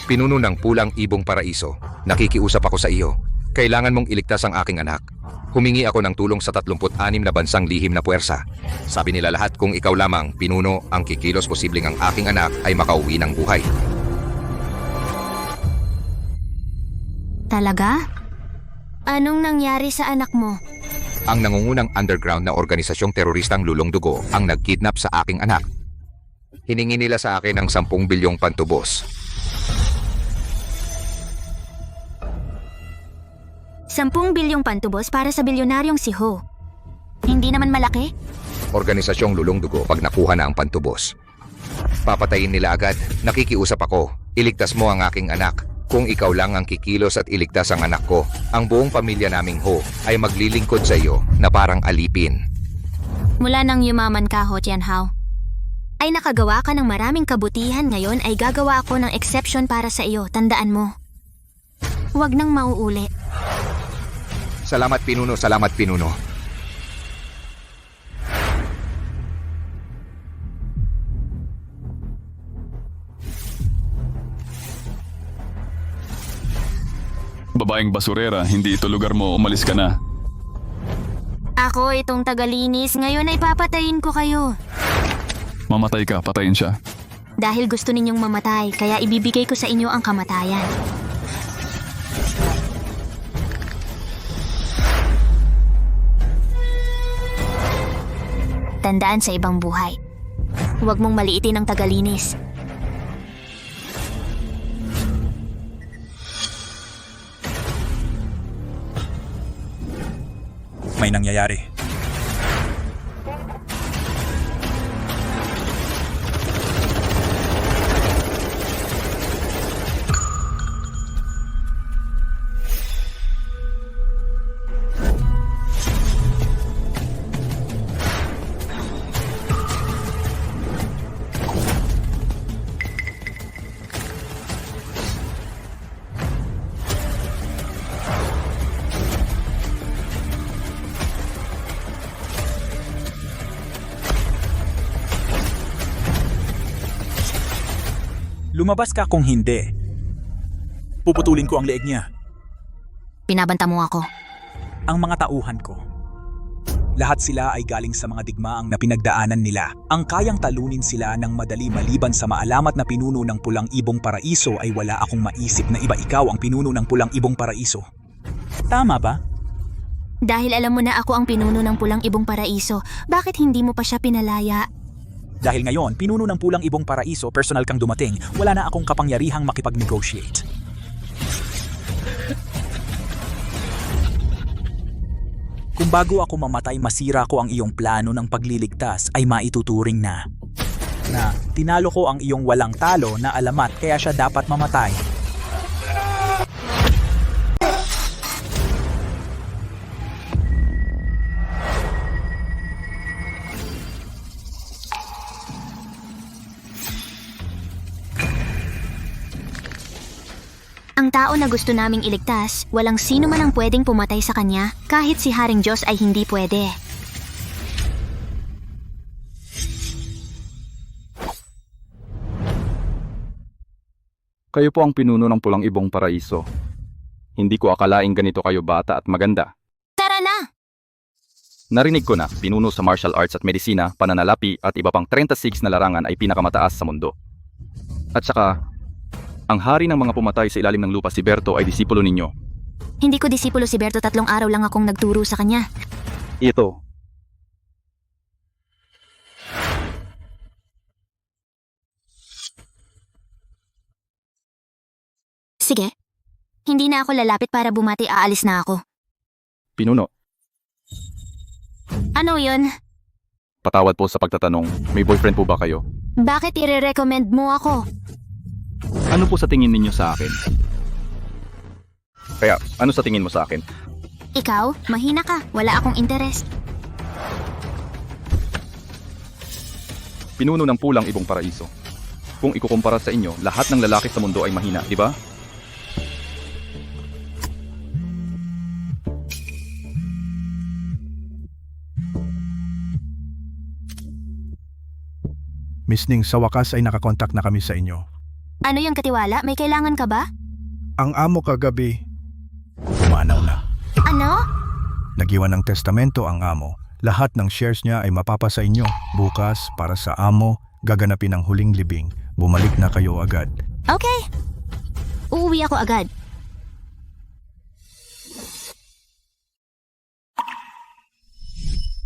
Pinuno ng Pulang Ibong Paraiso, nakikiusap ako sa iyo. Kailangan mong iligtas ang aking anak. Humingi ako ng tulong sa 36 na bansang lihim na puwersa. Sabi nila lahat kung ikaw lamang, pinuno, ang kikilos posibleng ang aking anak ay makauwi ng buhay. Talaga? Anong nangyari sa anak mo? Ang nangungunang underground na organisasyong teroristang Lulong Dugo ang nagkidnap sa aking anak. Hiningi nila sa akin ng 10 bilyong pantubos. 10 bilyong pantubos para sa bilyonaryong si Ho. Hindi naman malaki? Organisasyong Lulong Dugo pag nakuha na ang pantubos. Papatayin nila agad. Nakikiusap ako. Iligtas mo ang aking anak. Kung ikaw lang ang kikilos at iligtas ang anak ko, ang buong pamilya naming Ho ay maglilingkod sa iyo na parang alipin. Mula nang yumaman ka, Ho Tianhao, ay nakagawa ka ng maraming kabutihan. Ngayon ay gagawa ako ng exception para sa iyo. Tandaan mo. Huwag nang mauuli. Salamat pinuno, salamat pinuno. Babaeng basurera, hindi ito lugar mo, umalis ka na. Ako itong tagalinis. Ngayon ay papatayin ko kayo. Mamatay ka, patayin siya. Dahil gusto ninyong mamatay, kaya ibibigay ko sa inyo ang kamatayan. Tandaan sa ibang buhay. Huwag mong maliitin ang tagalinis. May nangyayari. Lumabas ka kung hindi. Puputulin ko ang leeg niya. Pinabanta mo ako. Ang mga tauhan ko. Lahat sila ay galing sa mga digmaang na pinagdaanan nila. Ang kayang talunin sila ng madali maliban sa maalamat na pinuno ng Pulang Ibong Paraiso ay wala akong maisip na iba ikaw ang pinuno ng Pulang Ibong Paraiso. Tama ba? Dahil alam mo na ako ang pinuno ng Pulang Ibong Paraiso, bakit hindi mo pa siya pinalaya? Dahil ngayon, pinuno ng Pulang Ibong Paraiso, personal kang dumating, wala na akong kapangyarihang makipag-negotiate. Kung bago ako mamatay masira ko ang iyong plano ng pagliligtas ay maituturing na tinalo ko ang iyong walang talo na alamat kaya siya dapat mamatay. Ang tao na gusto naming iligtas, walang sino man ang pwedeng pumatay sa kanya, kahit si Haring Diyos ay hindi pwede. Kayo po ang pinuno ng Pulang Ibong Paraiso. Hindi ko akalaing ganito kayo bata at maganda. Tara na! Narinig ko na pinuno sa martial arts at medisina, pananalapi at iba pang 36 na larangan ay pinakamataas sa mundo. At saka, ang hari ng mga pumatay sa ilalim ng lupa si Berto ay disipulo ninyo. Hindi ko disipulo si Berto, 3 araw lang akong nagturo sa kanya. Ito. Sige. Hindi na ako lalapit para bumati, aalis na ako. Pinuno, Ano yun? patawad po sa pagtatanong, may boyfriend po ba kayo? Bakit ire-recommend mo ako? Ano po sa tingin ninyo sa akin? Kaya, ano sa tingin mo sa akin? Ikaw, mahina ka. Wala akong interest. Pinuno ng Pulang Ibong Paraiso. Kung ikukumpara sa inyo, lahat ng lalaki sa mundo ay mahina, di ba? Miss Ning, sa wakas ay nakakontak na kami sa inyo. Ano yung katiwala? May kailangan ka ba? Ang amo kagabi, pumanaw na. Ano? Nagiwan ng testamento ang amo. Lahat ng shares niya ay mapapasa inyo. Bukas, para sa amo, gaganapin ang huling libing. Bumalik na kayo agad. Okay. Uuwi ako agad.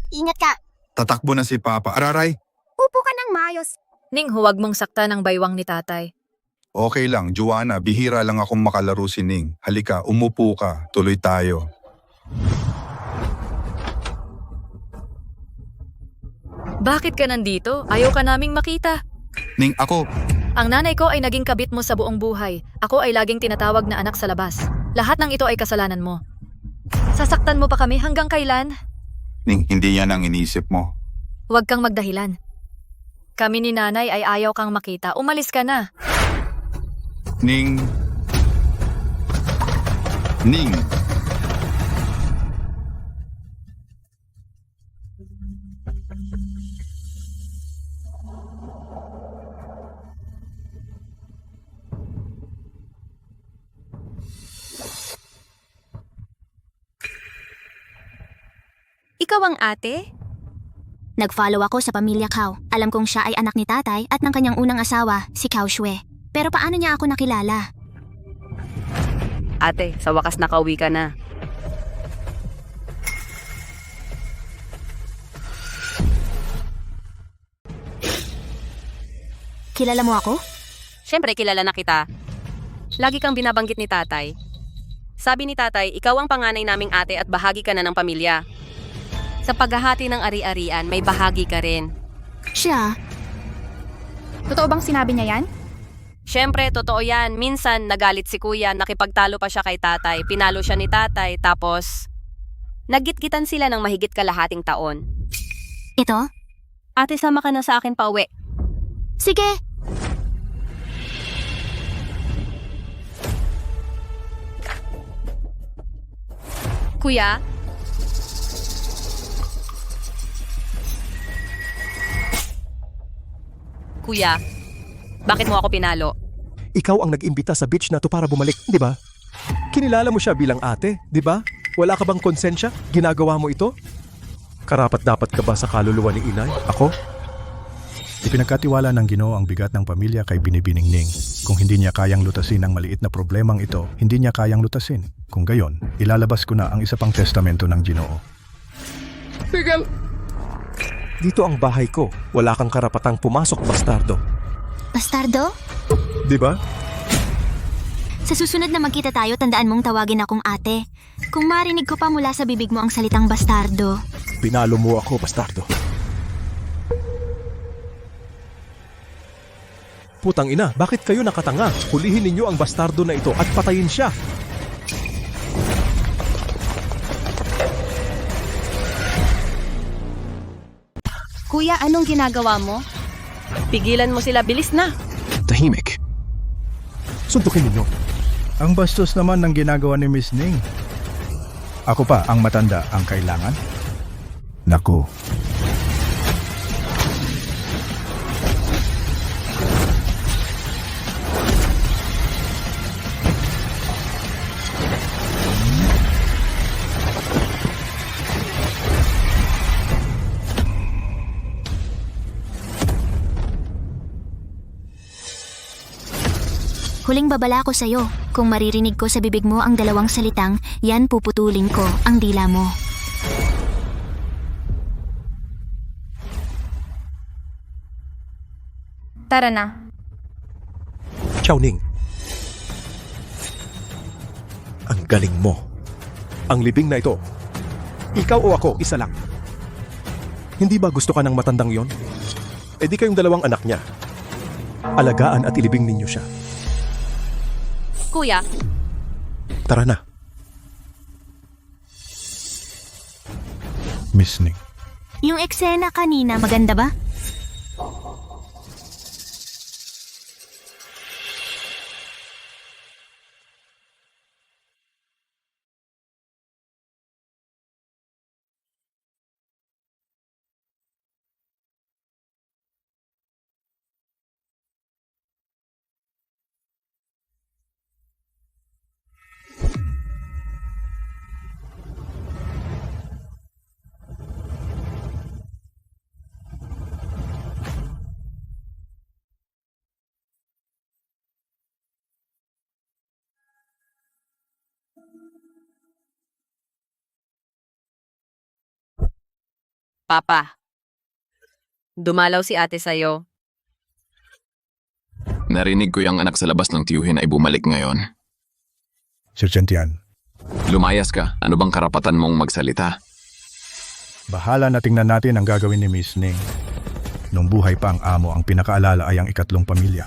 Ingat ka. Tatakbo na si Papa. Araray, Upo ka ng maayos. Ning, huwag mong sakta ng baywang ni tatay. okay lang. Joanna, bihira lang akong makalaro si Ning. Halika, umupo ka. Tuloy tayo. Bakit ka nandito? Ayaw ka naming makita. Ning, ako. Ang nanay ko ay naging kabit mo sa buong buhay. Ako ay laging tinatawag na anak sa labas. Lahat ng ito ay kasalanan mo. Sasaktan mo pa kami hanggang kailan? Ning, hindi yan ang inisip mo. Huwag kang magdahilan. Kami ni nanay ay ayaw kang makita. Umalis ka na. Ning. Ning. Ikaw ang ate? Nag-follow ako sa pamilya Kao. Alam kong siya ay anak ni tatay at ng kanyang unang asawa, si Kao Shue. Pero paano niya ako nakilala? Ate, sa wakas nakauwi ka na. Kilala mo ako? Siyempre, kilala na kita. Lagi kang binabanggit ni tatay. Sabi ni tatay, ikaw ang panganay naming ate at bahagi ka na ng pamilya. Sa paghahati ng ari-arian, may bahagi ka rin. Siya? Totoo bang sinabi niya yan? Siyempre, totoo yan. Minsan, nagalit si kuya, nakipagtalo pa siya kay tatay, pinalo siya ni tatay, tapos naggitgitan sila ng mahigit kalahating taon. Ito? Ate, sama ka na sa akin pauwi. Sige! Kuya? Kuya, bakit mo ako pinalo? Ikaw ang nag-imbita sa beach na to para bumalik, di ba? Kinilala mo siya bilang ate, di ba? Wala ka bang konsensya? Ginagawa mo ito? Karapat-dapat ka ba sa kaluluwa ni inay? Ako? Ipinagkatiwala ng Ginoo ang bigat ng pamilya kay Binibining Ning. Kung hindi niya kayang lutasin ang maliit na problemang ito, hindi niya kayang lutasin. Kung gayon, ilalabas ko na ang isa pang testamento ng Ginoo. Dito ang bahay ko. Wala kang karapatang pumasok, bastardo. Bastardo? Di ba? Sa susunod na magkita tayo, tandaan mong tawagin akong ate. Kung marinig ko pa mula sa bibig mo ang salitang bastardo. Pinalo mo ako, bastardo. Putang ina, bakit kayo nakatanga? Hulihin ninyo ang bastardo na ito at patayin siya. Kuya, anong ginagawa mo? Pigilan mo sila, bilis na! Tahimik. Suntukin ninyo. Ang bastos naman ng ginagawa ni Miss Ning. Ako pa ang matanda ang kailangan? Naku. Huling babala ko sa'yo. Kung maririnig ko sa bibig mo ang dalawang salitang, yan puputulin ko ang dila mo. Tara na. Chow Ning. Ang galing mo. Ang libing na ito. Ikaw o ako, isa lang. Hindi ba gusto ka ng matandang yon? E di kayong dalawang anak niya. Alagaan at ilibing ninyo siya. Kuya, Tara na. Miss Ning. Yung eksena kanina, maganda ba? Papa, dumalaw si ate sa'yo. Narinig ko yung anak sa labas ng tiyuhin ay bumalik ngayon. Sir Gentian, Lumayas ka. Ano bang karapatan mong magsalita? bahala na tingnan natin ang gagawin ni Miss Ning. Nung buhay pa ang amo, ang pinakaalala ay ang ikatlong pamilya.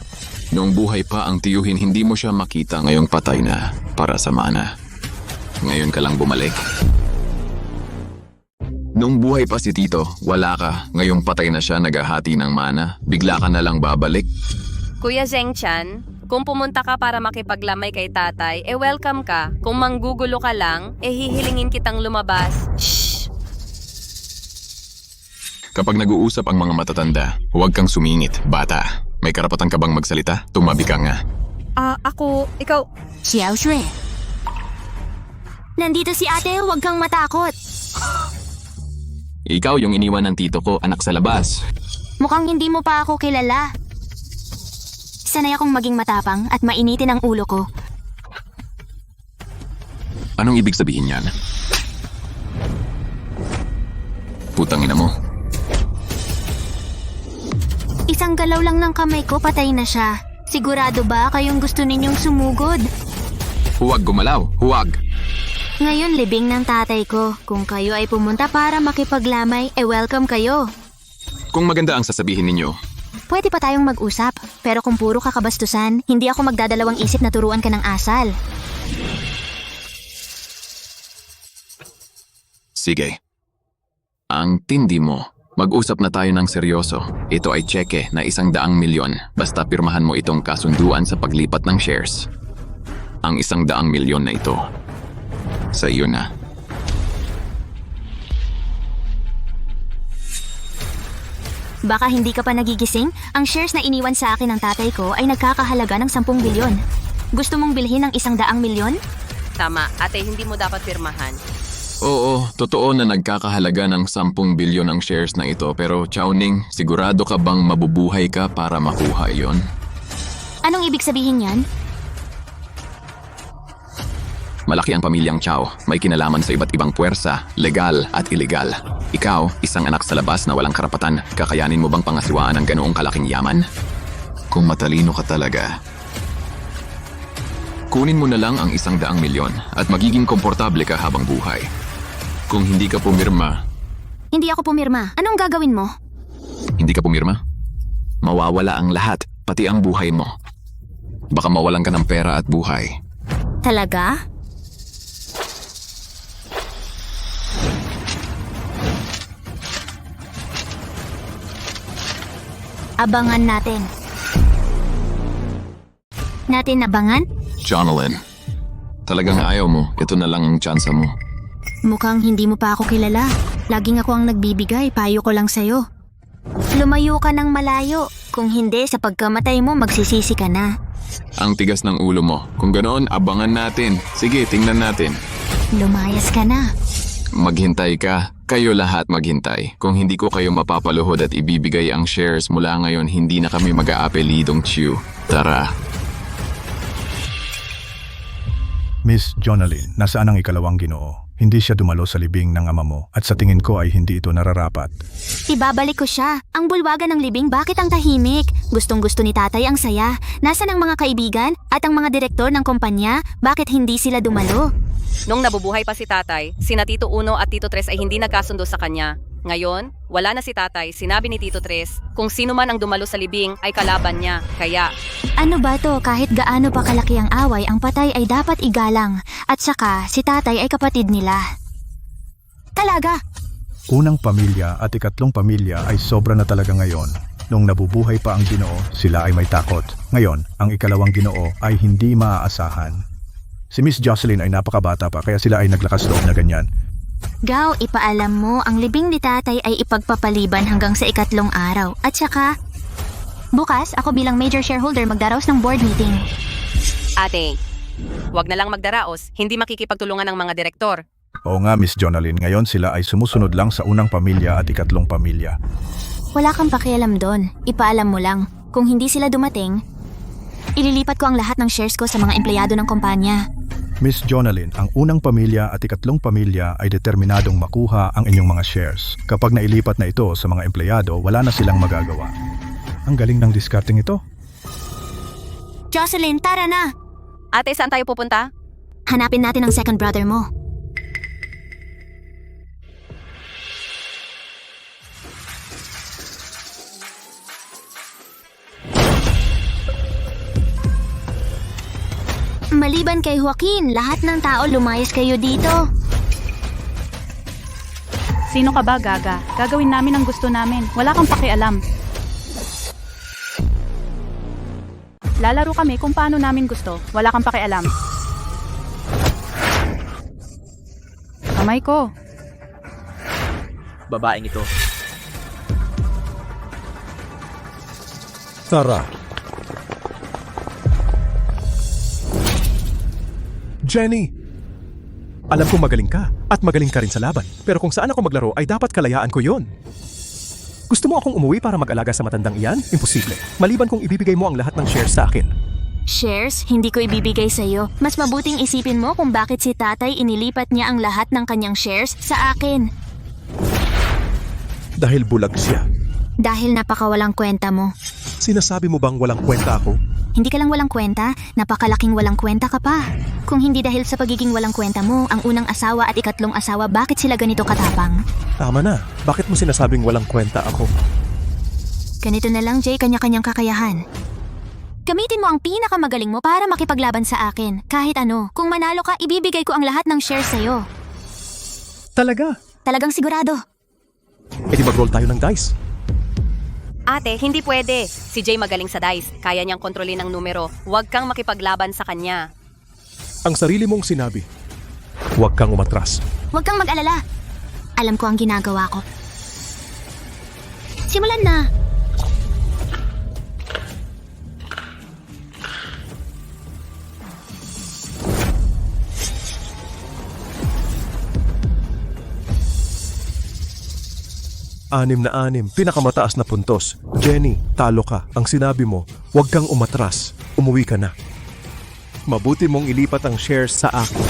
Noong buhay pa ang tiyuhin, hindi mo siya makita, ngayong patay na para sa mana. Ngayon ka lang bumalik. Noong buhay pa si Tito, wala ka. Ngayong patay na siya, naghahati ng mana. Bigla ka na lang babalik. Kuya Zheng-chan, kung pumunta ka para makipaglamay kay tatay, welcome ka. Kung manggugulo ka lang, hihilingin kitang lumabas. Shh! Kapag nag-uusap ang mga matatanda, huwag kang sumingit, bata. May karapatan ka bang magsalita? Tumabi ka nga. Ikaw. Xiao Shui. Nandito si ate, huwag kang matakot. Ikaw yung iniwan ng tito ko, anak sa labas. Mukhang hindi mo pa ako kilala. Sanay akong maging matapang at mainitin ang ulo ko. Anong ibig sabihin yan? Putang ina mo. Isang galaw lang ng kamay ko, patay na siya. Sigurado ba kayong gusto ninyong sumugod? Huwag gumalaw, huwag. Ngayon libing ng tatay ko. Kung kayo ay pumunta para makipaglamay, welcome kayo. Kung maganda ang sasabihin ninyo, Pwede pa tayong mag-usap, pero kung puro kakabastusan, hindi ako magdadalawang isip na turuan ka ng asal. sige. Ang tindi mo. Mag-usap na tayo ng seryoso. Ito ay tseke na 100 milyon. Basta pirmahan mo itong kasunduan sa paglipat ng shares. Ang 100 milyon na ito. Sa iyo na. Baka hindi ka pa nagigising? Ang shares na iniwan sa akin ng tatay ko ay nagkakahalaga ng 10 bilyon. Gusto mong bilhin ng 100 milyon? Tama, ate, hindi mo dapat pirmahan. Oo, totoo na nagkakahalaga ng 10 bilyon ang shares na ito. Pero Chao Ning, sigurado ka bang mabubuhay ka para makuha iyon? Anong ibig sabihin yan? Malaki ang pamilyang Chao. May kinalaman sa iba't ibang puwersa, legal at ilegal. Ikaw, isang anak sa labas na walang karapatan, kakayanin mo bang pangasiwaan ang ganoong kalaking yaman? Kung matalino ka talaga, kunin mo na lang ang 100 milyon at magiging komportable ka habang buhay. Kung hindi ka pumirma, Hindi ako pumirma. Anong gagawin mo? mawawala ang lahat, pati ang buhay mo. Baka mawalan ka ng pera at buhay. Talaga? Abangan natin. Natin abangan? Jonalyn, talagang ayaw mo, ito na lang ang tsansa mo. Mukhang hindi mo pa ako kilala. Laging ako ang nagbibigay, payo ko lang sa'yo. Lumayo ka ng malayo. Kung hindi, sa pagkamatay mo, magsisisi ka na. Ang tigas ng ulo mo. Kung ganoon, abangan natin. Sige, tingnan natin. Lumayas ka na. Maghintay ka. Kayo lahat maghintay. Kung hindi ko kayo mapapaluhod at ibibigay ang shares mula ngayon, hindi na kami mag-aapelidong Chiu. Tara. Miss Jonalyn, nasaan ang ikalawang Ginoo? Hindi siya dumalo sa libing ng ama mo at sa tingin ko ay hindi ito nararapat. Ibabalik ko siya. Ang bulwagan ng libing, bakit ang tahimik? Gustong-gusto ni tatay ang saya. Nasaan ang mga kaibigan at ang mga direktor ng kumpanya? Bakit hindi sila dumalo? Nung nabubuhay pa si tatay, sina Tito Uno at Tito Tres ay hindi nagkasundo sa kanya. Ngayon, wala na si tatay, sinabi ni Tito Tres, kung sino man ang dumalo sa libing ay kalaban niya. Kaya, Ano ba to? Kahit gaano pa kalaki ang away, ang patay ay dapat igalang. At saka, si tatay ay kapatid nila. Talaga? Unang pamilya at ikatlong pamilya ay sobra na talaga ngayon. Nung nabubuhay pa ang Ginoo, sila ay may takot. Ngayon, ang ikalawang Ginoo ay hindi maaasahan. Si Miss Jocelyn ay napakabata pa kaya sila ay naglakas loob na ganyan. Gao, ipaalam mo, ang libing ni tatay ay ipagpapaliban hanggang sa ikatlong araw. At saka, bukas ako bilang major shareholder magdaraos ng board meeting. ate, wag na lang magdaraos, hindi makikipagtulungan ng mga direktor. Oo nga Miss Jonalyn, ngayon sila ay sumusunod lang sa unang pamilya at ikatlong pamilya. Wala kang pakialam doon. Ipaalam mo lang. Kung hindi sila dumating, ililipat ko ang lahat ng shares ko sa mga empleyado ng kumpanya. Miss Jonalyn, ang unang pamilya at ikatlong pamilya ay determinadong makuha ang inyong mga shares. Kapag nailipat na ito sa mga empleyado, wala na silang magagawa. Ang galing ng discarding ito. Jocelyn, tara na! Ate, saan tayo pupunta? Hanapin natin ang second brother mo. Maliban kay Joaquin, lahat ng tao lumayas kayo dito. Sino ka ba, Gaga? Gagawin namin ang gusto namin. Wala kang pakialam. Lalaro kami kung paano namin gusto. Wala kang pakialam. Kamay ko. Babaeng ito. Tara. Jenny! Alam kong magaling ka at magaling ka rin sa laban. Pero kung saan ako maglaro ay dapat kalayaan ko yon. Gusto mo akong umuwi para mag-alaga sa matandang iyan? Imposible. Maliban kung ibibigay mo ang lahat ng shares sa akin. Shares? Hindi ko ibibigay sa'yo. Mas mabuting isipin mo kung bakit si tatay inilipat niya ang lahat ng kanyang shares sa akin. Dahil bulag siya. Dahil napakawalang kwenta mo. Sinasabi mo bang walang kwenta ako? Hindi ka lang walang kwenta, napakalaking walang kwenta ka pa. Kung hindi dahil sa pagiging walang kwenta mo, ang unang asawa at ikatlong asawa, bakit sila ganito katapang? Tama na. Bakit mo sinasabing walang kwenta ako? Ganito na lang, Jay, kanya-kanyang kakayahan. Gamitin mo ang pinakamagaling mo para makipaglaban sa akin. Kahit ano, kung manalo ka, ibibigay ko ang lahat ng shares sa'yo. Talaga? Talagang sigurado. E di mag-roll tayo ng dice. Ate, hindi pwede. Si Jay magaling sa dice. Kaya niyang kontrolin ang numero. Huwag kang makipaglaban sa kanya. Ang sarili mong sinabi. Huwag kang umatras. Huwag kang mag-alala. Alam ko ang ginagawa ko. Simulan na. Anim na anim, pinakamataas na puntos. Jenny, talo ka. Ang sinabi mo, huwag kang umatras. Umuwi ka na. Mabuti mong ilipat ang shares sa akin.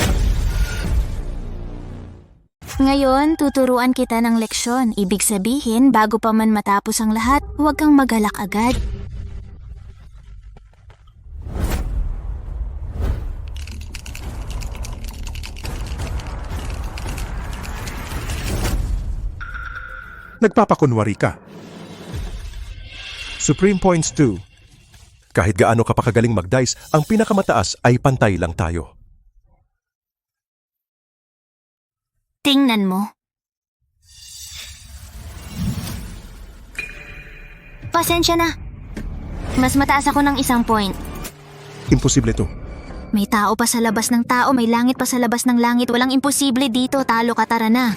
Ngayon, tuturuan kita ng leksyon. Ibig sabihin, bago pa man matapos ang lahat, huwag kang magalak agad. Nagpapakunwari ka. Supreme Points 2. Kahit gaano ka pa kagaling mag-dice, ang pinakamataas ay pantay lang tayo. Tingnan mo. Pasensya na. Mas mataas ako ng 1 point. Imposible to. May tao pa sa labas ng tao, may langit pa sa labas ng langit. Walang imposible dito. Talo ka, tara na.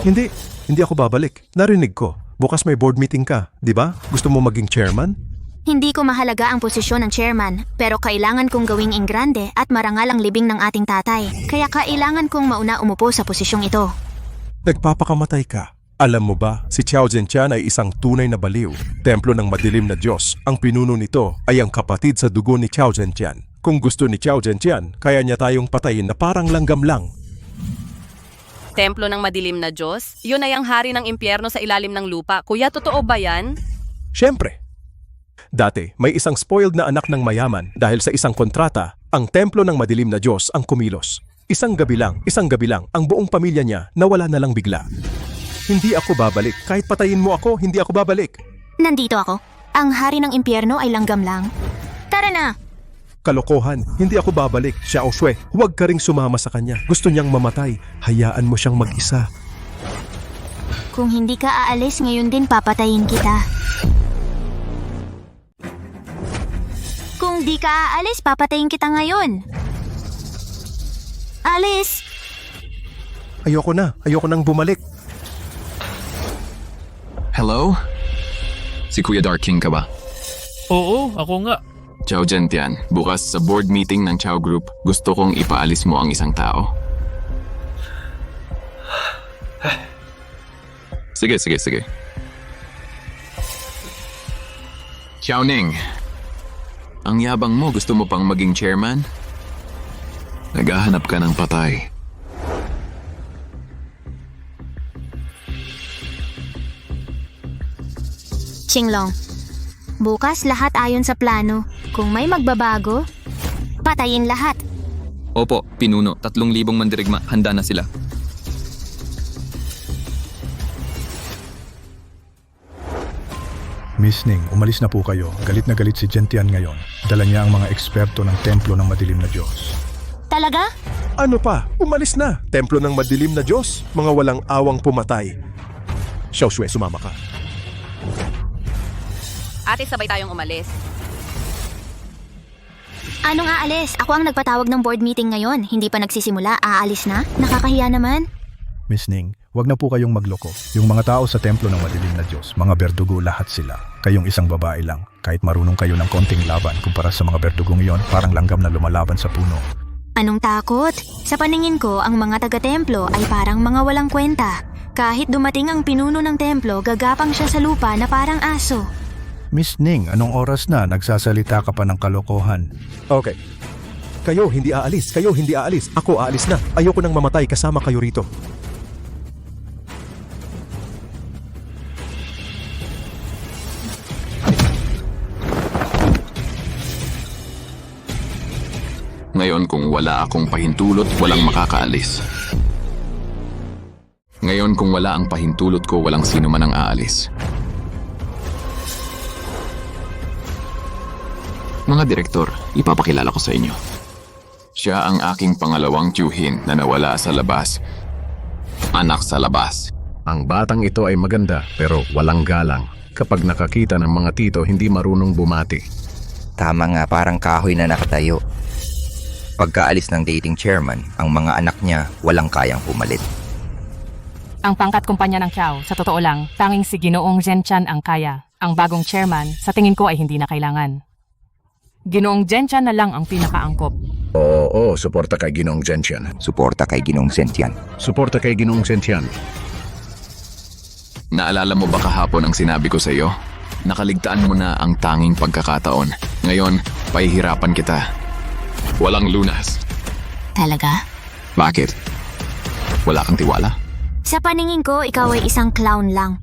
Hindi ako babalik. Narinig ko. Bukas may board meeting ka, di ba? Gusto mo maging chairman? Hindi ko mahalaga ang posisyon ng chairman, pero kailangan kong gawing ingrande at marangal ang libing ng ating tatay. Kaya kailangan kong mauna umupo sa posisyong ito. Nagpapakamatay ka. Alam mo ba, si Xiao Zhenqian ay isang tunay na baliw. Templo ng madilim na Diyos. Ang pinuno nito ay ang kapatid sa dugo ni Xiao Zhenqian. Kung gusto ni Xiao Zhenqian, kaya niya tayong patayin na parang langgam lang. Templo ng madilim na Diyos? Yun ay ang hari ng impyerno sa ilalim ng lupa. Kuya, totoo ba yan? Siyempre. Dati, may isang spoiled na anak ng mayaman dahil sa isang kontrata, ang templo ng madilim na Diyos ang kumilos. Isang gabi lang, ang buong pamilya niya nawala na lang bigla. Hindi ako babalik. Kahit patayin mo ako, hindi ako babalik. Nandito ako. Ang hari ng impyerno ay langgam lang. Tara na! Kalokohan, hindi ako babalik. Xiao Shui, huwag ka ring sumama sa kanya. Gusto niyang mamatay. Hayaan mo siyang mag-isa. Kung hindi ka aalis, ngayon din papatayin kita. Kung di ka aalis, papatayin kita ngayon. Alis! Ayoko nang bumalik. Hello? Si Kuya Dark King ka ba? Oo, ako nga. Xiao Zhenqian, bukas sa board meeting ng Xiao Group, gusto kong ipaalis mo ang isang tao. Sige. Xiao Ning, ang yabang mo, gusto mo pang maging chairman? Naghahanap ka ng patay. Qinglong, bukas lahat ayon sa plano. Kung may magbabago, patayin lahat. Opo, pinuno. 3,000 mandirigma. Handa na sila. Miss Ning, umalis na po kayo. Galit na galit si Gentian ngayon. Dala niya ang mga eksperto ng Templo ng Madilim na Diyos. Talaga? Ano pa? Umalis na. Templo ng madilim na Diyos. Mga walang awang pumatay. Xiaoxue, sumama ka. Ate, sabay tayong umalis. Anong aalis? Ako ang nagpatawag ng board meeting ngayon. Hindi pa nagsisimula. Aalis na? Nakakahiya naman. Miss Ning, wag na po kayong magloko. Yung mga tao sa Templo ng Madilim na Diyos, mga berdugo lahat sila. Kayong isang babae lang. Kahit marunong kayo ng konting laban kumpara sa mga berdugong iyon, parang langgam na lumalaban sa puno. Anong takot? Sa paningin ko, ang mga taga-templo ay parang mga walang kwenta. Kahit dumating ang pinuno ng templo, gagapang siya sa lupa na parang aso. Miss Ning, anong oras na? Nagsasalita ka pa ng kalokohan. Okay. Kayo hindi aalis. Kayo hindi aalis. Ako aalis na. Ayoko nang mamatay kasama kayo rito. Ngayon kung wala akong pahintulot, walang makakaalis. Ngayon kung wala ang pahintulot ko, walang sino man ang aalis. Mga direktor, ipapakilala ko sa inyo. Siya ang aking pangalawang tiyuhin na nawala sa labas. Anak sa labas. Ang batang ito ay maganda pero walang galang. Kapag nakakita ng mga tito, hindi marunong bumati. Tama nga, parang kahoy na nakatayo. Pagkaalis ng dating chairman, ang mga anak niya walang kayang pumalit. Ang pangkat kumpanya ng Qiao, sa totoo lang, tanging si Ginoong Zhenchan ang kaya. Ang bagong chairman, sa tingin ko ay hindi na kailangan. Ginoong Zhenchan na lang ang pinakaangkop. Oo, suporta kay Ginong Gentian. Suporta kay Ginong Gentian. Suporta kay Ginong Gentian. Naalala mo ba kahapon ang sinabi ko sa iyo? Nakaligtaan mo na ang tanging pagkakataon. Ngayon, pahihirapan kita. Walang lunas. Talaga? Bakit? Wala kang tiwala? Sa paningin ko, ikaw ay isang clown lang.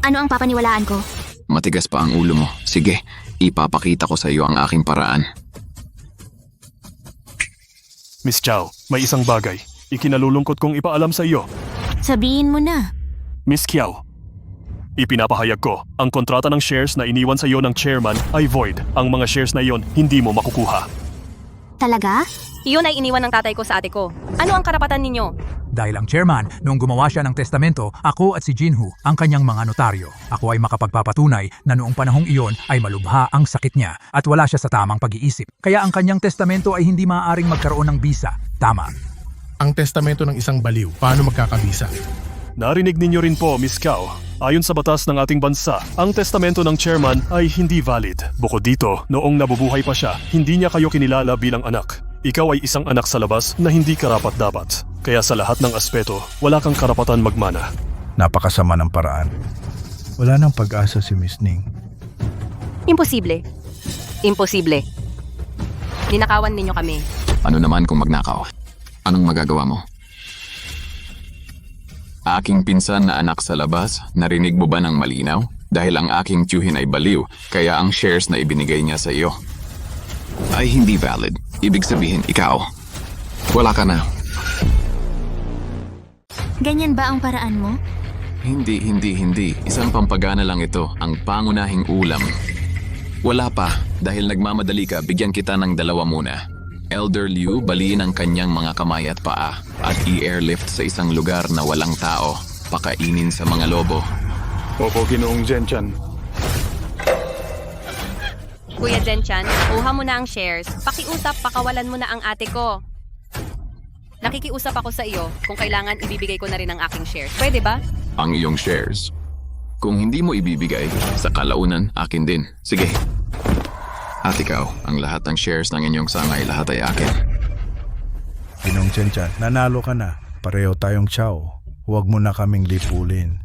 Ano ang papaniwalaan ko? Matigas pa ang ulo mo. Sige, ipapakita ko sa iyo ang aking paraan. Miss Qiao, may isang bagay. Ikinalulungkot kong ipaalam sa iyo. Sabihin mo na. Miss Qiao, ipinapahayag ko, ang kontrata ng shares na iniwan sa iyo ng chairman ay void. Ang mga shares na iyon hindi mo makukuha. Talaga? Iyon ay iniwan ng tatay ko sa ate ko. Ano ang karapatan ninyo? Dahil ang chairman, noong gumawa siya ng testamento, ako at si Jinhu ang kanyang mga notaryo. Ako ay makapagpapatunay na noong panahong iyon ay malubha ang sakit niya at wala siya sa tamang pag-iisip. Kaya ang kanyang testamento ay hindi maaaring magkaroon ng bisa. Tama. Ang testamento ng isang baliw, paano magkakabisa? Narinig ninyo rin po, Miss Qiao. Ayon sa batas ng ating bansa, ang testamento ng chairman ay hindi valid. Bukod dito, noong nabubuhay pa siya, hindi niya kayo kinilala bilang anak. Ikaw ay isang anak sa labas na hindi karapat-dapat. Kaya sa lahat ng aspeto, wala kang karapatan magmana. Napakasama ng paraan. Wala nang pag-asa si Miss Ning. Imposible. Imposible. Ninakawan ninyo kami. Ano naman kung magnakaw? Anong magagawa mo? Aking pinsan na anak sa labas, narinig mo ba ng malinaw? Dahil ang aking tiyuhin ay baliw, kaya ang shares na ibinigay niya sa iyo ay hindi valid. Ibig sabihin, ikaw, wala ka na. Ganyan ba ang paraan mo? Hindi. Isang pampagana lang ito, ang pangunahing ulam. Wala pa, dahil nagmamadali ka, bigyan kita ng 2 muna. Elder Liu, baliin ang kanyang mga kamay at paa at i-airlift sa isang lugar na walang tao, pakainin sa mga lobo. Opo, Ginoong Gentian. Kuya Gentian, kuha mo na ang shares. Pakiusap, pakawalan mo na ang ate ko. Nakikiusap ako sa iyo kung kailangan ibibigay ko na rin ang aking shares. Pwede ba? Ang iyong shares. Kung hindi mo ibibigay, sa kalaunan, akin din. Sige. At ikaw, ang lahat ng shares ng inyong sangay, lahat ay akin. Ginong Gentian, nanalo ka na. Pareho tayong Qiao. Huwag mo na kaming lipulin.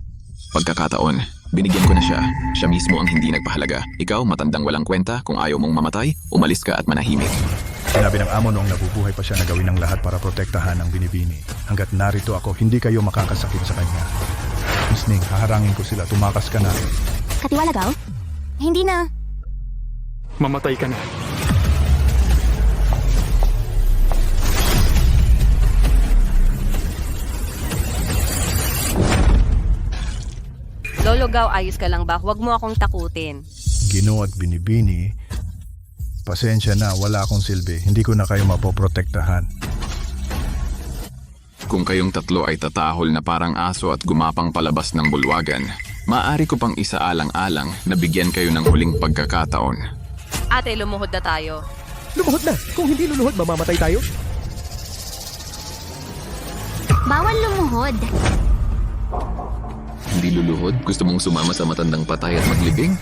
Pagkakataon, binigyan ko na siya. Siya mismo ang hindi nagpahalaga. Ikaw, matandang walang kwenta, kung ayaw mong mamatay, umalis ka at manahimik. Sinabi ng amo noong nabubuhay pa siya na gawin ang lahat para protektahan ang binibini. Hanggat narito ako, hindi kayo makakasakit sa kanya. Miss Ning, haharangin ko sila. Tumakas ka na. Katiwala daw? Hindi na. Mamatay ka na. Lolo Gao, ayos ka lang ba? Huwag mo akong takutin. Ginoo at binibini, pasensya na, wala akong silbi. Hindi ko na kayo mapoprotektahan. Kung kayong tatlo ay tatahol na parang aso at gumapang palabas ng bulwagan, maaari ko pang isaalang-alang na bigyan kayo ng huling pagkakataon. Ate, lumuhod na tayo. Lumuhod na! Kung hindi luluhod, mamamatay tayo. Bawal lumuhod. Hindi luluhod? Gusto mong sumama sa matandang patay at maglibing?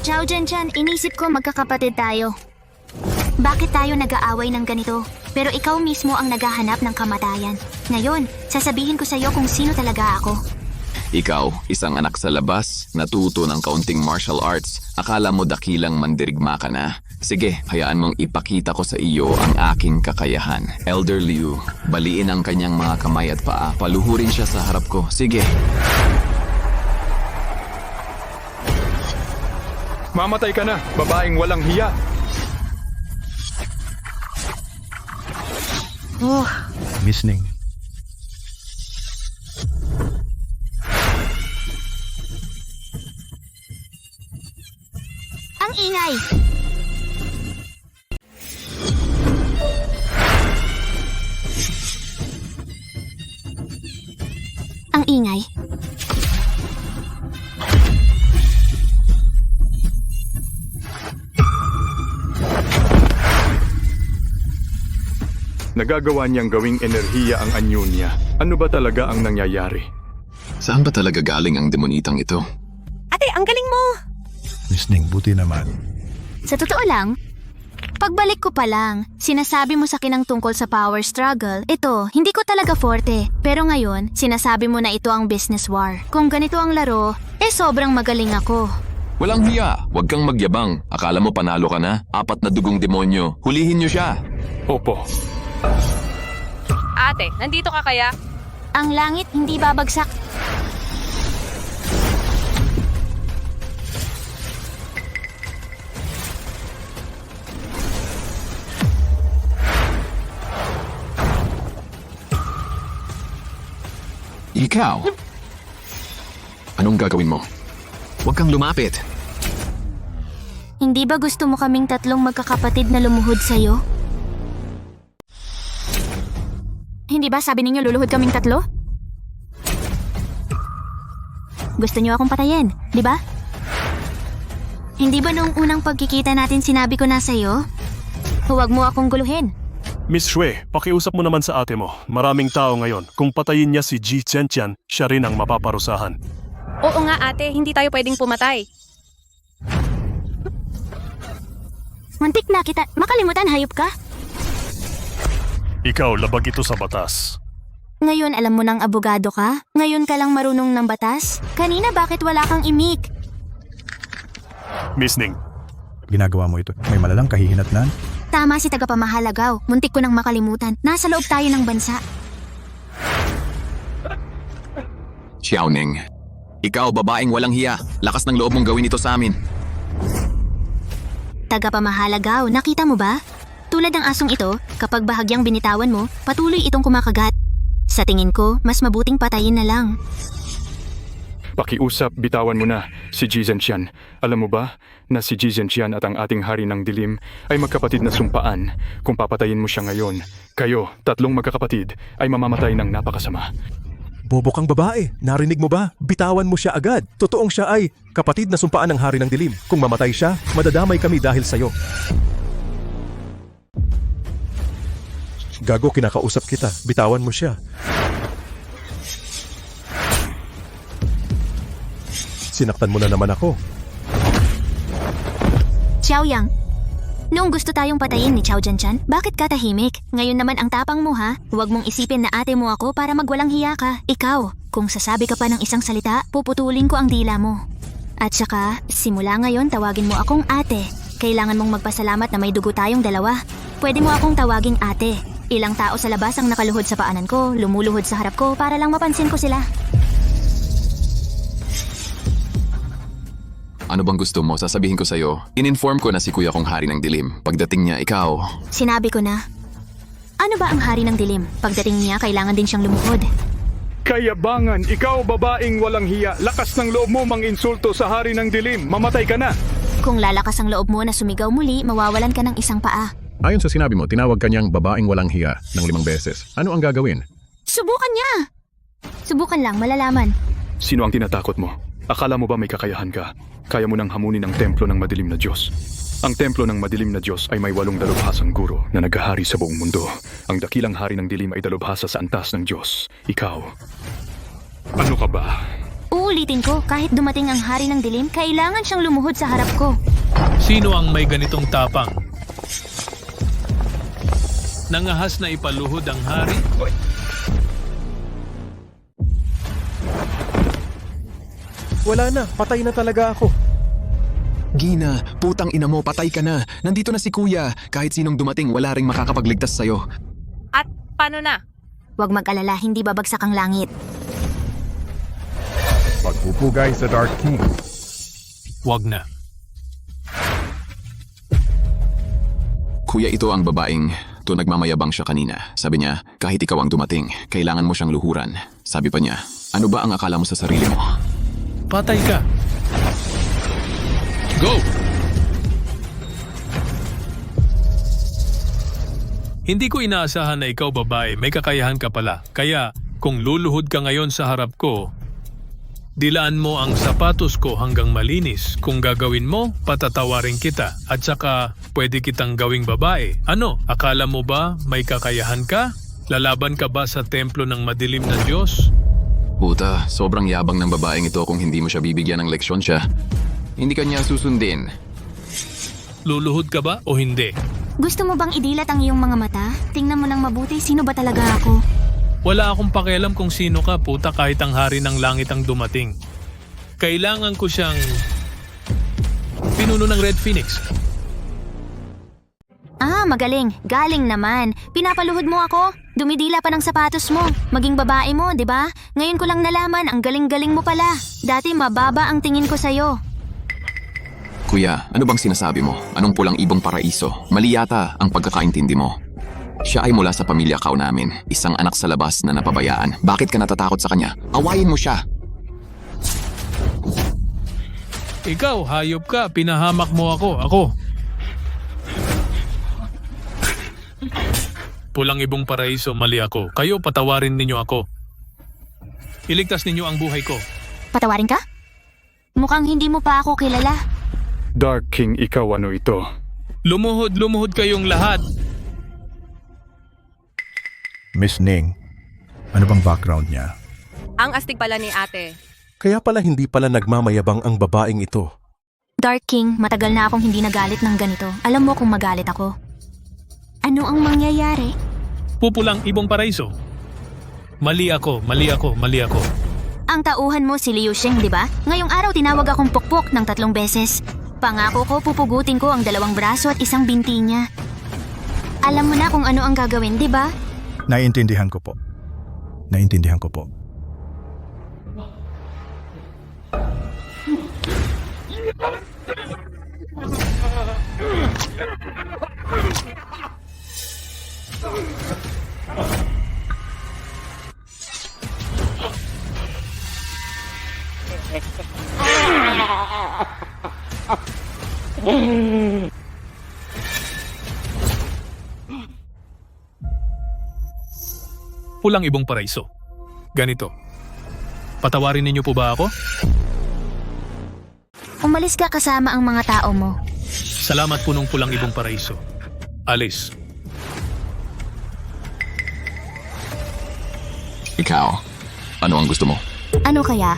Chow Jianchan, inisip ko magkakapatid tayo. Bakit tayo nag-aaway ng ganito? Pero ikaw mismo ang naghahanap ng kamatayan. Ngayon, sasabihin ko sa iyo kung sino talaga ako. Ikaw, isang anak sa labas, natuto ng kaunting martial arts, akala mo dakilang mandirigma ka na. Sige, hayaan mong ipakita ko sa iyo ang aking kakayahan. Elder Liu, baliin ang kanyang mga kamay at paa. Paluhurin siya sa harap ko. Sige. Mamatay ka na, babaeng walang hiya. Miss Ning, Ang ingay! Ang ingay. Nagagawa niyang gawing enerhiya ang anyo niya. Ano ba talaga ang nangyayari? Saan ba talaga galing ang demonitang ito? Ate, ang galing mo! Miss Ning, buti naman. Sa totoo lang, pagbalik ko pa lang, sinasabi mo sa akin ang tungkol sa power struggle. Ito, hindi ko talaga forte. Pero ngayon, sinasabi mo na ito ang business war. Kung ganito ang laro, sobrang magaling ako. Walang hiya, huwag kang magyabang. Akala mo panalo ka na? 4 na dugong demonyo. Hulihin niyo siya. Opo. Ate, nandito ka kaya? Ang langit hindi babagsak. Ikaw? Anong gagawin mo? Huwag kang lumapit. Hindi ba gusto mo kaming tatlong magkakapatid na lumuhod sa'yo? Hindi ba sabi ninyo luluhod kaming tatlo? Gusto niyo akong patayin, di ba? Hindi ba noong unang pagkikita natin sinabi ko na sa'yo? Huwag mo akong guluhin. Miss Shui, pakiusap mo naman sa ate mo. Maraming tao ngayon. Kung patayin niya si Ji Chen-Tian, siya rin ang mapaparusahan. Oo nga ate, hindi tayo pwedeng pumatay. Muntik na kita. Makalimutan, hayop ka? Ikaw, labag ito sa batas. Ngayon alam mo ng abogado ka? Ngayon ka lang marunong ng batas? Kanina bakit wala kang imik? Miss Ning, Ginagawa mo ito. May malalang kahihinatnan. Tama si tagapamahalagaw. Muntik ko nang makalimutan. Nasa loob tayo ng bansa. Xiaoning, ikaw babaeng walang hiya. Lakas ng loob mong gawin ito sa amin. Tagapamahalagaw, nakita mo ba? Tulad ng asong ito, kapag bahagyang binitawan mo, patuloy itong kumakagat. Sa tingin ko, mas mabuting patayin na lang. pakiusap, bitawan mo na si Ji Zhenxian. Alam mo ba na si Ji Zhenxian at ang ating hari ng dilim ay magkapatid na sumpaan? Kung papatayin mo siya ngayon, kayo, tatlong magkakapatid, ay mamamatay ng napakasama. Bobo kang babae, narinig mo ba? Bitawan mo siya agad. Totoong siya ay kapatid na sumpaan ng hari ng dilim. Kung mamatay siya, madadamay kami dahil sa'yo. Gago, kinakausap kita. Bitawan mo siya. Sinaktan mo na naman ako. Xiaoyang, noong gusto tayong patayin ni Chow Jianchan, bakit ka tahimik? Ngayon naman ang tapang mo ha? Huwag mong isipin na ate mo ako para magwalang hiya ka. Ikaw, kung sasabi ka pa ng isang salita, puputulin ko ang dila mo. At saka, simula ngayon tawagin mo akong ate. Kailangan mong magpasalamat na may dugo tayong dalawa. Pwede mo akong tawaging ate. Ilang tao sa labas ang nakaluhod sa paanan ko, lumuluhod sa harap ko para lang mapansin ko sila. Ano bang gusto mo? Sasabihin ko sa'yo. In-inform ko na si kuya kong hari ng dilim. Pagdating niya, ikaw. Sinabi ko na. Ano ba ang hari ng dilim? Pagdating niya, kailangan din siyang lumuhod. Kayabangan, ikaw babaeng walang hiya. Lakas ng loob mo mang-insulto sa hari ng dilim. Mamatay ka na. Kung lalakas ang loob mo na sumigaw muli, mawawalan ka ng isang paa. Ayon sa sinabi mo, tinawag kanyang babaeng walang hiya ng 5 beses. Ano ang gagawin? Subukan niya! Subukan lang, malalaman. Sino ang tinatakot mo? Akala mo ba may kakayahan ka? Kaya mo nang hamunin ang templo ng madilim na Diyos. Ang templo ng madilim na Diyos ay may 8 dalubhasang guro na naghahari sa buong mundo. Ang dakilang hari ng dilim ay dalubhasa sa antas ng Diyos. Ikaw. Ano ka ba? Uulitin ko, kahit dumating ang hari ng dilim, kailangan siyang lumuhod sa harap ko. Sino ang may ganitong tapang? Nangahas na ipaluhod ang hari? Wala na, patay na talaga ako. Gina, putang ina mo, patay ka na. Nandito na si kuya. Kahit sinong dumating, wala ring makakapagligtas sa'yo. At paano na? Huwag mag-alala, hindi babagsak ang langit. Pagpupugay sa Dark King. Wag na. Kuya, ito ang babaeng to nagmamayabang siya kanina. Sabi niya, kahit ikaw ang dumating, kailangan mo siyang luhuran. Sabi pa niya, ano ba ang akala mo sa sarili mo? Patay ka. Go! Hindi ko inaasahan na ikaw babae, may kakayahan ka pala. Kaya, kung luluhod ka ngayon sa harap ko, dilaan mo ang sapatos ko hanggang malinis. Kung gagawin mo, patatawarin kita. At saka, pwede kitang gawing babae. Ano, akala mo ba may kakayahan ka? Lalaban ka ba sa templo ng madilim na Diyos? Puta, sobrang yabang ng babaeng ito kung hindi mo siya bibigyan ng leksyon siya. Hindi ka niya susundin. Luluhod ka ba o hindi? Gusto mo bang idilat ang iyong mga mata? Tingnan mo ng mabuti, sino ba talaga ako? Wala akong pakialam kung sino ka, puta, kahit ang hari ng langit ang dumating. Kailangan ko siyang pinuno ng Red Phoenix. Ah, magaling. Galing naman. Pinapaluhod mo ako. Dumidila pa ng sapatos mo. Maging babae mo, di ba? Ngayon ko lang nalaman, ang galing-galing mo pala. Dati mababa ang tingin ko sa'yo. Kuya, ano bang sinasabi mo? Anong pulang ibong paraiso? Mali yata ang pagkakaintindi mo. Siya ay mula sa pamilya kao namin. Isang anak sa labas na napabayaan. Bakit ka natatakot sa kanya? Awayin mo siya. Ikaw, hayop ka. Pinahamak mo ako. Ako. Pulang ibong paraiso, mali ako. Kayo, patawarin ninyo ako. Iligtas ninyo ang buhay ko. Patawarin ka? Mukhang hindi mo pa ako kilala. Dark King, ikaw ano ito? Lumuhod kayong lahat. Miss Ning, ano bang background niya? Ang astig pala ni ate. Kaya pala hindi pala nagmamayabang ang babaeng ito. Dark King, matagal na akong hindi nagalit ng ganito. Alam mo kung magalit ako. Ano ang mangyayari? Pupulang ibong paraiso. Mali ako. Ang tauhan mo si Liu Sheng, di ba? Ngayong araw tinawag akong pukpok ng 3 beses. Pangako ko, pupugutin ko ang 2 braso at 1 binti niya. Alam mo na kung ano ang gagawin, di ba? Naiintindihan ko po. Pulang ibong paraiso. Ganito. Patawarin ninyo po ba ako? Umalis ka kasama ang mga tao mo. Salamat po nung pulang ibong paraiso. Alis. Ikaw, ano ang gusto mo? Ano kaya?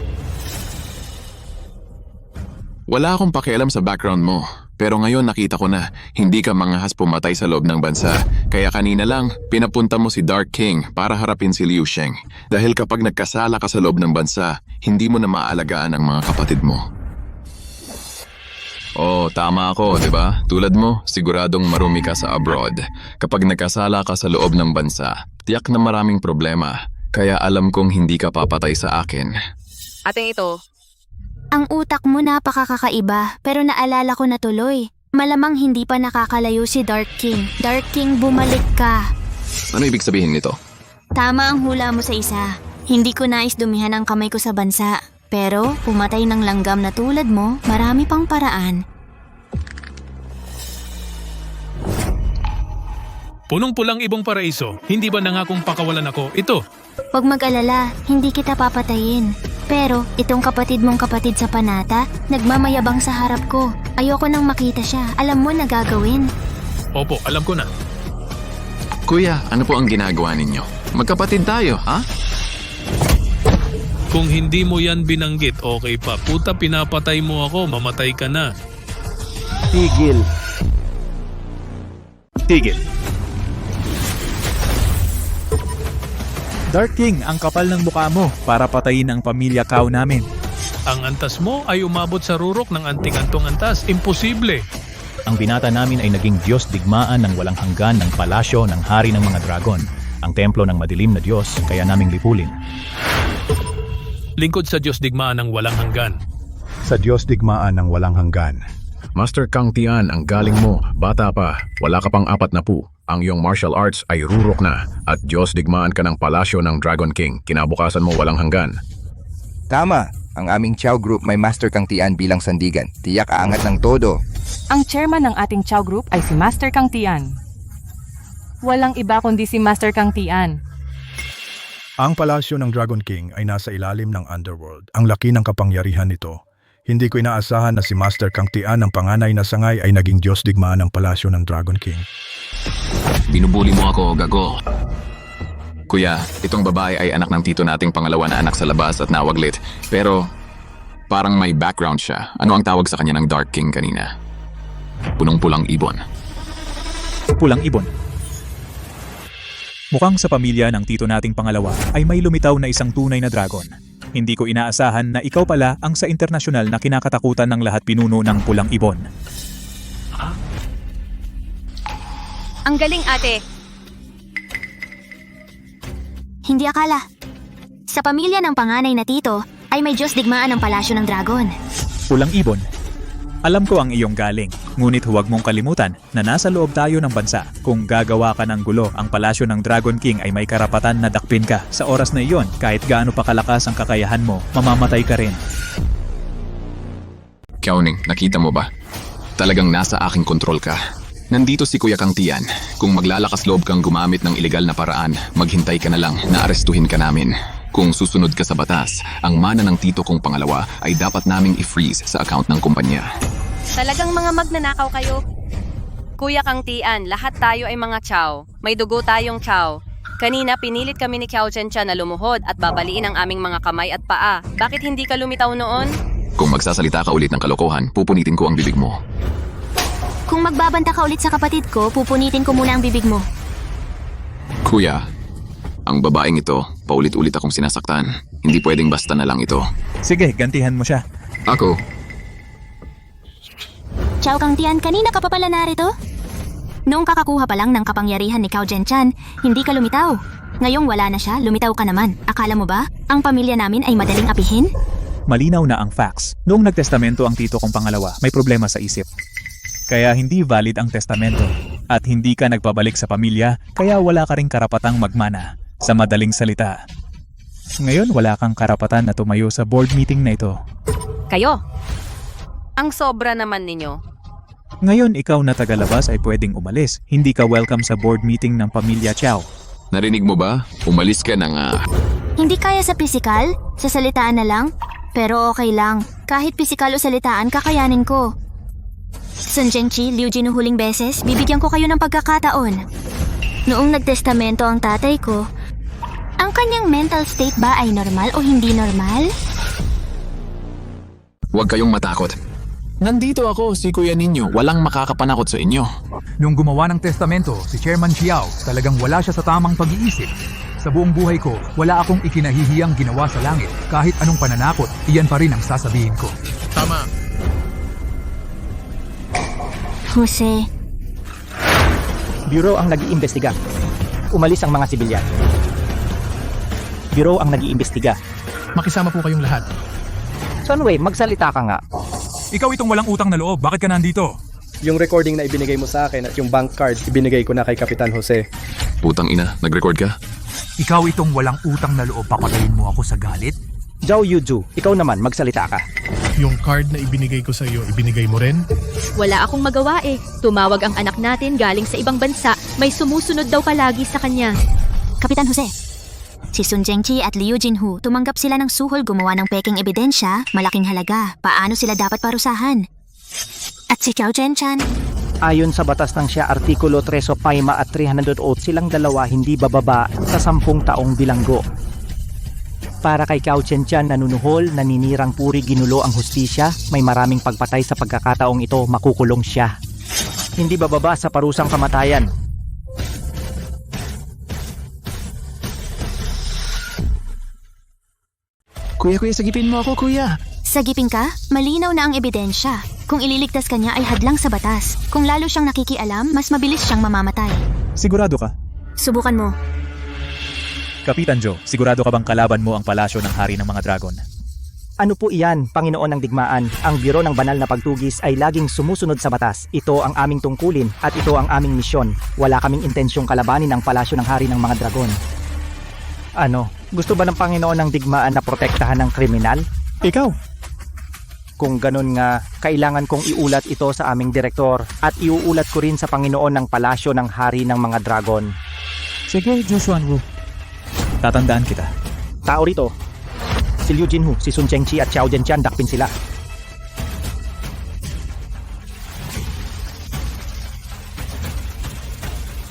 Wala akong pakialam sa background mo. Pero ngayon nakita ko na hindi ka mangahas pumatay sa loob ng bansa. Kaya kanina lang, pinapunta mo si Dark King para harapin si Liu Sheng. Dahil kapag nagkasala ka sa loob ng bansa, hindi mo na maaalagaan ang mga kapatid mo. Oh, tama ako, di ba? Tulad mo, siguradong marumi ka sa abroad. Kapag nagkasala ka sa loob ng bansa, tiyak na maraming problema. Kaya alam kong hindi ka papatay sa akin. Ating ito, Ang utak mo napakakaiba, pero naalala ko na tuloy. Malamang hindi pa nakakalayo si Dark King. Dark King, bumalik ka. Ano ibig sabihin nito? Tama ang hula mo sa isa. Hindi ko nais dumihan ang kamay ko sa bansa. Pero, pumatay ng langgam na tulad mo, marami pang paraan. Punong-pulang ibong paraiso, hindi ba nangakong pakawalan ako? Ito, Huwag mag-alala, hindi kita papatayin. Pero, itong kapatid mong kapatid sa Panata, nagmamayabang sa harap ko. Ayoko nang makita siya. Alam mo na gagawin. opo, alam ko na. Kuya, ano po ang ginagawa ninyo? Magkapatid tayo, ha? Kung hindi mo yan binanggit, okay pa. Puta, pinapatay mo ako, mamatay ka na. Tigil. Tigil. Dark King, ang kapal ng mukha mo para patayin ang pamilya Cow namin. Ang antas mo ay umabot sa rurok ng anting-antong antas. Imposible. Ang binata namin ay naging Diyos digmaan ng walang hanggan ng palasyo ng hari ng mga dragon. Ang templo ng madilim na Diyos, kaya naming lipulin. Lingkod sa Diyos digmaan ng walang hanggan. Sa Diyos digmaan ng walang hanggan. Master Kang Tian, ang galing mo, bata pa, wala ka pang 40. Ang iyong martial arts ay rurok na at Diyos digmaan ka ng palasyo ng Dragon King. Kinabukasan mo walang hanggan. Tama, ang aming Chow Group may Master Kang Tian bilang sandigan. Tiyak aangat ng todo. Ang chairman ng ating Chow Group ay si Master Kang Tian. Walang iba kundi si Master Kang Tian. Ang palasyo ng Dragon King ay nasa ilalim ng underworld. Ang laki ng kapangyarihan nito. Hindi ko inaasahan na si Master Kang Tian ng panganay na sangay ay naging Diyos digmaan ng palasyo ng Dragon King. Binubuli mo ako, gago. Kuya, itong babae ay anak ng tito nating pangalawa na anak sa labas at nawaglit. Pero, parang may background siya. Ano ang tawag sa kanya ng Dark King kanina? Punong-pulang ibon. Pulang ibon. Mukhang sa pamilya ng tito nating pangalawa ay may lumitaw na isang tunay na dragon. Hindi ko inaasahan na ikaw pala ang sa internasyonal na kinakatakutan ng lahat pinuno ng pulang ibon. ang galing ate. Hindi akala. Sa pamilya ng panganay na tito, ay may Diyos digmaan ng palasyo ng dragon. Pulang ibon. Alam ko ang iyong galing, ngunit huwag mong kalimutan na nasa loob tayo ng bansa. Kung gagawa ka ng gulo, ang palasyo ng Dragon King ay may karapatan na dakpin ka. Sa oras na iyon, kahit gaano pa kalakas ang kakayahan mo, mamamatay ka rin. Kiauning, nakita mo ba? Talagang nasa aking kontrol ka. Nandito si Kuya Kang Tian. Kung maglalakas loob kang gumamit ng ilegal na paraan, maghintay ka na lang na arestuhin ka namin. Kung susunod ka sa batas, ang mana ng tito kong pangalawa ay dapat naming i-freeze sa account ng kumpanya. Talagang mga magnanakaw kayo. Kuya Kang Tian, lahat tayo ay mga Chow. May dugo tayong Chow. Kanina pinilit kami ni Kiao Zhenchen na lumuhod at babaliin ang aming mga kamay at paa. Bakit hindi ka lumitaw noon? Kung magsasalita ka ulit ng kalokohan, pupunitin ko ang bibig mo. Kung magbabanta ka ulit sa kapatid ko, pupunitin ko muna ang bibig mo. Kuya, ang babaeng ito, paulit-ulit akong sinasaktan. Hindi pwedeng basta na lang ito. Sige, gantihan mo siya. Ako, Chow Kang Tian, kanina ka pa pala narito? Noong kakakuha pa lang ng kapangyarihan ni Kiao Zhenchen, hindi ka lumitaw. Ngayong wala na siya, lumitaw ka naman. Akala mo ba, ang pamilya namin ay madaling apihin? Malinaw na ang facts. Noong nagtestamento ang tito kong pangalawa, may problema sa isip. Kaya hindi valid ang testamento. At hindi ka nagpabalik sa pamilya, kaya wala ka ring karapatang magmana. Sa madaling salita. Ngayon wala kang karapatan na tumayo sa board meeting na ito. Kayo. Ang sobra naman ninyo. Ngayon ikaw na tagalabas ay pwedeng umalis. Hindi ka welcome sa board meeting ng pamilya Chow. narinig mo ba? Umalis ka na nga. Hindi kaya sa pisikal? Sa salitaan na lang? Pero okay lang. Kahit pisikal o salitaan, kakayanin ko. Sun Zhengqi, Liu Jin huling beses, bibigyan ko kayo ng pagkakataon. Noong nagtestamento ang tatay ko, ang kanyang mental state ba ay normal o hindi normal? Huwag kayong matakot. Nandito ako, si kuya ninyo. Walang makakapanakot sa inyo. Nung gumawa ng testamento, si Chairman Xiao, talagang wala siya sa tamang pag-iisip. Sa buong buhay ko, wala akong ikinahihiyang ginawa sa langit. Kahit anong pananakot, iyan pa rin ang sasabihin ko. Tama. Jose, Bureau ang nag-iimbestiga. Umalis ang mga sibilyan. Bureau ang nag-iimbestiga. Makisama po kayong lahat. Sunway, magsalita ka nga. Ikaw itong walang utang na loob, bakit ka nandito? Yung recording na ibinigay mo sa akin at yung bank card, ibinigay ko na kay Kapitan Jose. Putang ina, nag-record ka? Ikaw itong walang utang na loob, papatayin mo ako sa galit? Zhao Yuju, ikaw naman, magsalita ka. Yung card na ibinigay ko sa iyo, ibinigay mo rin? Wala akong magawa eh. Tumawag ang anak natin galing sa ibang bansa. May sumusunod daw palagi sa kanya. Kapitan Jose, si Sun Zhengqi at Liu Jinhu tumanggap sila ng suhol gumawa ng peking ebidensya, malaking halaga. Paano sila dapat parusahan? At si Xiao Zhenchan, Ayon sa batas ng siya, Artikulo 3 o Paima at 308, silang dalawa hindi bababa sa 10 taong bilanggo. Para kay Xiao Zhenchan, nanunuhol, naninirang puri, ginulo ang hustisya, may maraming pagpatay sa pagkakataong ito, makukulong siya. Hindi bababa sa parusang kamatayan. Kuya, sagipin mo ako, kuya. sagipin ka? Malinaw na ang ebidensya. Kung ililigtas ka niya ay hadlang sa batas. Kung lalo siyang nakikialam, mas mabilis siyang mamamatay. Sigurado ka? Subukan mo. Kapitan Joe, sigurado ka bang kalaban mo ang palasyo ng hari ng mga dragon? Ano po iyan, Panginoon ng Digmaan? Ang Biro ng Banal na Pagtugis ay laging sumusunod sa batas. Ito ang aming tungkulin at ito ang aming misyon. Wala kaming intensyong kalabanin ang palasyo ng hari ng mga dragon. Ano, gusto ba ng Panginoon ng Digmaan na protektahan ng kriminal? Ikaw? Kung ganun nga, kailangan kong iulat ito sa aming direktor at iuulat ko rin sa Panginoon ng palasyo ng hari ng mga dragon. Sige, Joshua Wu. Tatandaan kita. Tao rito. Si Liu Jinhu, si Sun Zhengqi at Xiao Zhenchan, dakpin sila.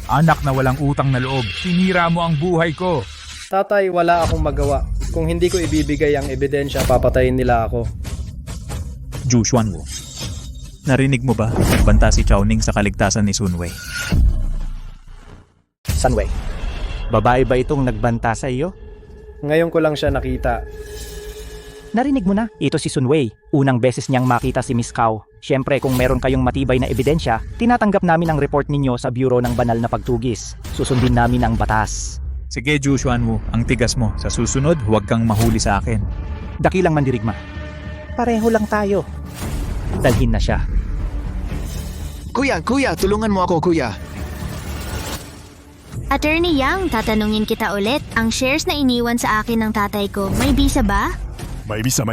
Anak na walang utang na loob, sinira mo ang buhay ko. Tatay, wala akong magawa. Kung hindi ko ibibigay ang ebidensya, papatayin nila ako. Zhu Xuanwu. Narinig mo ba? Nagbanta si Chao Ning sa kaligtasan ni Sun Wei. Sunway, babae ba itong nagbanta sa iyo? Ngayon ko lang siya nakita. Narinig mo na, ito si Sun Wei. Unang beses niyang makita si Miss Cao. Siyempre, kung meron kayong matibay na ebidensya, tinatanggap namin ang report ninyo sa Bureau ng Banal na Pagtugis. Susundin namin ang batas. Sige, Zhu Xuanwu, ang tigas mo. Sa susunod, huwag kang mahuli sa akin. Dakilang mandirigma. Pareho lang tayo. Dalhin na siya. Kuya, tulungan mo ako, kuya. Attorney Yang, tatanungin kita ulit. Ang shares na iniwan sa akin ng tatay ko, may bisa ba? May bisa.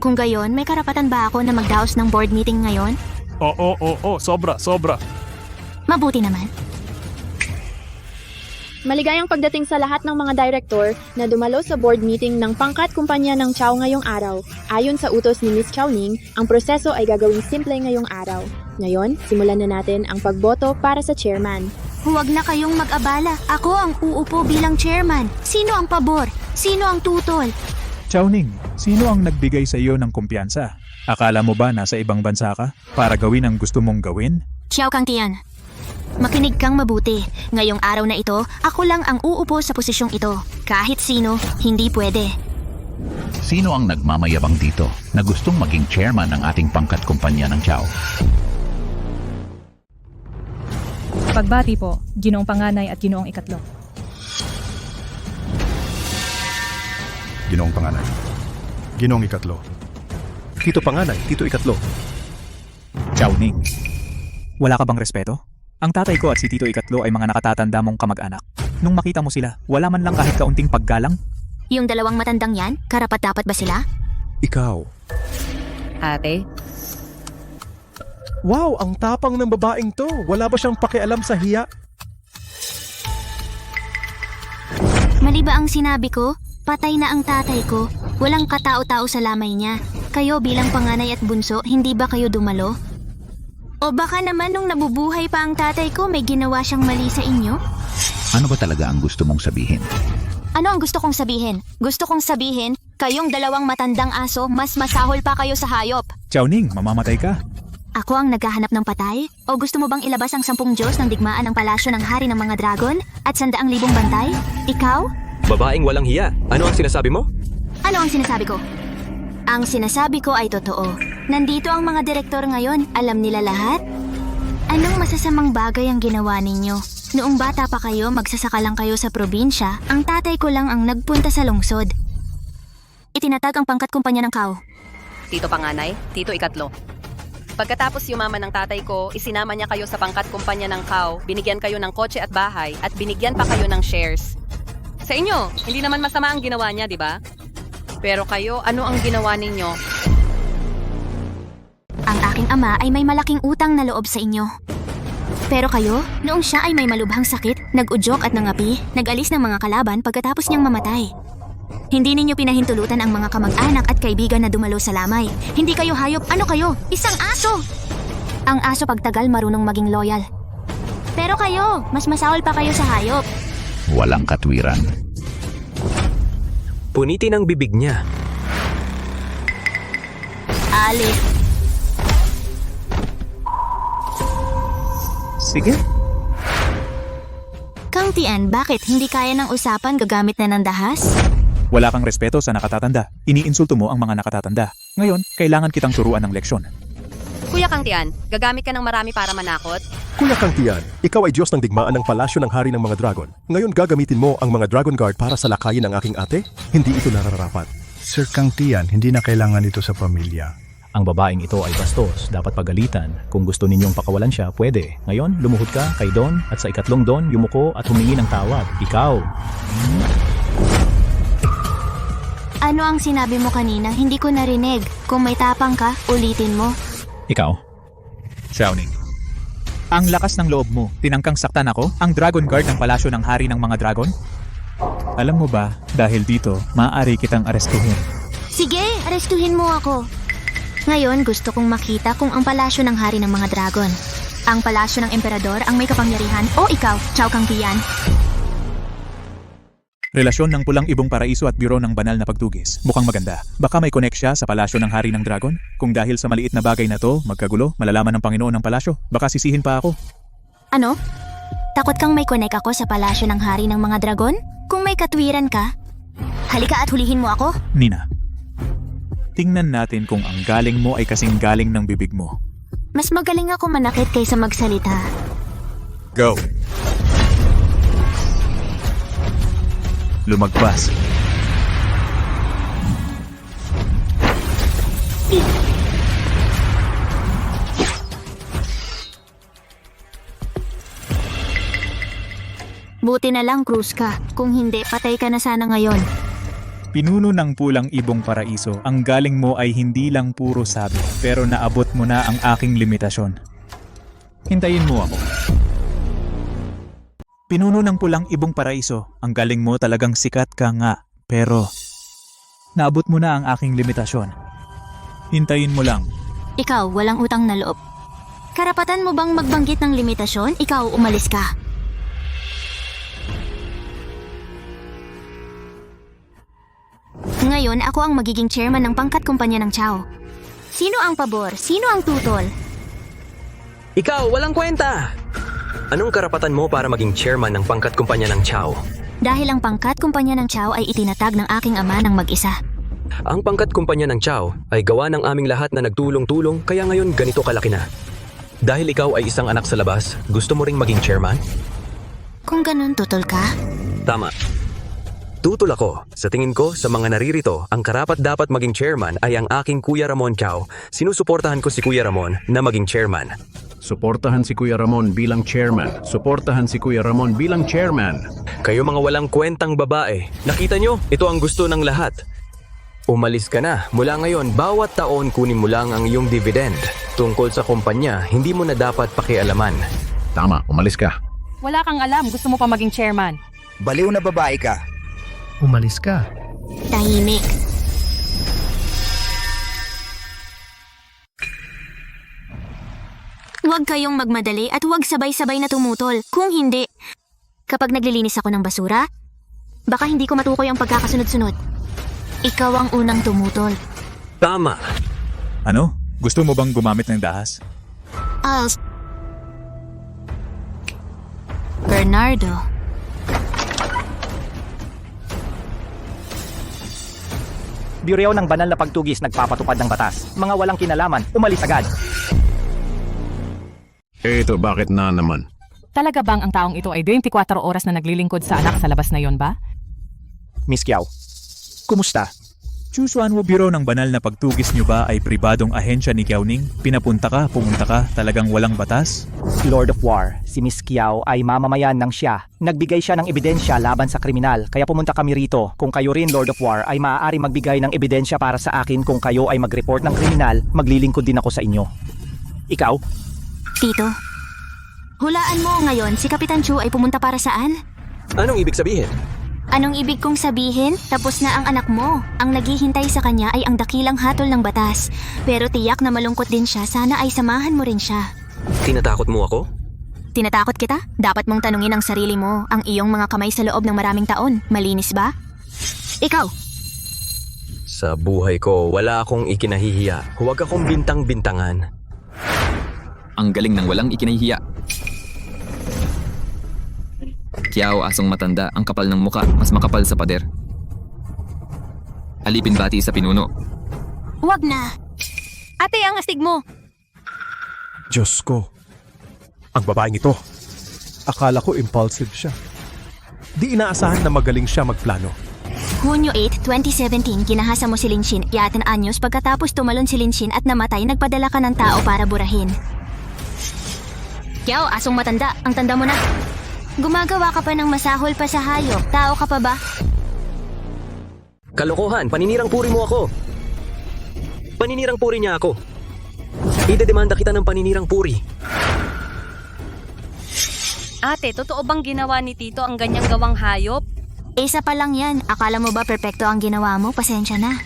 Kung gayon, may karapatan ba ako na magdaos ng board meeting ngayon? Oo, sobra. Mabuti naman. Maligayang pagdating sa lahat ng mga director na dumalo sa board meeting ng pangkat kumpanya ng Chow ngayong araw. Ayon sa utos ni Miss Chao Ning, ang proseso ay gagawing simple ngayong araw. Ngayon, simulan na natin ang pagboto para sa chairman. Huwag na kayong mag-abala. Ako ang uupo bilang chairman. Sino ang pabor? Sino ang tutol? Chao Ning, sino ang nagbigay sa iyo ng kumpiyansa? Akala mo ba nasa ibang bansa ka para gawin ang gusto mong gawin? Xiao Kangtian, makinig kang mabuti. Ngayong araw na ito, ako lang ang uupo sa posisyong ito. Kahit sino, hindi pwede. Sino ang nagmamayabang dito na gustong maging chairman ng ating pangkat kumpanya ng Chow? Pagbati po, Ginoong Panganay at Ginoong Ikatlo. Ginoong Panganay. Ginoong Ikatlo. Tito Panganay, Tito Ikatlo. Chao Ning, wala ka bang respeto? Ang tatay ko at si Tito Ikatlo ay mga nakatatanda mong kamag-anak. Nung makita mo sila, wala man lang kahit kaunting paggalang? Yung dalawang matandang yan, karapat-dapat ba sila? Ikaw. Ate? Wow, ang tapang ng babaeng to. Wala ba siyang pakialam sa hiya? Mali ba ang sinabi ko? Patay na ang tatay ko. Walang katao-tao sa lamay niya. Kayo bilang panganay at bunso, hindi ba kayo dumalo? O baka naman nung nabubuhay pa ang tatay ko, may ginawa siyang mali sa inyo? Ano ba talaga ang gusto mong sabihin? Ano ang gusto kong sabihin? Gusto kong sabihin, kayong dalawang matandang aso, mas masahol pa kayo sa hayop. Chao Ning, mamamatay ka. Ako ang naghahanap ng patay? O gusto mo bang ilabas ang 10 Diyos ng digmaan ng palasyo ng hari ng mga dragon? At 100,000 bantay? Ikaw? Babaeng walang hiya. Ano ang sinasabi mo? Ano ang sinasabi ko? Ang sinasabi ko ay totoo. Nandito ang mga direktor ngayon. Alam nila lahat? Anong masasamang bagay ang ginawa ninyo? Noong bata pa kayo, magsasaka lang kayo sa probinsya, ang tatay ko lang ang nagpunta sa lungsod. Itinatag ang pangkat kumpanya ng Kao. Tito panganay, tito ikatlo. Pagkatapos yumaman ng tatay ko, isinama niya kayo sa pangkat kumpanya ng Kao, binigyan kayo ng kotse at bahay, at binigyan pa kayo ng shares. Sa inyo, hindi naman masama ang ginawa niya, di ba? Pero kayo, ano ang ginawa ninyo? Ang aking ama ay may malaking utang na loob sa inyo. Pero kayo, noong siya ay may malubhang sakit, nag-udyok at nangapi, nag-alis ng mga kalaban pagkatapos niyang mamatay. Hindi ninyo pinahintulutan ang mga kamag-anak at kaibigan na dumalo sa lamay. Hindi kayo hayop, ano kayo? Isang aso! Ang aso pagtagal marunong maging loyal. Pero kayo, mas masawal pa kayo sa hayop. Walang katwiran. Punitin ang bibig niya. Ali. Sige. Kang Tian, bakit hindi kaya ng usapan gagamit na ng dahas? Wala kang respeto sa nakatatanda. Iniinsulto mo ang mga nakatatanda. Ngayon, kailangan kitang turuan ng leksyon. Kuya Kang Tian, gagamit ka ng marami para manakot? Kuya Kang Tian, ikaw ay Diyos ng digmaan ng palasyo ng hari ng mga dragon. Ngayon gagamitin mo ang mga Dragon Guard para salakayin ang aking ate? Hindi ito nararapat. Sir Kang Tian, hindi na kailangan ito sa pamilya. Ang babaeng ito ay bastos, dapat pagalitan. Kung gusto ninyong pakawalan siya, pwede. Ngayon, lumuhod ka kay Don at sa ikatlong Don, yumuko at humingi ng tawad. Ikaw. Ano ang sinabi mo kanina? Hindi ko narinig. Kung may tapang ka, ulitin mo. Ikaw. Xiaoning. Ang lakas ng loob mo. Tinangkang saktan ako, ang Dragon Guard ng palasyo ng hari ng mga dragon? Alam mo ba, dahil dito, maaari kitang arestuhin. Sige, arestuhin mo ako. Ngayon, gusto kong makita kung ang palasyo ng hari ng mga dragon. Ang palasyo ng emperador ang may kapangyarihan o ikaw, Chao Kang Tian. Relasyon ng Pulang Ibong Paraiso at Biro ng Banal na Pagtugis. Mukhang maganda. Baka may connect siya sa palasyo ng hari ng dragon? Kung dahil sa maliit na bagay na to, magkagulo, malalaman ng Panginoon ng palasyo. Baka sisihin pa ako. Ano? Takot kang may connect ako sa palasyo ng hari ng mga dragon? Kung may katwiran ka, halika at hulihin mo ako. Nina, tingnan natin kung ang galing mo ay kasing galing ng bibig mo. Mas magaling ako manakit kaysa magsalita. Go! Lumagpas. Buti na lang cruise ka. Kung hindi, patay ka na sana ngayon. Pinuno ng Pulang Ibong Paraiso, ang galing mo ay hindi lang puro sabi, pero naabot mo na ang aking limitasyon. Hintayin mo ako. Pinuno ng Pulang Ibong Paraiso, ang galing mo talagang sikat ka nga, pero naabot mo na ang aking limitasyon. Hintayin mo lang. Ikaw, walang utang na loob. Karapatan mo bang magbanggit ng limitasyon? Ikaw, umalis ka. Ngayon, ako ang magiging chairman ng pangkat kumpanya ng Chao. Sino ang pabor? Sino ang tutol? Ikaw, walang kwenta! Anong karapatan mo para maging chairman ng pangkat kumpanya ng Chao? Dahil ang pangkat kumpanya ng Chao ay itinatag ng aking ama ng mag-isa. Ang pangkat kumpanya ng Chao ay gawa ng aming lahat na nagtulong-tulong kaya ngayon ganito kalaki na. Dahil ikaw ay isang anak sa labas, gusto mo ring maging chairman? Kung ganun, tutol ka? Tama. Tutol ako. Sa tingin ko, sa mga naririto, ang karapat-dapat maging chairman ay ang aking Kuya Ramon Chao. Sinusuportahan ko si Kuya Ramon na maging chairman. Suportahan si Kuya Ramon bilang chairman. Suportahan si Kuya Ramon bilang chairman. Kayo mga walang kwentang babae. Nakita nyo, ito ang gusto ng lahat. Umalis ka na. Mula ngayon, bawat taon kunin mo lang ang iyong dividend. Tungkol sa kumpanya, hindi mo na dapat pakialaman. Tama, umalis ka. Wala kang alam, gusto mo pa maging chairman. Baliw na babae ka. Umalis ka. Tahimik. Huwag kayong magmadali at huwag sabay-sabay na tumutol. Kung hindi, kapag naglilinis ako ng basura, baka hindi ko matukoy ang pagkakasunod-sunod. Ikaw ang unang tumutol. Tama. Ano? Gusto mo bang gumamit ng dahas? Bernardo. Biro ng Banal na Pagtugis nagpapatupad ng batas. Mga walang kinalaman, umalis agad. Ito, bakit na naman? Talaga bang ang taong ito ay 24 oras na naglilingkod sa anak sa labas na yon ba? Miss Kiao, kumusta? Chusuan mo biro ng banal na pagtugis nyo ba ay pribadong ahensya ni Kiao-ning? Pinapunta ka, pumunta ka, talagang walang batas? Lord of War, si Miss Kiao ay mamamayan ng siya. Nagbigay siya ng ebidensya laban sa kriminal, kaya pumunta kami rito. Kung kayo rin, Lord of War, ay maaari magbigay ng ebidensya para sa akin kung kayo ay mag-report ng kriminal, maglilingkod din ako sa inyo. Ikaw? Tito, hulaan mo ngayon si Kapitan Chu ay pumunta para saan? Anong ibig sabihin? Anong ibig kong sabihin? Tapos na ang anak mo. Ang naghihintay sa kanya ay ang dakilang hatol ng batas. Pero tiyak na malungkot din siya, sana ay samahan mo rin siya. Tinatakot mo ako? Tinatakot kita? Dapat mong tanungin ang sarili mo, ang iyong mga kamay sa loob ng maraming taon. Malinis ba? Ikaw! Sa buhay ko, wala akong ikinahihiya. Huwag akong bintang-bintangan. Ang galing ng walang ikinahihiya. Kiao, asong matanda, ang kapal ng muka, mas makapal sa pader. Alipin bati sa pinuno. Wag na! Ate, ang astig mo! Diyos ko. Ang babaeng ito. Akala ko impulsive siya. Di inaasahan na magaling siya magplano. Hunyo 8, 2017, ginahasa mo si Linshin, 7 anyos pagkatapos tumalon si Linshin at namatay, nagpadala ka ng tao para burahin. Kiao, asong matanda, ang tanda mo na. Gumagawa ka pa ng masahol pa sa hayop. Tao ka pa ba? Kalokohan, paninirang puri mo ako. Paninirang puri niya ako. Idedemanda kita ng paninirang puri. Ate, totoo bang ginawa ni Tito ang ganyang gawang hayop? Isa pa lang yan. Akala mo ba perpekto ang ginawa mo? Pasensya na.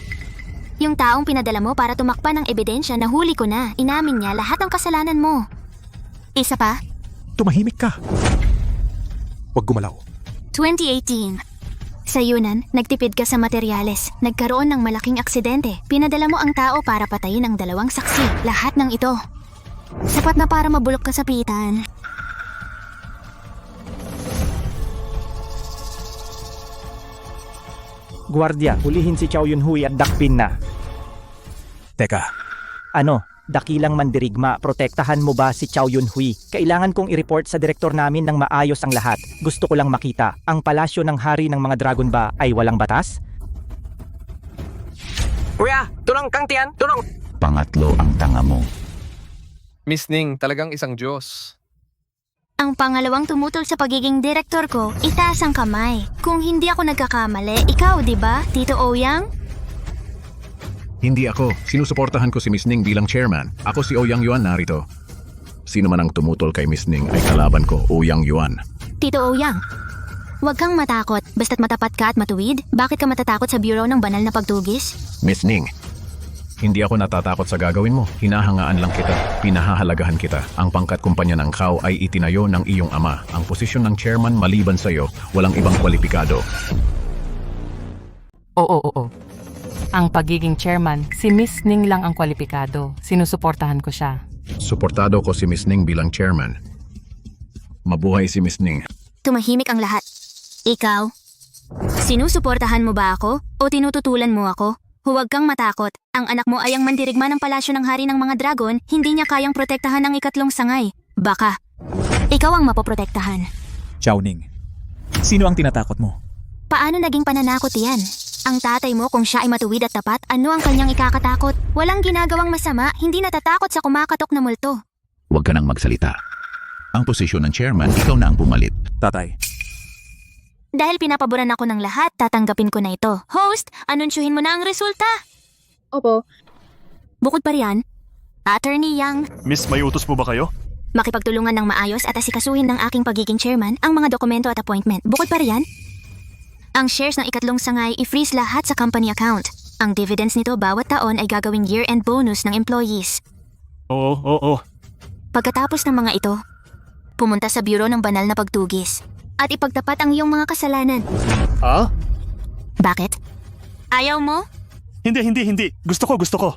Yung taong pinadala mo para tumakpa ng ebidensya, nahuli ko na. Inamin niya lahat ng kasalanan mo. Isa pa? Tumahimik ka. Huwag gumalaw. 2018. Sa Yunnan, nagtipid ka sa materyales. Nagkaroon ng malaking aksidente. Pinadala mo ang tao para patayin ang 2 saksi. Lahat ng ito. Sapat na para mabulok ka sa pitan. Guardia, hulihin si Chow Yun-hui at dakpin na. Teka, Ano? Dakilang mandirigma, protektahan mo ba si Chow Yun-hui? Kailangan kong i-report sa direktor namin ng maayos ang lahat. Gusto ko lang makita, ang palasyo ng hari ng mga dragon ba ay walang batas? Kuya, tulong kang tiyan, tulong! Pangatlo ang tanga mo. Miss Ning, talagang isang Diyos. Ang pangalawang tumutol sa pagiging direktor ko, itaas ang kamay. Kung hindi ako nagkakamali, ikaw, di ba, Tito Ouyang? Hindi ako. Sinusuportahan ko si Miss Ning bilang chairman. Ako si Ouyang Yuan narito. Sino man ang tumutol kay Miss Ning ay kalaban ko, Ouyang Yuan. Tito Ouyang, huwag kang matakot. Basta't matapat ka at matuwid. Bakit ka matatakot sa Bureau ng Banal na Pagtugis? Miss Ning, hindi ako natatakot sa gagawin mo. Hinahangaan lang kita. Pinahahalagahan kita. Ang pangkat kumpanya ng Kao ay itinayo ng iyong ama. Ang posisyon ng chairman maliban sa iyo, walang ibang kwalipikado. Oo. Ang pagiging chairman, si Miss Ning lang ang kwalipikado. Sinusuportahan ko siya. Suportado ko si Miss Ning bilang chairman. Mabuhay si Miss Ning. Tumahimik ang lahat. Ikaw? Sinusuportahan mo ba ako? O tinututulan mo ako? Huwag kang matakot. Ang anak mo ay ang mandirigma ng palasyo ng hari ng mga dragon, hindi niya kayang protektahan ang 2 sangay. Baka, ikaw ang mapoprotektahan. Chow-ning, sino ang tinatakot mo? Paano naging pananakot yan? Ang tatay mo kung siya ay matuwid at tapat, ano ang kanyang ikakatakot? Walang ginagawang masama, hindi natatakot sa kumakatok na multo. Huwag ka nang magsalita. Ang posisyon ng chairman, ikaw na ang pumalit. Tatay. Dahil pinapaboran ako ng lahat, tatanggapin ko na ito. Host, anunsyuhin mo na ang resulta. Opo. Bukod pa riyan, Attorney Yang, Miss, may utos po ba kayo? makipagtulungan ng maayos at asikasuhin ng aking pagiging chairman ang mga dokumento at appointment. Bukod pa riyan, ang shares ng 2 sangay i-freeze lahat sa company account. Ang dividends nito bawat taon ay gagawing year-end bonus ng employees. Oo. Pagkatapos ng mga ito, pumunta sa Bureau ng Banal na Pagtugis at ipagtapat ang iyong mga kasalanan. Ha? Bakit? Ayaw mo? Hindi. Gusto ko.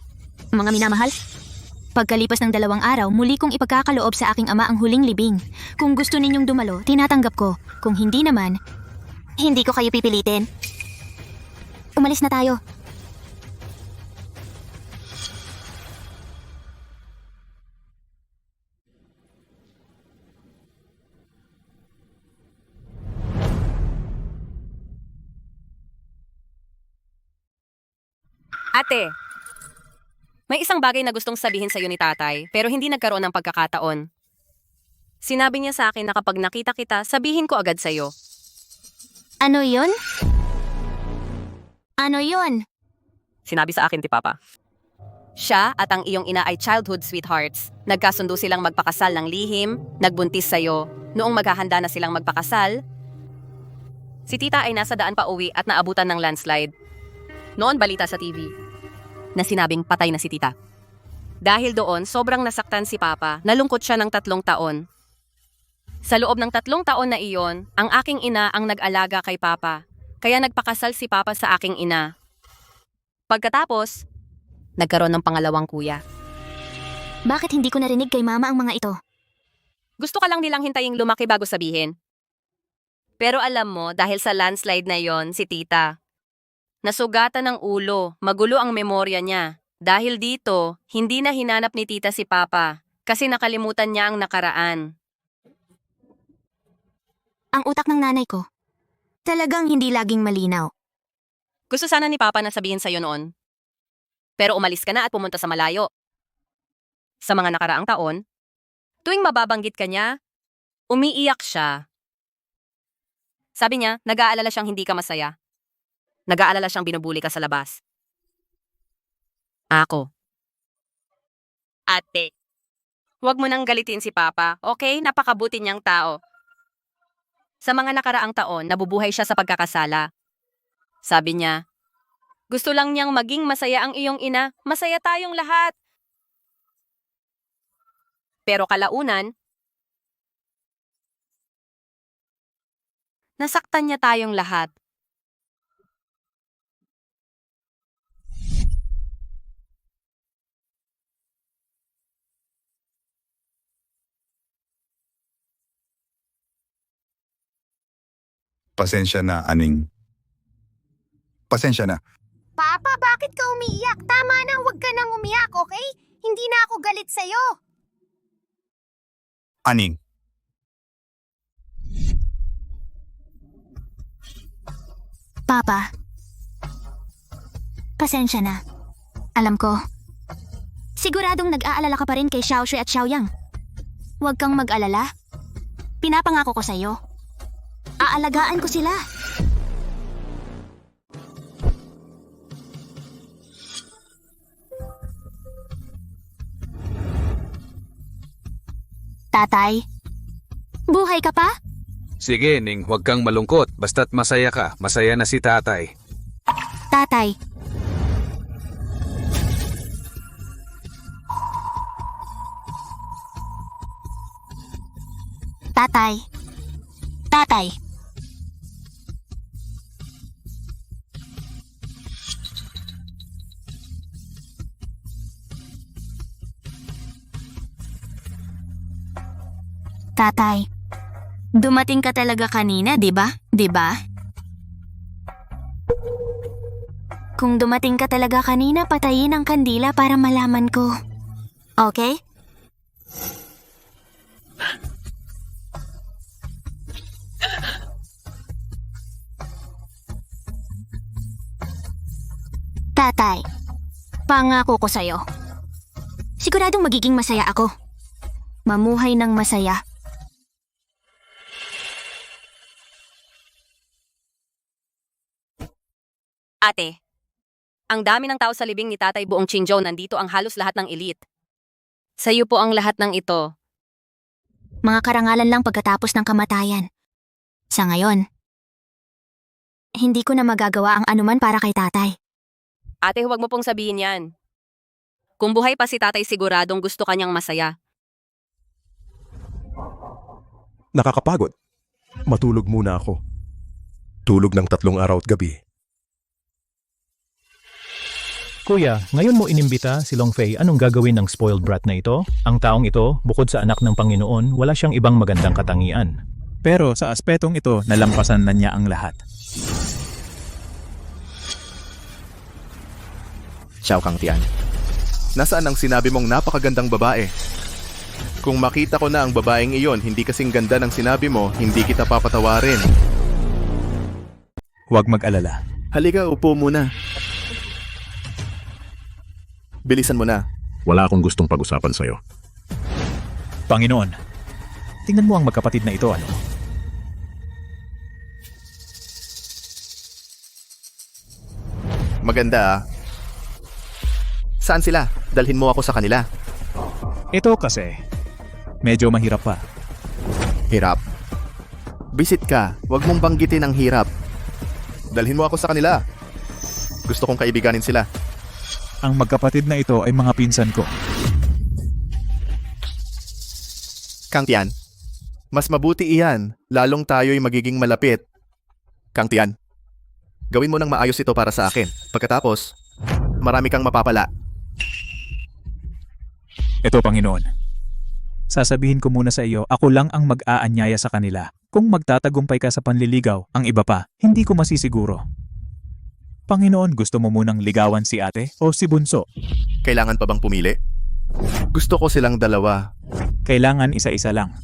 Mga minamahal, pagkalipas ng 2 araw, muli kong ipagkakaloob sa aking ama ang huling libing. Kung gusto ninyong dumalo, tinatanggap ko. Kung hindi naman, hindi ko kayo pipilitin. Umalis na tayo. Ate, may isang bagay na gustong sabihin sa'yo ni tatay, pero hindi nagkaroon ng pagkakataon. Sinabi niya sa akin na kapag nakita kita, sabihin ko agad sa'yo. Ano yun? Ano yun? Sinabi sa akin ti Papa. Siya at ang iyong ina ay childhood sweethearts. Nagkasundo silang magpakasal ng lihim, nagbuntis sa'yo. Noong maghahanda na silang magpakasal, si tita ay nasa daan pa uwi at naabutan ng landslide. Noon balita sa TV na sinabing patay na si tita. Dahil doon, sobrang nasaktan si Papa, nalungkot siya ng 3 taon. Sa loob ng 3 taon na iyon, ang aking ina ang nag-alaga kay Papa, kaya nagpakasal si Papa sa aking ina. Pagkatapos, nagkaroon ng pangalawang kuya. Bakit hindi ko narinig kay Mama ang mga ito? Gusto ka lang nilang hintaying lumaki bago sabihin. Pero alam mo, dahil sa landslide na yon, si tita, nasugatan ng ulo, magulo ang memorya niya. Dahil dito, hindi na hinanap ni tita si Papa kasi nakalimutan niya ang nakaraan. Ang utak ng nanay ko, talagang hindi laging malinaw. Gusto sana ni Papa na sabihin sa'yo noon. Pero umalis ka na at pumunta sa malayo. Sa mga nakaraang taon, tuwing mababanggit ka niya, umiiyak siya. Sabi niya, nag-aalala siyang hindi ka masaya. Nag-aalala siyang binubuli ka sa labas. Ako. Ate, huwag mo nang galitin si Papa, okay? Napakabuti niyang tao. Sa mga nakaraang taon, nabubuhay siya sa pagkakasala. Sabi niya, gusto lang niyang maging masaya ang iyong ina, masaya tayong lahat. Pero kalaunan, nasaktan niya tayong lahat. Pasensya na, Aning. Pasensya na. Papa, bakit ka umiiyak? Tama na, huwag ka nang umiyak, okay? Hindi na ako galit sa'yo. Aning. Papa, pasensya na. Alam ko, siguradong nag-aalala ka pa rin kay Xiaoshui at Xiaoyang. Huwag kang mag-alala. Pinapangako ko sa'yo. Aalagaan ko sila. Tatay, buhay ka pa? Sige, Ning, huwag kang malungkot. Basta't masaya ka. Masaya na si tatay. Tatay. Tatay. Tatay. Tatay, dumating ka talaga kanina, di ba? Di ba? Kung dumating ka talaga kanina, patayin ang kandila para malaman ko. Okay? Tatay, pangako ko sa'yo. Siguradong magiging masaya ako. Mamuhay ng masaya. Ate, ang dami ng tao sa libing ni Tatay buong Qingzhou, nandito ang halos lahat ng elite. Sa'yo po ang lahat ng ito. Mga karangalan lang pagkatapos ng kamatayan. Sa ngayon, hindi ko na magagawa ang anuman para kay tatay. Ate, huwag mo pong sabihin yan. Kung buhay pa si Tatay, siguradong gusto kanyang masaya. Nakakapagod. Matulog muna ako. Tulog ng 3 araw at gabi. Kuya, ngayon mo inimbita si Long Fei, anong gagawin ng spoiled brat na ito? Ang taong ito, bukod sa anak ng Panginoon, wala siyang ibang magandang katangian. Pero sa aspetong ito, nalampasan na niya ang lahat. Xiao Kangtian, nasaan ang sinabi mong napakagandang babae? Kung makita ko na ang babaeng iyon, hindi kasing ganda ng sinabi mo, hindi kita papatawarin. Huwag mag-alala. Halika, upo muna. Bilisan mo na. Wala akong gustong pag-usapan sa'yo. Panginoon, tingnan mo ang magkapatid na ito, ano? Maganda ah. Saan sila? Dalhin mo ako sa kanila. Ito kasi, medyo mahirap pa. Hirap? Visit ka. Huwag mong banggitin ang hirap. Dalhin mo ako sa kanila. Gusto kong kaibiganin sila. Ang magkapatid na ito ay mga pinsan ko. Kang Tian, mas mabuti iyan. Lalong tayo'y magiging malapit. Kang Tian, gawin mo ng maayos ito para sa akin. Pagkatapos, marami kang mapapala. Ito, Panginoon. Sasabihin ko muna sa iyo, ako lang ang mag-aanyaya sa kanila. Kung magtatagumpay ka sa panliligaw, ang iba pa, hindi ko masisiguro. Panginoon, gusto mo munang ligawan si ate o si Bunso? Kailangan pa bang pumili? Gusto ko silang dalawa. Kailangan isa-isa lang.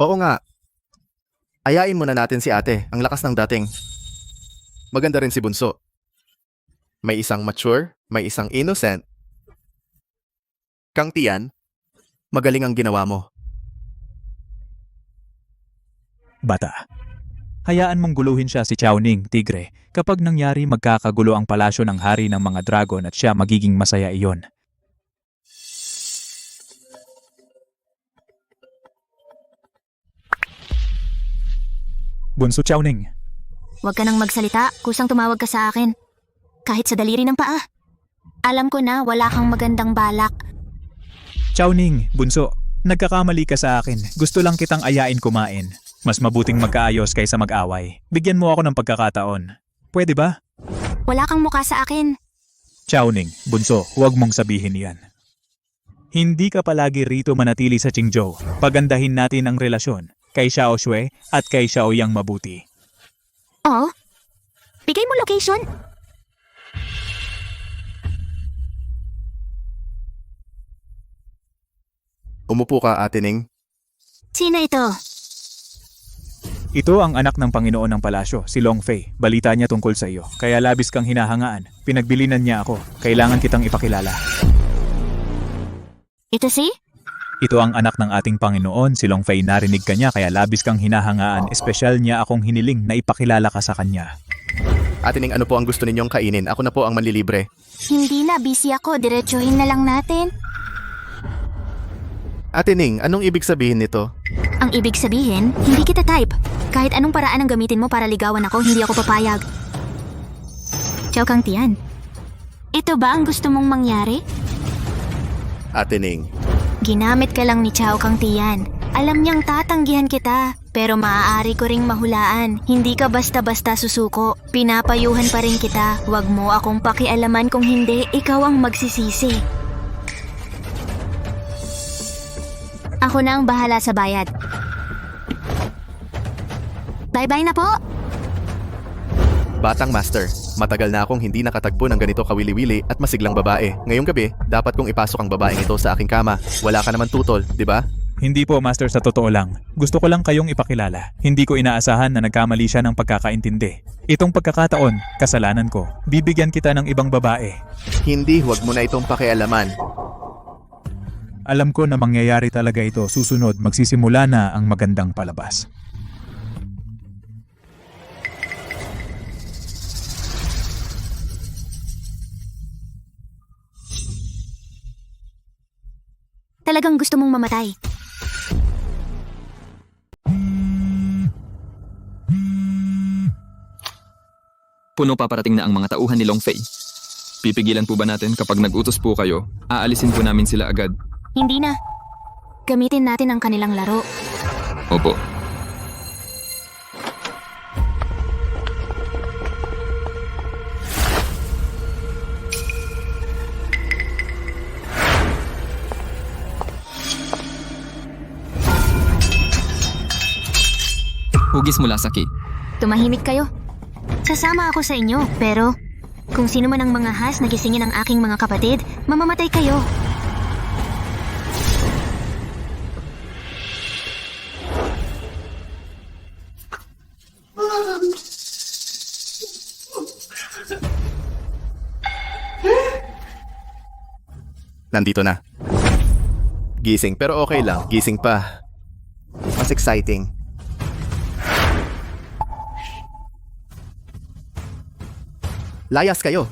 Oo nga. Ayain muna natin si ate. Ang lakas ng dating. Maganda rin si Bunso. May isang mature, may isang innocent. Kang Tian, magaling ang ginawa mo. Bata. Hayaan mong guluhin siya si Chowning, Tigre. Kapag nangyari magkakagulo ang palasyo ng hari ng mga dragon at siya magiging masaya iyon. Bunso Chowning. Huwag ka nang magsalita, kusang tumawag ka sa akin. Kahit sa daliri ng paa. Alam ko na wala kang magandang balak. Chowning, Bunso, nagkakamali ka sa akin. Gusto lang kitang ayain kumain. Mas mabuting magkaayos kaysa mag-away. Bigyan mo ako ng pagkakataon. Pwede ba? Wala kang muka sa akin. Chowning, Bunso, huwag mong sabihin yan. Hindi ka palagi rito manatili sa Qingzhou. Pagandahin natin ang relasyon kay Xiao Shui at kay Xiao Yang mabuti. Oh? Bigay mo location. Umupo ka, Ate Ning. Sino ito? Ito ang anak ng Panginoon ng Palasyo, si Long Fei. Balita niya tungkol sa iyo, kaya labis kang hinahangaan. Pinagbilinan niya ako. Kailangan kitang ipakilala. Ito si? Ito ang anak ng ating Panginoon, si Long Fei. Narinig ka niya, kaya labis kang hinahangaan. Espesyal niya akong hiniling na ipakilala ka sa kanya. Ate Ning, ano po ang gusto ninyong kainin? Ako na po ang manlilibre. Hindi na, busy ako. Diretsuhin na lang natin. Ate Ning, anong ibig sabihin nito? Ang ibig sabihin, hindi kita type. Kahit anong paraan ang gamitin mo para ligawan ako, hindi ako papayag. Chow Kang Tian. Ito ba ang gusto mong mangyari? Ate Ning. Ginamit ka lang ni Chow Kang Tian. Alam niyang tatanggihan kita, pero maaari ko ring mahulaan. Hindi ka basta-basta susuko. Pinapayuhan pa rin kita. Huwag mo akong pakialaman kung hindi, ikaw ang magsisisi. Ako na ang bahala sa bayad. Bye-bye na po! Batang Master, matagal na akong hindi nakatagpo ng ganito kawili-wili at masiglang babae. Ngayong gabi, dapat kong ipasok ang babaeng ito sa aking kama. Wala ka naman tutol, di ba? Hindi po, Master, sa totoo lang. Gusto ko lang kayong ipakilala. Hindi ko inaasahan na nagkamali siya ng pagkakaintindi. Itong pagkakataon, kasalanan ko. Bibigyan kita ng ibang babae. Hindi, huwag mo na itong pakialaman. Alam ko na mangyayari talaga ito. Susunod, magsisimula na ang magandang palabas. Talagang gusto mong mamatay. Puno paparating na ang mga tauhan ni Long Fei. Pipigilan po ba natin kapag nag-utos po kayo? Aalisin po namin sila agad. Hindi na. Gamitin natin ang kanilang laro. Opo. Hugis mula sa ki. Tumahimik kayo. Sasama ako sa inyo, pero kung sino man ang mga has na gisingin ang aking mga kapatid, mamamatay kayo. nandito na. Gising, pero okay lang. Gising pa. Mas exciting. Layas kayo.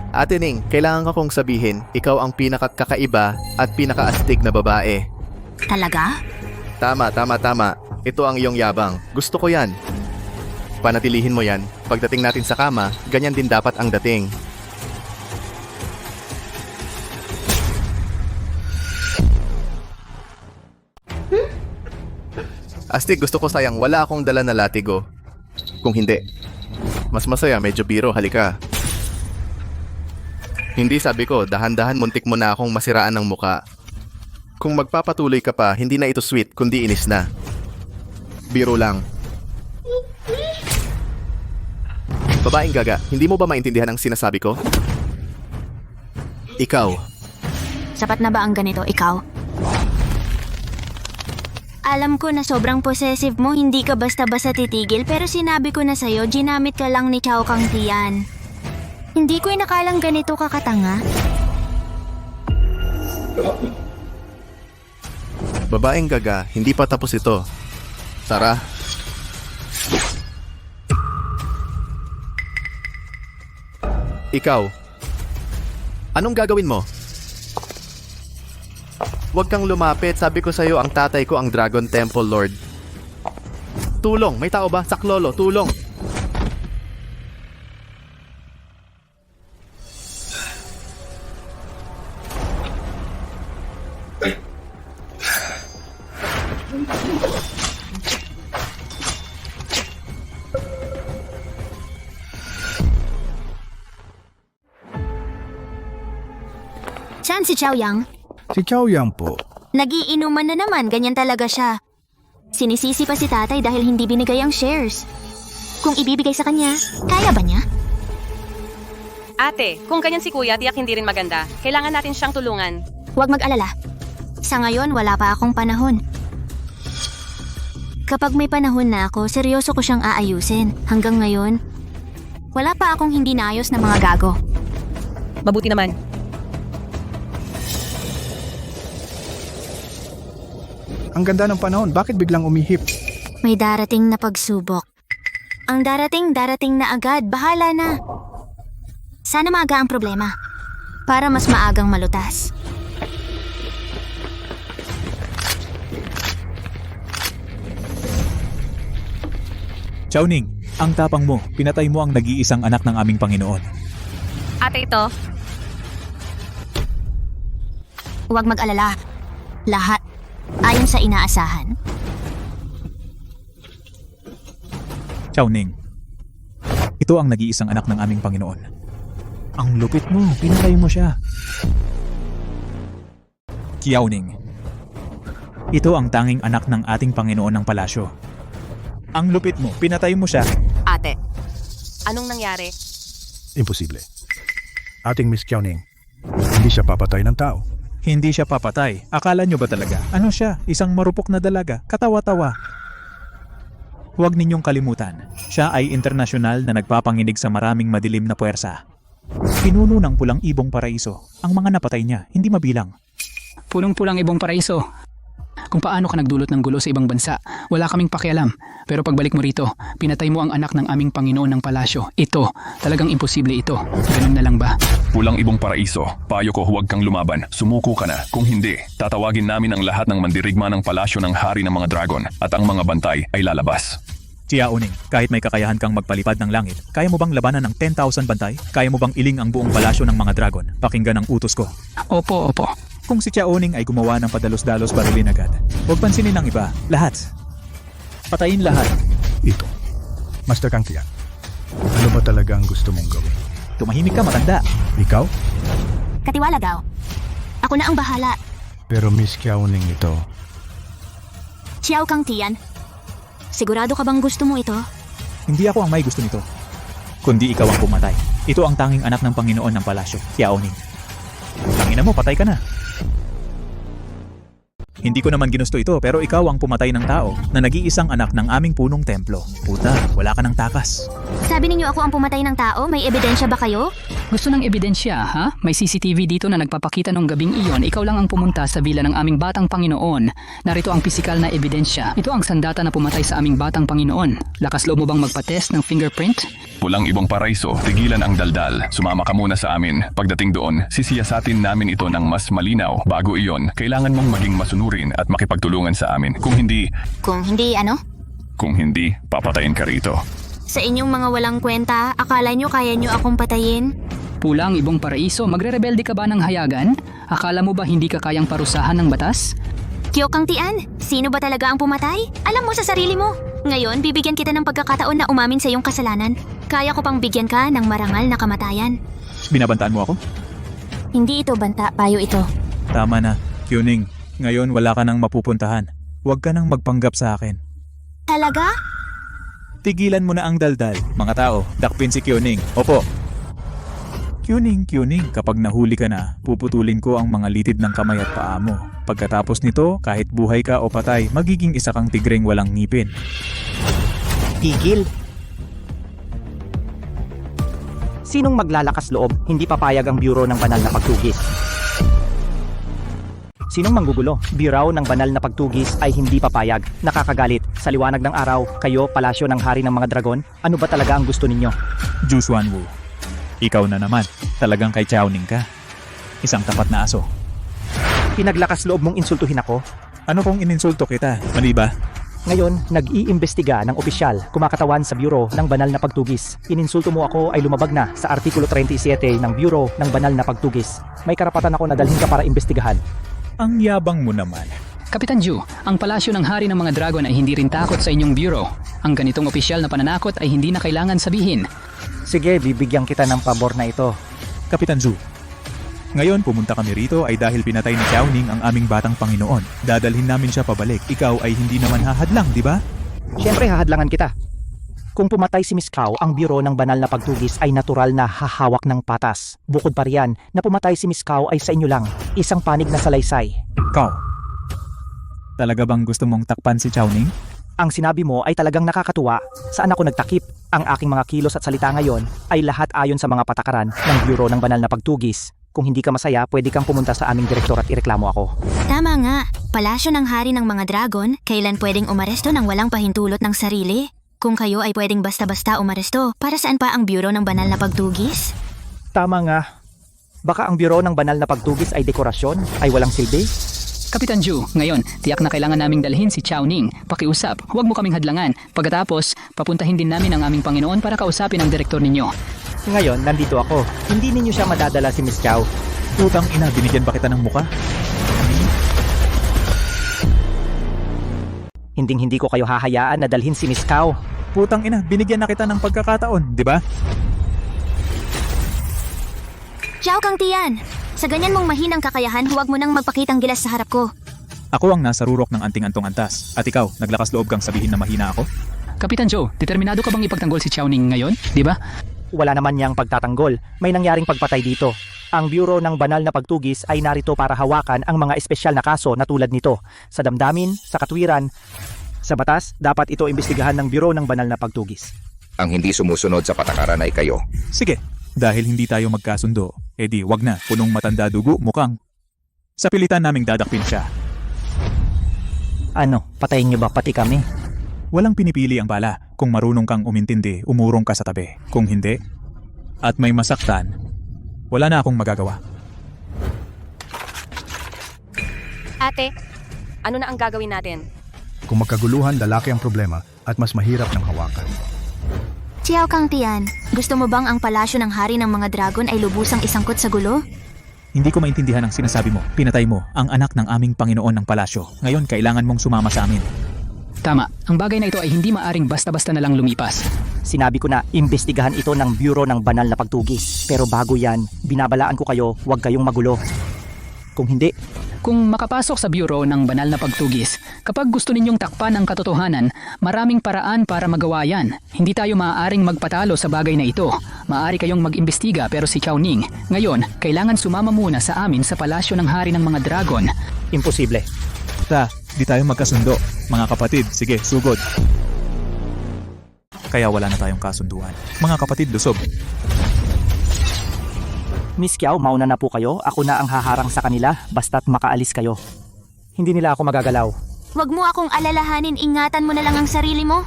Ate Ning, kailangan ko kong sabihin, ikaw ang pinakakaiba at pinakaastig na babae. Talaga? Tama. Ito ang iyong yabang. Gusto ko yan. Panatilihin mo yan. Pagdating natin sa kama, ganyan din dapat ang dating. Astig, gusto ko sayang wala akong dala na latigo. Kung hindi, mas masaya, medyo biro, halika. Hindi, sabi ko, dahan-dahan muntik mo na akong masiraan ng muka. Kung magpapatuloy ka pa, hindi na ito sweet, kundi inis na. Biro lang. Babaeng gaga, hindi mo ba maintindihan ang sinasabi ko? Ikaw. Sapat na ba ang ganito, ikaw? Alam ko na sobrang possessive mo, hindi ka basta-basta titigil, pero sinabi ko na sa'yo, ginamit ka lang ni Chow Kang Tian. Hindi ko inakalang ganito kakatanga. Babaeng gaga, hindi pa tapos ito. Tara. Ikaw, anong gagawin mo? Huwag kang lumapit, sabi ko sa'yo ang tatay ko ang Dragon Temple Lord. Tulong, may tao ba? Saklolo, tulong! Saan si Chow Yang? Si Chow Yang po. Nagiinuman na naman, ganyan talaga siya. Sinisisi pa si tatay dahil hindi binigay ang shares. Kung ibibigay sa kanya, kaya ba niya? Ate, kung ganyan si kuya, tiyak hindi rin maganda. Kailangan natin siyang tulungan. Huwag mag-alala. Sa ngayon, wala pa akong panahon. Kapag may panahon na ako, seryoso ko siyang aayusin. Hanggang ngayon, wala pa akong hindi naayos na mga gago. Mabuti naman. Ang ganda ng panahon, bakit biglang umihip? May darating na pagsubok. Ang darating na agad. Bahala na. Sana maaga ang problema. Para mas maagang malutas. Chow Ning, ang tapang mo, pinatay mo ang nag-iisang anak ng aming Panginoon. Ate, ito. Huwag mag-alala. Lahat. Ayon sa inaasahan. Chow Ning, ito ang nag-iisang anak ng aming Panginoon. Ang lupit mo, pinatay mo siya. Kiao Ning, ito ang tanging anak ng ating Panginoon ng palasyo. Ang lupit mo, pinatay mo siya. Ate, anong nangyari? Imposible. Ating Miss Kiao Ning, hindi siya papatay ng tao. Hindi siya papatay. Akala nyo ba talaga? Ano siya? Isang marupok na dalaga. Katawa-tawa. Huwag ninyong kalimutan. Siya ay internasyonal na nagpapanginig sa maraming madilim na puwersa. Pinuno ng pulang ibong paraiso. Ang mga napatay niya, hindi mabilang. Pulong-pulang ibong paraiso. Kung paano ka nagdulot ng gulo sa ibang bansa, wala kaming pakialam. Pero pagbalik mo rito, pinatay mo ang anak ng aming Panginoon ng palasyo. Ito, talagang imposible ito. Ganun na lang ba? Pulang ibong paraiso, payo ko huwag kang lumaban. Sumuko ka na. Kung hindi, tatawagin namin ang lahat ng mandirigma ng palasyo ng hari ng mga dragon at ang mga bantay ay lalabas. Tia Uning, kahit may kakayahan kang magpalipad ng langit, kaya mo bang labanan ng 10,000 bantay? Kaya mo bang iling ang buong palasyo ng mga dragon? Pakinggan ang utos ko. Opo. Kung si Tia Uning ay gumawa ng padalos-dalos barilin agad, huwag pansinin ang iba. Lahat. Patayin lahat. Ito. Master Kang Tian, ano ba talaga ang gusto mong gawin? Tumahimik ka, matanda. Ikaw? Katiwala daw. Ako na ang bahala. Pero Miss Kiao Ning ito. Xiao Kang Tian, sigurado ka bang gusto mo ito? Hindi ako ang may gusto nito. Kundi ikaw ang pumatay. Ito ang tanging anak ng Panginoon ng palasyo, Tia Uning. Tangina mo, patay ka na. Hindi ko naman ginusto ito pero ikaw ang pumatay ng tao na nag-iisang anak ng aming punong templo. Puta, wala ka ng takas. Sabi ninyo ako ang pumatay ng tao? May ebidensya ba kayo? Gusto ng ebidensya, ha? May CCTV dito na nagpapakita nung gabing iyon. Ikaw lang ang pumunta sa villa ng aming batang Panginoon. Narito ang pisikal na ebidensya. Ito ang sandata na pumatay sa aming batang Panginoon. Lakas loob mo bang magpa-test ng fingerprint? Pulang ibang paraiso, tigilan ang daldal. Sumama ka muna sa amin. Pagdating doon, sisiyasatin namin ito ng mas malinaw. Bago iyon, kailangan mong maging masunurin at makipagtulungan sa amin. Kung hindi, Kung hindi, papatayin ka rito. sa inyong mga walang kwenta, akala nyo kaya nyo akong patayin? Pulang ibong paraiso, magre-rebelde ka ba ng hayagan? Akala mo ba hindi ka kayang parusahan ng batas? Kyokang Tian, sino ba talaga ang pumatay? Alam mo sa sarili mo. Ngayon, bibigyan kita ng pagkakataon na umamin sa iyong kasalanan. Kaya ko pang bigyan ka ng marangal na kamatayan. Binabantaan mo ako? Hindi ito banta, payo ito. Tama na, Kyuning. Ngayon wala ka nang mapupuntahan. Huwag ka nang magpanggap sa akin. Talaga? Tigilan mo na ang daldal. Mga tao, dakpin si Kyuning. Opo. Kyuning, kapag nahuli ka na, puputulin ko ang mga litid ng kamay at paa mo. Pagkatapos nito, kahit buhay ka o patay, magiging isa kang tigreng walang ngipin. Tigil. Sinong maglalakas loob, hindi papayag ang Bureau ng Banal na Pagtugis? Sinong manggugulo? Bureau ng Banal na Pagtugis ay hindi papayag. Nakakagalit. Sa liwanag ng araw, kayo, palasyo ng hari ng mga dragon, ano ba talaga ang gusto ninyo? Ju Xuanwu, ikaw na naman. Talagang kay Chowning ka. Isang tapat na aso. Pinaglakas loob mong insultuhin ako? Ano kung ininsulto kita? Mali ba? Ngayon, nag-iimbestiga ng opisyal kumakatawan sa Bureau ng Banal na Pagtugis. Ininsulto mo ako ay lumabag na sa Artikulo 37 ng Bureau ng Banal na Pagtugis. May karapatan ako na dalhin ka para imbestigahan. Ang yabang mo naman. Kapitan Ju, ang palasyo ng hari ng mga dragon ay hindi rin takot sa inyong bureau. Ang ganitong opisyal na pananakot ay hindi na kailangan sabihin. Sige, bibigyan kita ng pabor na ito. Kapitan Zu, ngayon pumunta kami rito ay dahil pinatay ni Chowning ang aming batang Panginoon. Dadalhin namin siya pabalik. Ikaw ay hindi naman hahadlang, di ba? Siyempre hahadlangan kita. Kung pumatay si Miss Cow, ang Bureau ng Banal na Pagtugis ay natural na hahawak ng patas. Bukod pa riyan, na pumatay si Miss Cow ay sa inyo lang. Isang panig na salaysay. Cow, talaga bang gusto mong takpan si Chowning? Ang sinabi mo ay talagang nakakatuwa. Saan ako nagtakip? Ang aking mga kilos at salita ngayon ay lahat ayon sa mga patakaran ng Bureau ng Banal na Pagtugis. Kung hindi ka masaya, pwede kang pumunta sa aming direktor at ireklamo ako. Tama nga, palasyo ng hari ng mga dragon, kailan pwedeng umaresto ng walang pahintulot ng sarili? Kung kayo ay pwedeng basta-basta umaresto, para saan pa ang Bureau ng Banal na Pagtugis? Tama nga. Baka ang Bureau ng Banal na Pagtugis ay dekorasyon, ay walang silbi? Kapitan Ju, ngayon, tiyak na kailangan naming dalhin si Chowning. Pakiusap, huwag mo kaming hadlangan. Pagkatapos, papuntahin din namin ang aming Panginoon para kausapin ang direktor ninyo. Ngayon, nandito ako. Hindi ninyo siya madadala si Miss Chow. Putang ina, binigyan ba kita ng muka? Hinding-hindi ko kayo hahayaan na dalhin si Miss Cow. Putang ina, binigyan na kita ng pagkakataon, di ba? Chow Kang Tian, sa ganyan mong mahinang kakayahan, huwag mo nang magpakitang gilas sa harap ko. Ako ang nasa rurok ng anting-antong antas. At ikaw, naglakas loob kang sabihin na mahina ako? Kapitan Joe, determinado ka bang ipagtanggol si Chowning ngayon, di ba? Wala naman niyang pagtatanggol. May nangyaring pagpatay dito. Ang Bureau ng Banal na Pagtugis ay narito para hawakan ang mga espesyal na kaso na tulad nito. Sa damdamin, sa katwiran, sa batas, dapat ito imbestigahan ng Bureau ng Banal na Pagtugis. Ang hindi sumusunod sa patakaran ay kayo. Sige, dahil hindi tayo magkasundo, edi wag na, punong matanda dugo, mukhang. Sa pilitan naming dadakpin siya. Ano, patayin niyo ba pati kami? Walang pinipili ang bala. Kung marunong kang umintindi, umurong ka sa tabi. Kung hindi, at may masaktan, wala na akong magagawa. Ate, ano na ang gagawin natin? Kung magkaguluhan, lalaki ang problema at mas mahirap ng hawakan. Xiao Kang Tian, gusto mo bang ang palasyo ng hari ng mga dragon ay lubusang isangkot sa gulo? Hindi ko maintindihan ang sinasabi mo. Pinatay mo ang anak ng aming Panginoon ng palasyo. Ngayon, kailangan mong sumama sa amin. Tama, ang bagay na ito ay hindi maaring basta-basta na lang lumipas. Sinabi ko na, imbestigahan ito ng Bureau ng Banal na Pagtugis. Pero bago yan, binabalaan ko kayo, huwag kayong magulo. Kung hindi, kung makapasok sa Bureau ng Banal na Pagtugis, kapag gusto ninyong takpan ang katotohanan, maraming paraan para magawa yan. Hindi tayo maaaring magpatalo sa bagay na ito. Maaari kayong mag-imbestiga pero si Chowning, ngayon, kailangan sumama muna sa amin sa palasyo ng hari ng mga dragon. Imposible. Basta, di tayo magkasundo. Mga kapatid, sige, sugod. Kaya wala na tayong kasunduan. Mga kapatid, lusob. Miss Kiao, mauna na po kayo. Ako na ang haharang sa kanila, basta't makaalis kayo. Hindi nila ako magagalaw. Huwag mo akong alalahanin, ingatan mo na lang ang sarili mo.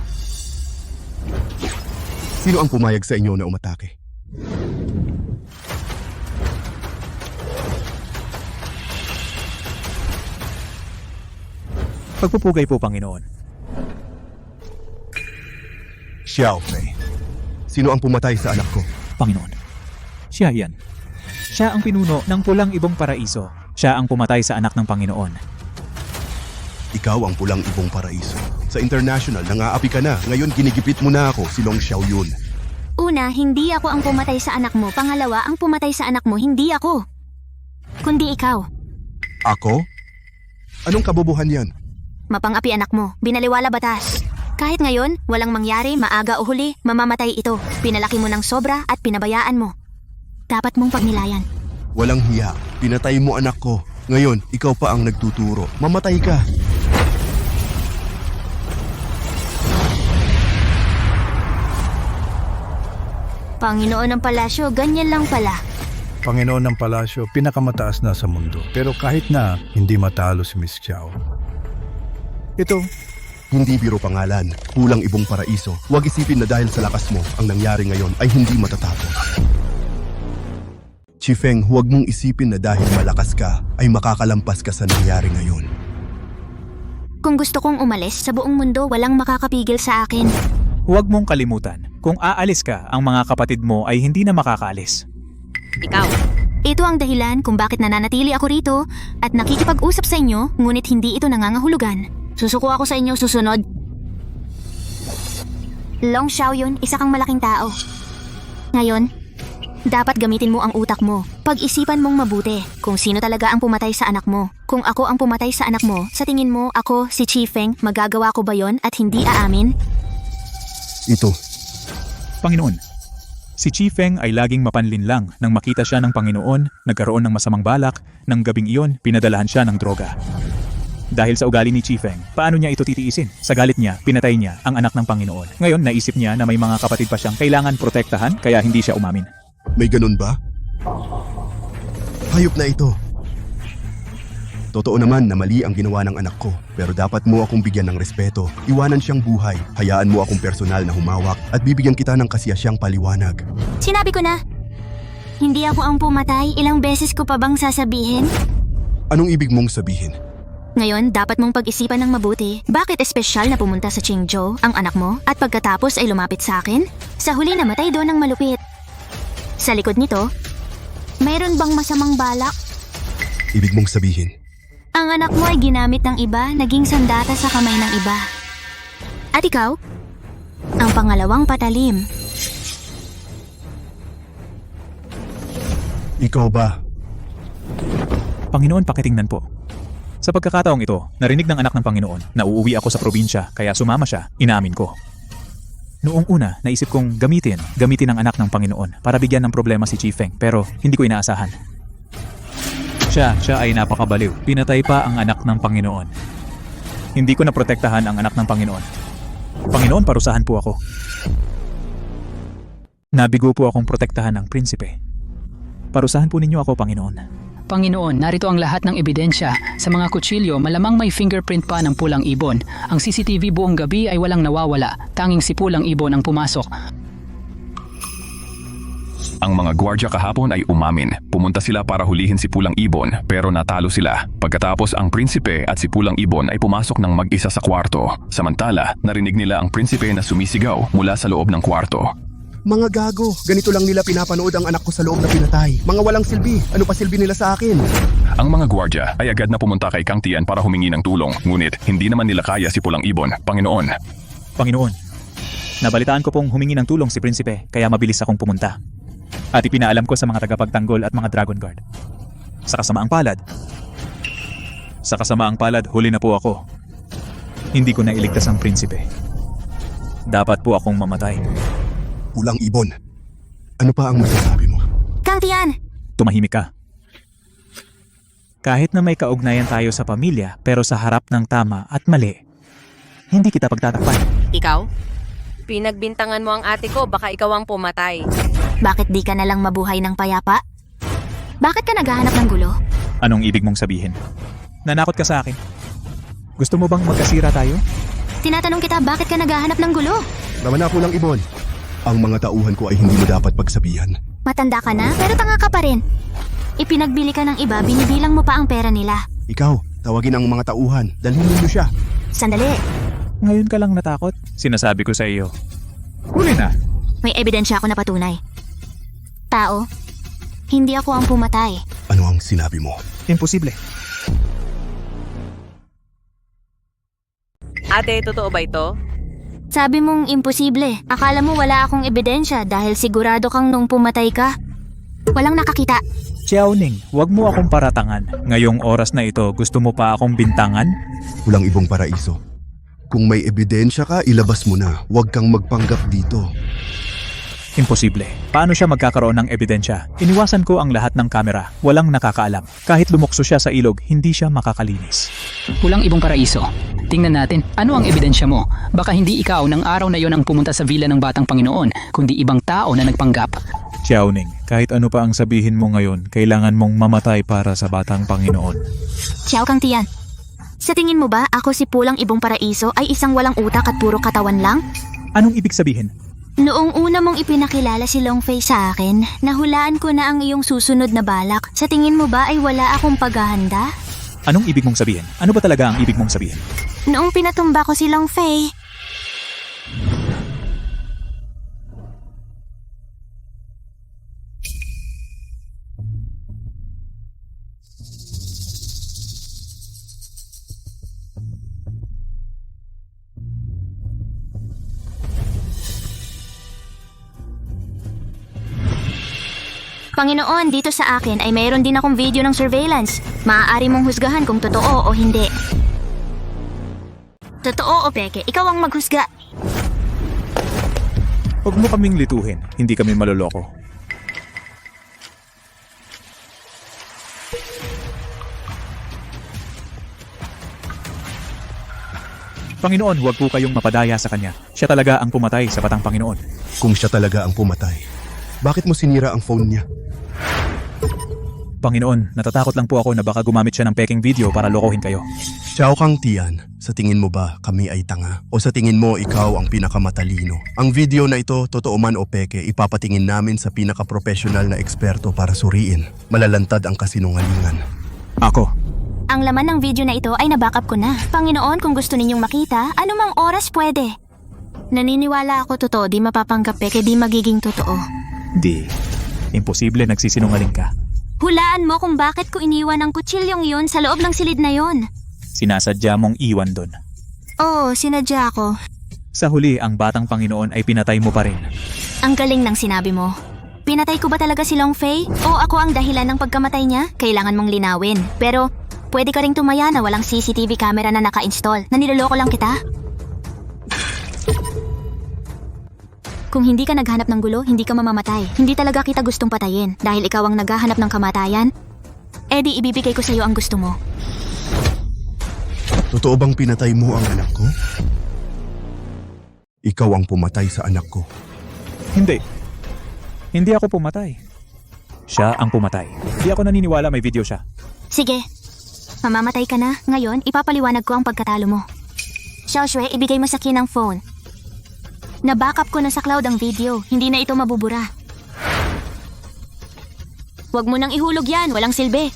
Sino ang pumayag sa inyo na umatake? Pagpupugay po, Panginoon. Xiao Fei. Sino ang pumatay sa anak ko? Panginoon. Siya yan. Siya ang pinuno ng Pulang Ibong Paraiso. Siya ang pumatay sa anak ng Panginoon. Ikaw ang Pulang Ibong Paraiso. Sa international, nangaapi ka na. Ngayon ginigipit mo na ako, si Long Xiaoyun. Una, hindi ako ang pumatay sa anak mo. Pangalawa, ang pumatay sa anak mo, hindi ako. Kundi ikaw. Ako? Anong kabubuhan yan? Mapangapi anak mo, binaliwala batas. Kahit ngayon, walang mangyari, maaga o huli, mamamatay ito. Pinalaki mo ng sobra at pinabayaan mo. Dapat mong pagnilayan. Walang hiya. Pinatay mo anak ko. Ngayon, ikaw pa ang nagtuturo. Mamatay ka. Panginoon ng palasyo, ganyan lang pala. Panginoon ng palasyo, pinakamataas na sa mundo. Pero kahit na, hindi matalo si Miss Xiao. Ito, hindi biro pangalan, Pulang Ibong Paraiso. Huwag isipin na dahil sa lakas mo, ang nangyari ngayon ay hindi matatapos. Chifeng, huwag mong isipin na dahil malakas ka, ay makakalampas ka sa nangyari ngayon. Kung gusto kong umalis, sa buong mundo walang makakapigil sa akin. Huwag mong kalimutan, kung aalis ka, ang mga kapatid mo ay hindi na makakaalis. Ikaw. Ito ang dahilan kung bakit nananatili ako rito at nakikipag-usap sa inyo, ngunit hindi ito nangangahulugan. Susuko ako sa inyo susunod. Long Xiaoyun, isa kang malaking tao. Ngayon, dapat gamitin mo ang utak mo. Pag-isipan mong mabuti kung sino talaga ang pumatay sa anak mo. Kung ako ang pumatay sa anak mo, sa tingin mo ako, si Chifeng, magagawa ko ba yon at hindi aamin? Ito. Panginoon, si Chifeng ay laging mapanlinlang nang makita siya ng Panginoon, nagkaroon ng masamang balak, ng gabing iyon, pinadalahan siya ng droga. Dahil sa ugali ni Chifeng, paano niya ito titiisin? Sa galit niya, pinatay niya ang anak ng Panginoon. Ngayon, naisip niya na may mga kapatid pa siyang kailangan protektahan, kaya hindi siya umamin. May ganun ba? Hayop na ito. Totoo naman na mali ang ginawa ng anak ko, pero dapat mo akong bigyan ng respeto. Iwanan siyang buhay, hayaan mo akong personal na humawak at bibigyan kita ng kasiyasyang paliwanag. Sinabi ko na, hindi ako ang pumatay, ilang beses ko pa bang sasabihin? Anong ibig mong sabihin? Ngayon, dapat mong pag-isipan ng mabuti. Bakit espesyal na pumunta sa Qingzhou ang anak mo at pagkatapos ay lumapit sa akin? Sa huli namatay doon ng malupit. Sa likod nito, mayroon bang masamang balak? Ibig mong sabihin? Ang anak mo ay ginamit ng iba, naging sandata sa kamay ng iba. At ikaw? Ang pangalawang patalim. Ikaw ba? Panginoon, pakitingnan po. Sa pagkakataong ito, narinig ng anak ng Panginoon na uuwi ako sa probinsya kaya sumama siya, inaamin ko. Noong una, naisip kong gamitin ang anak ng Panginoon para bigyan ng problema si Chifeng pero hindi ko inaasahan. Siya ay napakabaliw. Pinatay pa ang anak ng Panginoon. Hindi ko naprotektahan ang anak ng Panginoon. Panginoon, parusahan po ako. Nabigo po akong protektahan ng prinsipe. Parusahan po ninyo ako, Panginoon. Panginoon, narito ang lahat ng ebidensya. Sa mga kutsilyo, malamang may fingerprint pa ng Pulang Ibon. Ang CCTV buong gabi ay walang nawawala. Tanging si Pulang Ibon ang pumasok. Ang mga gwardya kahapon ay umamin. Pumunta sila para hulihin si Pulang Ibon pero natalo sila. Pagkatapos ang prinsipe at si Pulang Ibon ay pumasok ng mag-isa sa kwarto. Samantala, narinig nila ang prinsipe na sumisigaw mula sa loob ng kwarto. Mga gago, ganito lang nila pinapanood ang anak ko sa loob na pinatay. Mga walang silbi, ano pa silbi nila sa akin? Ang mga gwardya ay agad na pumunta kay Kang Tian para humingi ng tulong. Ngunit hindi naman nila kaya si Pulang Ibon. Panginoon. Panginoon, nabalitaan ko pong humingi ng tulong si prinsipe kaya mabilis akong pumunta. At ipinaalam ko sa mga tagapagtanggol at mga Dragon Guard. Sa kasamaang palad, huli na po ako. Hindi ko na iligtas ang prinsipe. Dapat po akong mamatay. Pulang Ibon, ano pa ang masasabi mo? Kang Tian! Tumahimik ka. Kahit na may kaugnayan tayo sa pamilya, pero sa harap ng tama at mali, hindi kita pagtatakpan. Ikaw? Pinagbintangan mo ang ate ko, baka ikaw ang pumatay. Bakit di ka na lang mabuhay ng payapa? Bakit ka naghahanap ng gulo? Anong ibig mong sabihin? Nanakot ka sa akin? Gusto mo bang magkasira tayo? Tinatanong kita, bakit ka naghahanap ng gulo? Naman ako lang, Ibon. Ang mga tauhan ko ay hindi mo dapat pagsabihan. Matanda ka na, pero tanga ka pa rin. Ipinagbili ka ng iba, binibilang mo pa ang pera nila. Ikaw, tawagin ang mga tauhan. Dalhin mo siya. Sandali, Ngayon ka lang natakot? Sinasabi ko sa iyo. Huli na. may ebidensya ako na patunay. Tao, hindi ako ang pumatay. Ano ang sinabi mo? Imposible. Ate, totoo ba ito? Sabi mong imposible. Akala mo wala akong ebidensya dahil sigurado kang nung pumatay ka. Walang nakakita. Xiaoning, wag mo akong paratangan. Ngayong oras na ito, gusto mo pa akong bintangan? Walang ibang paraiso. Kung may ebidensya ka, ilabas mo na. Huwag kang magpanggap dito. Imposible. Paano siya magkakaroon ng ebidensya? Iniwasan ko ang lahat ng kamera. Walang nakakaalam. Kahit lumukso siya sa ilog, hindi siya makakalinis. Pulang ibong paraiso. Tingnan natin, ano ang ebidensya mo? Baka hindi ikaw ng araw na yon ang pumunta sa villa ng Batang Panginoon, kundi ibang tao na nagpanggap. Xiaoning, kahit ano pa ang sabihin mo ngayon, kailangan mong mamatay para sa Batang Panginoon. Xiao Kang Tian. Sa tingin mo ba ako si Pulang Ibong Paraiso ay isang walang utak at puro katawan lang? Anong ibig sabihin? Noong una mong ipinakilala si Long Fei sa akin, nahulaan ko na ang iyong susunod na balak. Sa tingin mo ba ay wala akong paghahanda? Anong ibig mong sabihin? Ano ba talaga ang ibig mong sabihin? Noong pinatumba ko si Long Fei, Panginoon, dito sa akin ay mayroon din akong video ng surveillance. Maaari mong husgahan kung totoo o hindi. Totoo o peke, ikaw ang maghusga. Huwag mo kaming lituhin, hindi kami maloloko. Panginoon, huwag po kayong mapadaya sa kanya. Siya talaga ang pumatay sa Batang Panginoon. Kung siya talaga ang pumatay, bakit mo sinira ang phone niya? Panginoon, natatakot lang po ako na baka gumamit siya ng peking video para lokohin kayo. Xiao Kang Tian, sa tingin mo ba kami ay tanga? O sa tingin mo ikaw ang pinakamatalino? Ang video na ito, totoo man o peke, ipapatingin namin sa pinaka-professional na eksperto para suriin. Malalantad ang kasinungalingan. Ako. Ang laman ng video na ito ay nabackup ko na. Panginoon, kung gusto ninyong makita, anumang oras pwede. Naniniwala ako totoo, di mapapanggap peke, di magiging totoo. Di. Imposible, nagsisinungaling ka. Hulaan mo kung bakit ko iniwan ang kutsilyong yun sa loob ng silid na yon. Sinasadya mong iwan doon. Oo, sinadya ko. Sa huli, ang Batang Panginoon ay pinatay mo pa rin. Ang galing ng sinabi mo. Pinatay ko ba talaga si Long Fei? O ako ang dahilan ng pagkamatay niya? Kailangan mong linawin. Pero, pwede ka ring tumaya na walang CCTV camera na naka-install. Naniloloko lang kita. Kung hindi ka naghanap ng gulo, hindi ka mamamatay. Hindi talaga kita gustong patayin. Dahil ikaw ang naghahanap ng kamatayan, edi ibibigay ko sa iyo ang gusto mo. Totoo bang pinatay mo ang anak ko? Ikaw ang pumatay sa anak ko. Hindi. Hindi ako pumatay. Siya ang pumatay. Hindi ako naniniwala may video siya. Sige, mamamatay ka na. Ngayon, ipapaliwanag ko ang pagkatalo mo. Xiao Shui, ibigay mo sa akin ang phone. Na-backup ko na sa cloud ang video. Hindi na ito mabubura. Huwag mo nang ihulog yan. Walang silbi.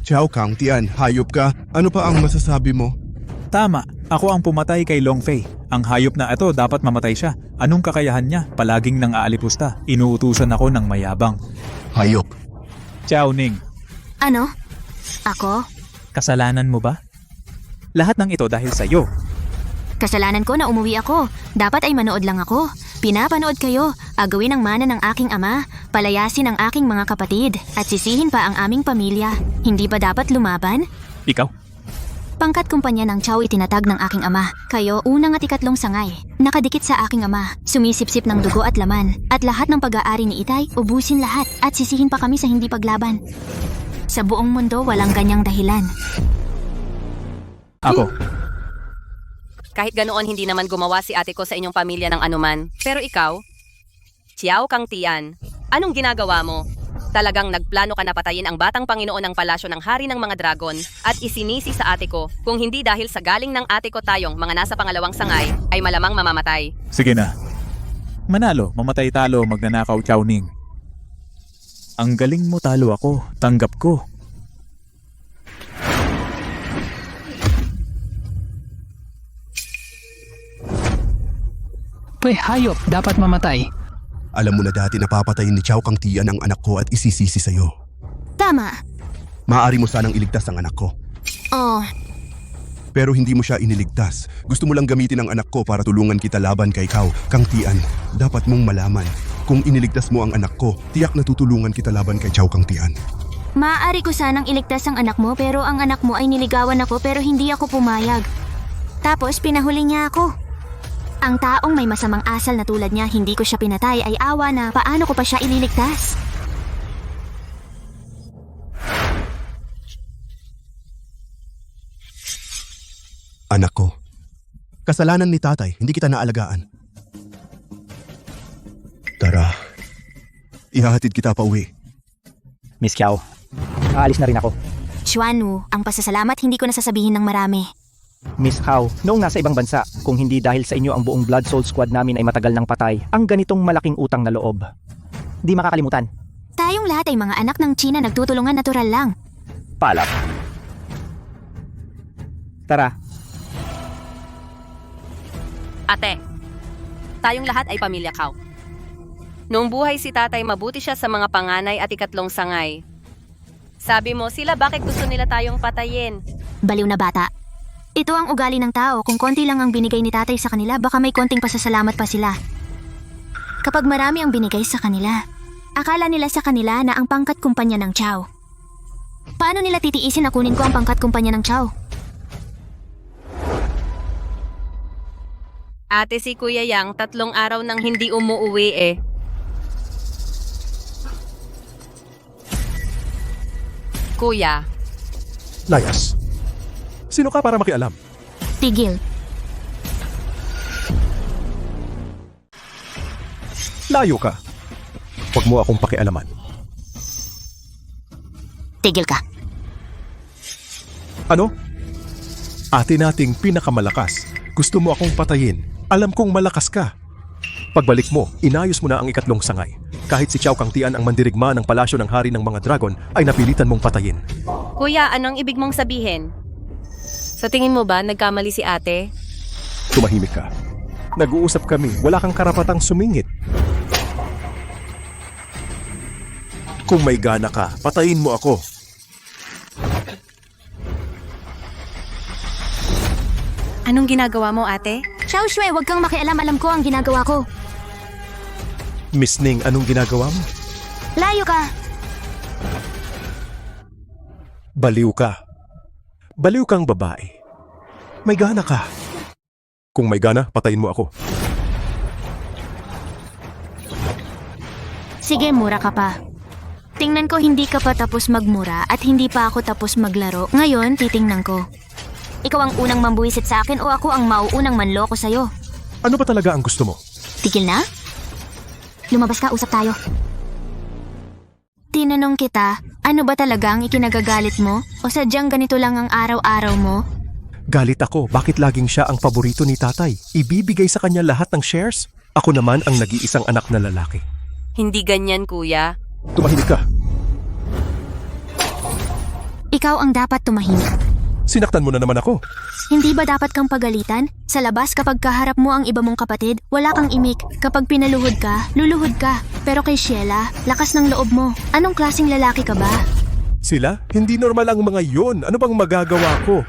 Xiao Kang Tian, hayop ka. Ano pa ang masasabi mo? Tama. Ako ang pumatay kay Long Fei. Ang hayop na ito dapat mamatay siya. Anong kakayahan niya? Palaging nang aalipusta. Inuutusan ako ng mayabang. Hayop. Xiaoning. Ano? Ako? Kasalanan mo ba? Lahat ng ito dahil sa iyo. Kasalanan ko na umuwi ako. Dapat ay manood lang ako. Pinapanood kayo. Agawin ang mana ng aking ama. Palayasin ang aking mga kapatid. At sisihin pa ang aming pamilya. Hindi ba dapat lumaban? Ikaw? Pangkat kumpanya ng Chow itinatag ng aking ama. Kayo, unang at ikatlong sangay. Nakadikit sa aking ama. Sumisipsip ng dugo at laman. At lahat ng pag-aari ni Itay, ubusin lahat. At sisihin pa kami sa hindi paglaban. Sa buong mundo, walang ganyang dahilan. Ako. Kahit ganoon hindi naman gumawa si ate ko sa inyong pamilya ng anuman. Pero ikaw, Xiao Kang Tian, anong ginagawa mo? Talagang nagplano ka na patayin ang batang Panginoon ng palasyo ng hari ng mga dragon at isinisi sa ate ko kung hindi dahil sa galing ng ate ko tayong mga nasa pangalawang sangay ay malamang mamamatay. Sige na. Manalo, mamatay talo, magnanakaw Chow Ning. Ang galing mo, talo ako. Tanggap ko. Pwe, hayop, dapat mamatay. Alam mo na dati napapatayin ni Chow Kang Tian ang anak ko at isisisi sa'yo. Tama. Maaari mo sanang iligtas ang anak ko. Oh, Pero hindi mo siya iniligtas. Gusto mo lang gamitin ang anak ko para tulungan kita laban kay Chow Kang Tian. Dapat mong malaman, kung iniligtas mo ang anak ko, tiyak na tutulungan kita laban kay Chow Kang Tian. maaari ko sanang iligtas ang anak mo pero ang anak mo ay niligawan ako pero hindi ako pumayag. Tapos pinahuli niya ako. Ang taong may masamang asal na tulad niya, hindi ko siya pinatay ay awa na paano ko pa siya ililigtas? Anak ko, kasalanan ni tatay, hindi kita naalagaan. Tara, ihahatid kita pa uwi. Miss Xiao, aalis na rin ako. Xuanwu, ang pasasalamat hindi ko nasasabihin ng marami. Miss Hao, noong nasa ibang bansa, kung hindi dahil sa inyo ang buong Blood Soul Squad namin ay matagal ng patay, ang ganitong malaking utang na loob. Di makakalimutan. Tayong lahat ay mga anak ng China, nagtutulungan, natural lang. Paalap. Tara. Ate, tayong lahat ay pamilya Kao. Noong buhay si tatay, mabuti siya sa mga panganay at ikatlong sangay. Sabi mo, sila bakit gusto nila tayong patayin? Baliw na bata. Ito ang ugali ng tao, kung konti lang ang binigay ni tatay sa kanila, baka may konting pasasalamat pa sila. Kapag marami ang binigay sa kanila, akala nila sa kanila na ang pangkat kumpanya ng Chow. Paano nila titiisin na kunin ko ang pangkat kumpanya ng Chow? Ate, si Kuya Yang 3 araw nang hindi umuuwi eh. Kuya. Layas. Sino ka para makialam? Tigil. Layo ka. Huwag mo akong pakialaman. Tigil ka. Ano? Ate nating pinakamalakas. Gusto mo akong patayin. Alam kong malakas ka. Pagbalik mo, inayos mo na ang ikatlong sangay. Kahit si Chow Kang Tian ang mandirigma ng palasyo ng hari ng mga dragon, ay napilitan mong patayin. Kuya, anong ibig mong sabihin? Sa tingin mo ba, nagkamali si ate? Tumahimik ka. Nag-uusap kami, wala kang karapatang sumingit. Kung may gana ka, patayin mo ako. Anong ginagawa mo, ate? Xiao Shui, huwag kang makialam, alam ko ang ginagawa ko. Miss Ning, anong ginagawa mo? Layo ka! Baliw ka. Baliw kang babae. May gana ka. Kung may gana, patayin mo ako. Sige, mura ka pa. Tingnan ko hindi ka pa tapos magmura at hindi pa ako tapos maglaro. Ngayon, titingnan ko. Ikaw ang unang mambuwisit sa akin o ako ang mauunang manloko sa'yo? Ano ba talaga ang gusto mo? Tigil na? Lumabas ka, usap tayo. Tinanong kita, ano ba talaga ang ikinagagalit mo? O sadyang ganito lang ang araw-araw mo? Galit ako, bakit laging siya ang paborito ni tatay? Ibibigay sa kanya lahat ng shares? Ako naman ang nag-iisang anak na lalaki. Hindi ganyan, kuya. Tumahimik ka. Ikaw ang dapat tumahimik. Sinaktan mo na naman ako. Hindi ba dapat kang pagalitan? Sa labas kapag kaharap mo ang iba mong kapatid, wala kang imik. Kapag pinaluhod ka, luluhod ka. Pero kay Sheila, lakas ng loob mo. Anong klaseng lalaki ka ba? Sila? Hindi normal ang mga yon. Ano bang magagawa ko?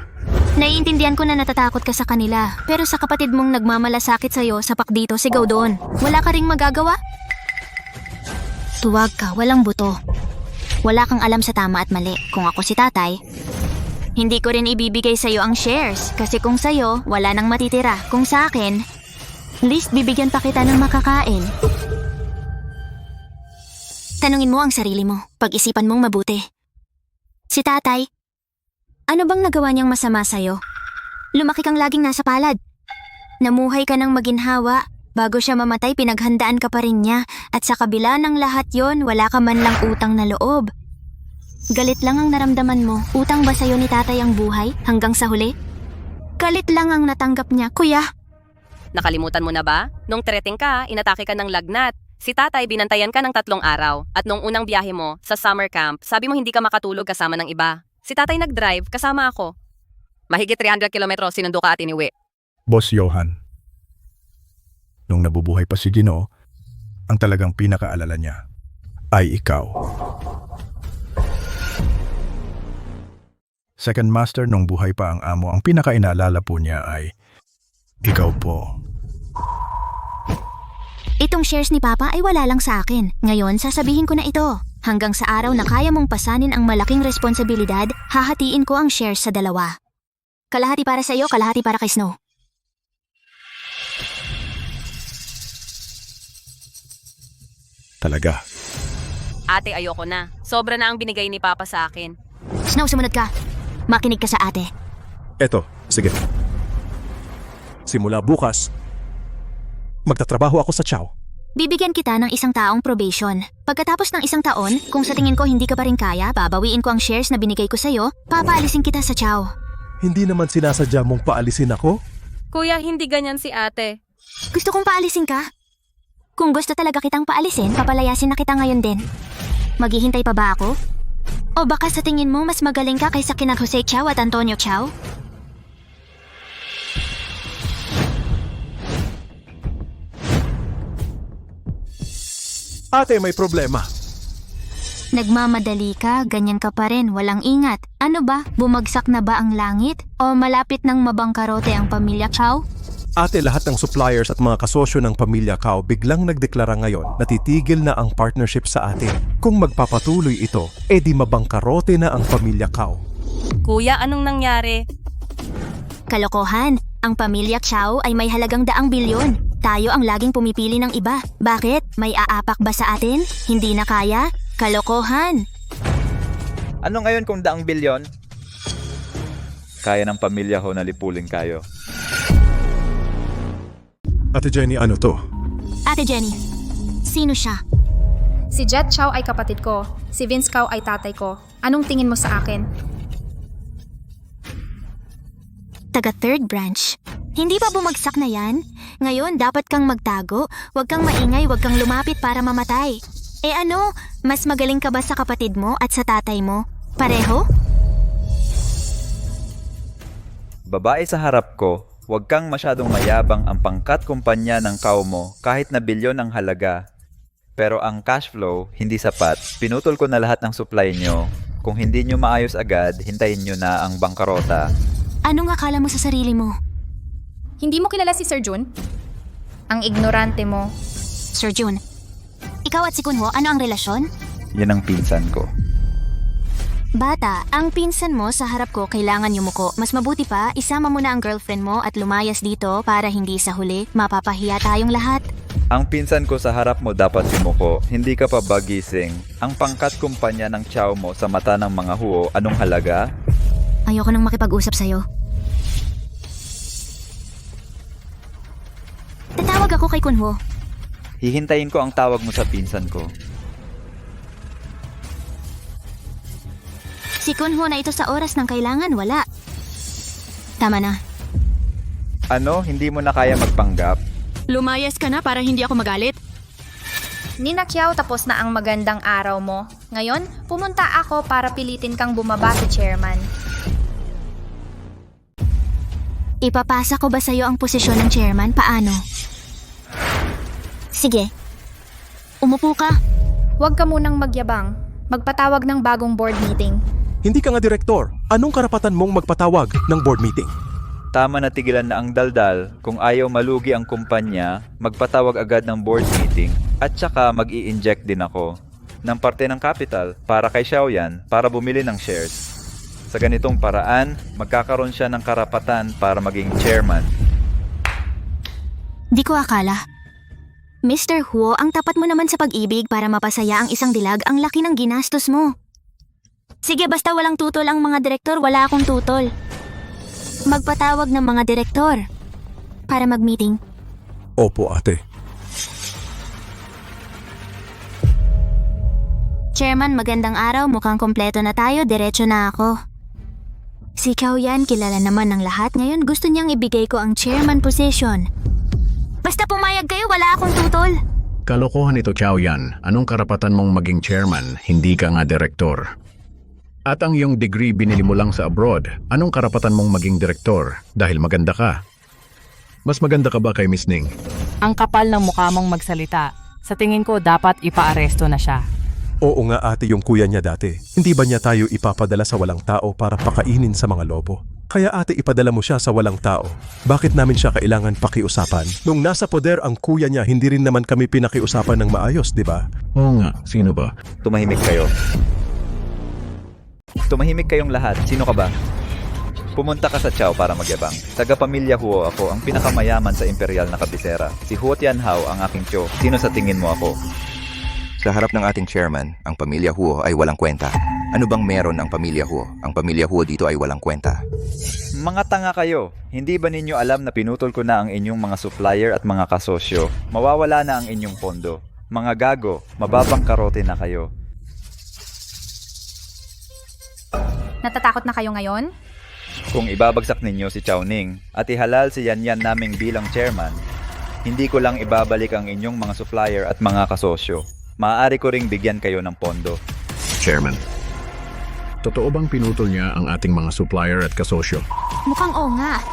Naiintindihan ko na natatakot ka sa kanila. Pero sa kapatid mong nagmamalasakit sa'yo, sapak dito, sigaw doon. Wala ka ring magagawa? Tuwag ka, walang buto. Wala kang alam sa tama at mali. Kung ako si tatay, Hindi ko rin ibibigay sa'yo ang shares kasi kung sa'yo, wala nang matitira. Kung sa akin, least bibigyan pa kita ng makakain. Tanungin mo ang sarili mo. Pag-isipan mong mabuti. Si tatay, ano bang nagawa niyang masama sa'yo? Lumaki kang laging nasa palad. Namuhay ka ng maginhawa. Bago siya mamatay, pinaghandaan ka pa rin niya. At sa kabila ng lahat yon, wala ka man lang utang na loob. Galit lang ang naramdaman mo. Utang ba sa'yo ni tatay ang buhay hanggang sa huli? Galit lang ang natanggap niya, kuya. Nakalimutan mo na ba? Nung treting ka, inatake ka ng lagnat. Si tatay binantayan ka ng 3 araw. At nung unang biyahe mo, sa summer camp, sabi mo hindi ka makatulog kasama ng iba. Si tatay nag-drive, kasama ako. Mahigit 300 kilometro, sinundo ka at iniwi. Boss Johan, nung nabubuhay pa si Gino, ang talagang pinakaalala niya ay ikaw. Second master nung buhay pa ang amo, ang pinakainaalala po niya ay ikaw po. Itong shares ni Papa ay wala lang sa akin. Ngayon, sasabihin ko na ito. Hanggang sa araw na kaya mong pasanin ang malaking responsibilidad, hahatiin ko ang shares sa 2. Kalahati para sa iyo, kalahati para kay Snow. Talaga. Ate, ayoko na. Sobra na ang binigay ni Papa sa akin. Snow, sumunod ka. Makinig ka sa ate. Eto, sige. Simula bukas, magtatrabaho ako sa Chow. Bibigyan kita ng 1 taong probation. Pagkatapos ng 1 taon, kung sa tingin ko hindi ka pa rin kaya, babawiin ko ang shares na binigay ko sa'yo, papaalisin kita sa Chow. Hindi naman sinasadya mong paalisin ako? Kuya, hindi ganyan si ate. Gusto kong paalisin ka? Kung gusto talaga kitang paalisin, papalayasin na kita ngayon din. Maghihintay pa ba ako? O baka sa tingin mo mas magaling ka kaysa kina Jose Chow at Antonio Chow? Ate, may problema. Nagmamadali ka, ganyan ka pa rin, walang ingat. Ano ba, bumagsak na ba ang langit? O malapit nang mabangkarote ang pamilya Chow? Ate, lahat ng suppliers at mga kasosyo ng pamilya Kao biglang nagdeklara ngayon na titigil na ang partnership sa atin. Kung magpapatuloy ito, edi mabangkarote na ang pamilya Kao. Kuya, anong nangyari? Kalokohan, ang pamilya Chow ay may halagang 100 bilyon. Tayo ang laging pumipili ng iba. Bakit? May aapak ba sa atin? Hindi na kaya? Kalokohan! Ano ngayon kung 100 bilyon? Kaya ng pamilya ho na lipulin kayo. Ate Jenny, ano to? Ate Jenny, sino siya? Si Jet Chow ay kapatid ko. Si Vince Chow ay tatay ko. Anong tingin mo sa akin? Taga third branch. Hindi ba bumagsak na yan? Ngayon, dapat kang magtago. Huwag kang maingay, huwag kang lumapit para mamatay. Eh ano, mas magaling ka ba sa kapatid mo at sa tatay mo? Pareho? Babae sa harap ko, huwag kang masyadong mayabang. Ang pangkat kumpanya ng Kao mo kahit na bilyon ang halaga. Pero ang cash flow, hindi sapat. Pinutol ko na lahat ng supply nyo. Kung hindi nyo maayos agad, hintayin nyo na ang bangkarota. Anong akala mo sa sarili mo? Hindi mo kilala si Sir Jun? Ang ignorante mo. Sir Jun, ikaw at si Kunho, ano ang relasyon? Yan ang pinsan ko. Bata, ang pinsan mo sa harap ko kailangan yumuko. Mas mabuti pa, isama mo na ang girlfriend mo at lumayas dito para hindi sa huli mapapahiya tayong lahat. Ang pinsan ko sa harap mo dapat yumuko. Hindi ka pa ba gising? Ang pangkat kumpanya ng Chow mo sa mata ng mga huo, anong halaga? Ayoko nang makipag-usap sa'yo. Tatawag ako kay Kunho. Hihintayin ko ang tawag mo sa pinsan ko. Si Kunho na ito sa oras ng kailangan, wala. Tama na. Ano? Hindi mo na kaya magpanggap? Lumayas ka na para hindi ako magalit. Nina Kiao, tapos na ang magandang araw mo. Ngayon, pumunta ako para pilitin kang bumaba sa chairman. Ipapasa ko ba sa'yo ang posisyon ng chairman? Paano? Sige. Umupo ka. Huwag ka munang magyabang. Magpatawag ng bagong board meeting. Hindi ka nga direktor. Anong karapatan mong magpatawag ng board meeting? Tama na, tigilan na ang daldal. Kung ayaw malugi ang kumpanya, magpatawag agad ng board meeting at saka mag-i-inject din ako ng parte ng capital para kay Xiaoyan para bumili ng shares. Sa ganitong paraan, magkakaroon siya ng karapatan para maging chairman. Di ko akala. Mr. Huo, ang tapat mo naman sa pag-ibig para mapasaya ang isang dilag, ang laki ng ginastos mo. Sige, basta walang tutol ang mga direktor, wala akong tutol. Magpatawag ng mga direktor para mag-meeting. Opo, ate. Chairman, magandang araw. Mukhang kompleto na tayo. Diretso na ako. Si Chow Yan, kilala naman ng lahat. Ngayon gusto niyang ibigay ko ang chairman position. Basta pumayag kayo, wala akong tutol. Kalokohan ito, Chow Yan. Anong karapatan mong maging chairman? Hindi ka nga direktor. At ang iyong degree binili mo lang sa abroad. Anong karapatan mong maging direktor? Dahil maganda ka. Mas maganda ka ba kay Miss Ning? Ang kapal ng mukha mong magsalita. Sa tingin ko dapat ipaaresto na siya. Oo nga ate, yung kuya niya dati. Hindi ba niya tayo ipapadala sa walang tao para pakainin sa mga lobo? Kaya ate, ipadala mo siya sa walang tao. Bakit namin siya kailangan pakiusapan? Nung nasa poder ang kuya niya, hindi rin naman kami pinakiusapan ng maayos, di ba? Oo nga, sino ba? Tumahimik kayo. Tumahimik kayong lahat. Sino ka ba? Pumunta ka sa Chow para magyabang. Taga-pamilya Huo ako, ang pinakamayaman sa imperial na kabisera. Si Huo Tianhao ang aking Cho. Sino sa tingin mo ako? Sa harap ng ating chairman, ang pamilya Huo ay walang kwenta. Ano bang meron ang pamilya Huo? Ang pamilya Huo dito ay walang kwenta. Mga tanga kayo. Hindi ba ninyo alam na pinutol ko na ang inyong mga supplier at mga kasosyo? Mawawala na ang inyong pondo. Mga gago, mababangkarote na kayo. Natatakot na kayo ngayon? Kung ibabagsak ninyo si Chow Ning at ihalal si Yan Yan naming bilang chairman, hindi ko lang ibabalik ang inyong mga supplier at mga kasosyo. Maaari ko ring bigyan kayo ng pondo. Chairman, totoo bang pinutol niya ang ating mga supplier at kasosyo? Mukhang oo nga.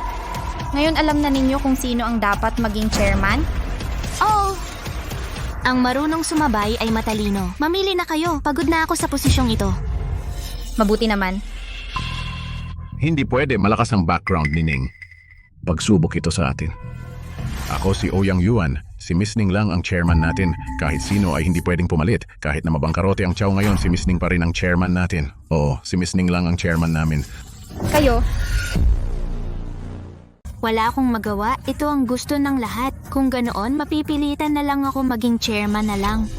Ngayon alam na ninyo kung sino ang dapat maging chairman? Oo. Ang marunong sumabay ay matalino. Mamili na kayo. Pagod na ako sa posisyong ito. Mabuti naman. Hindi pwede, malakas ang background ni Ning. Pagsubok ito sa atin. Ako si Ouyang Yuan, si Miss Ning lang ang chairman natin. Kahit sino ay hindi pwedeng pumalit. Kahit na mabangkarote ang Chow ngayon, si Miss Ning pa rin ang chairman natin. Oo, si Miss Ning lang ang chairman namin. Kayo? Wala akong magawa. Ito ang gusto ng lahat. Kung ganoon, mapipilitan na lang ako maging chairman na lang.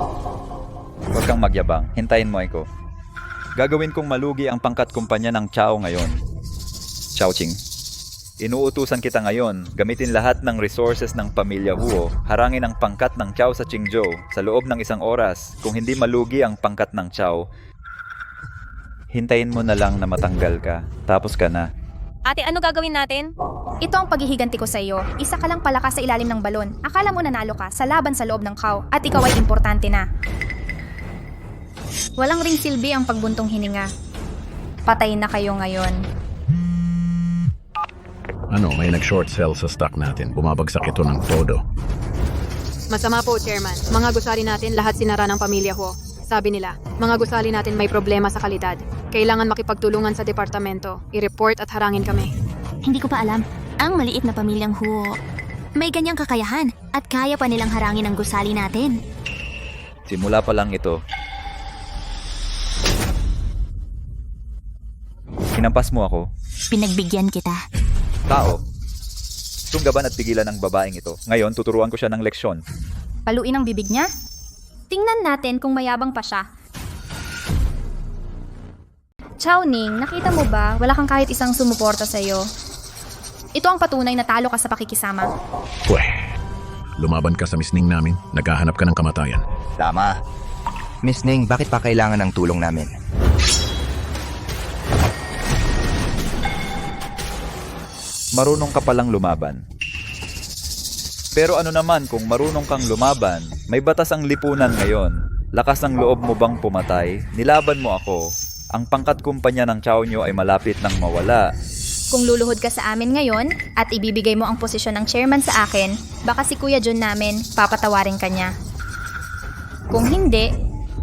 Huwag kang magyabang. Hintayin mo ako. Gagawin kong malugi ang pangkat kumpanya ng Chow ngayon. Chow Ching. Inuutusan kita ngayon, gamitin lahat ng resources ng pamilya Huo, harangin ang pangkat ng Chow sa Qingzhou sa loob ng 1 oras. Kung hindi malugi ang pangkat ng Chow, hintayin mo na lang na matanggal ka, tapos ka na. Ate, ano gagawin natin? Ito ang paghihiganti ko sa iyo. Isa ka lang palakas sa ilalim ng balon. Akala mo nanalo ka sa laban sa loob ng Chow at ikaw ay importante na. Walang ring silbi ang pagbuntong hininga. Patay na kayo ngayon. Ano, may nag-short sell sa stock natin. Bumabagsak ito ng todo. Masama po, Chairman. Mga gusali natin lahat sinara ng pamilya Huo. Sabi nila, mga gusali natin may problema sa kalidad. Kailangan makipagtulungan sa departamento. I-report at harangin kami. Hindi ko pa alam. Ang maliit na pamilyang Huo, may ganyang kakayahan at kaya pa nilang harangin ang gusali natin. Simula pa lang ito. Hinampas mo ako. Pinagbigyan kita. Tao. Sunggaban at pigilan ng babaeng ito. Ngayon, tuturuan ko siya ng leksyon. Paluin ang bibig niya? Tingnan natin kung mayabang pa siya. Chow Ning, nakita mo ba wala kang kahit isang sumuporta sa iyo? Ito ang patunay na talo ka sa pakikisama. Pweh, lumaban ka sa Miss Ning namin. Naghahanap ka ng kamatayan. Tama. Miss Ning, bakit pa kailangan ng tulong namin? Marunong ka palang lumaban. Pero ano naman kung marunong kang lumaban, may batas ang lipunan ngayon. Lakas ng loob mo bang pumatay? Nilaban mo ako. Ang pangkat kumpanya ng Chow nyo ay malapit nang mawala. Kung luluhod ka sa amin ngayon at ibibigay mo ang posisyon ng chairman sa akin, baka si Kuya John namin papatawarin ka niya. Kung hindi...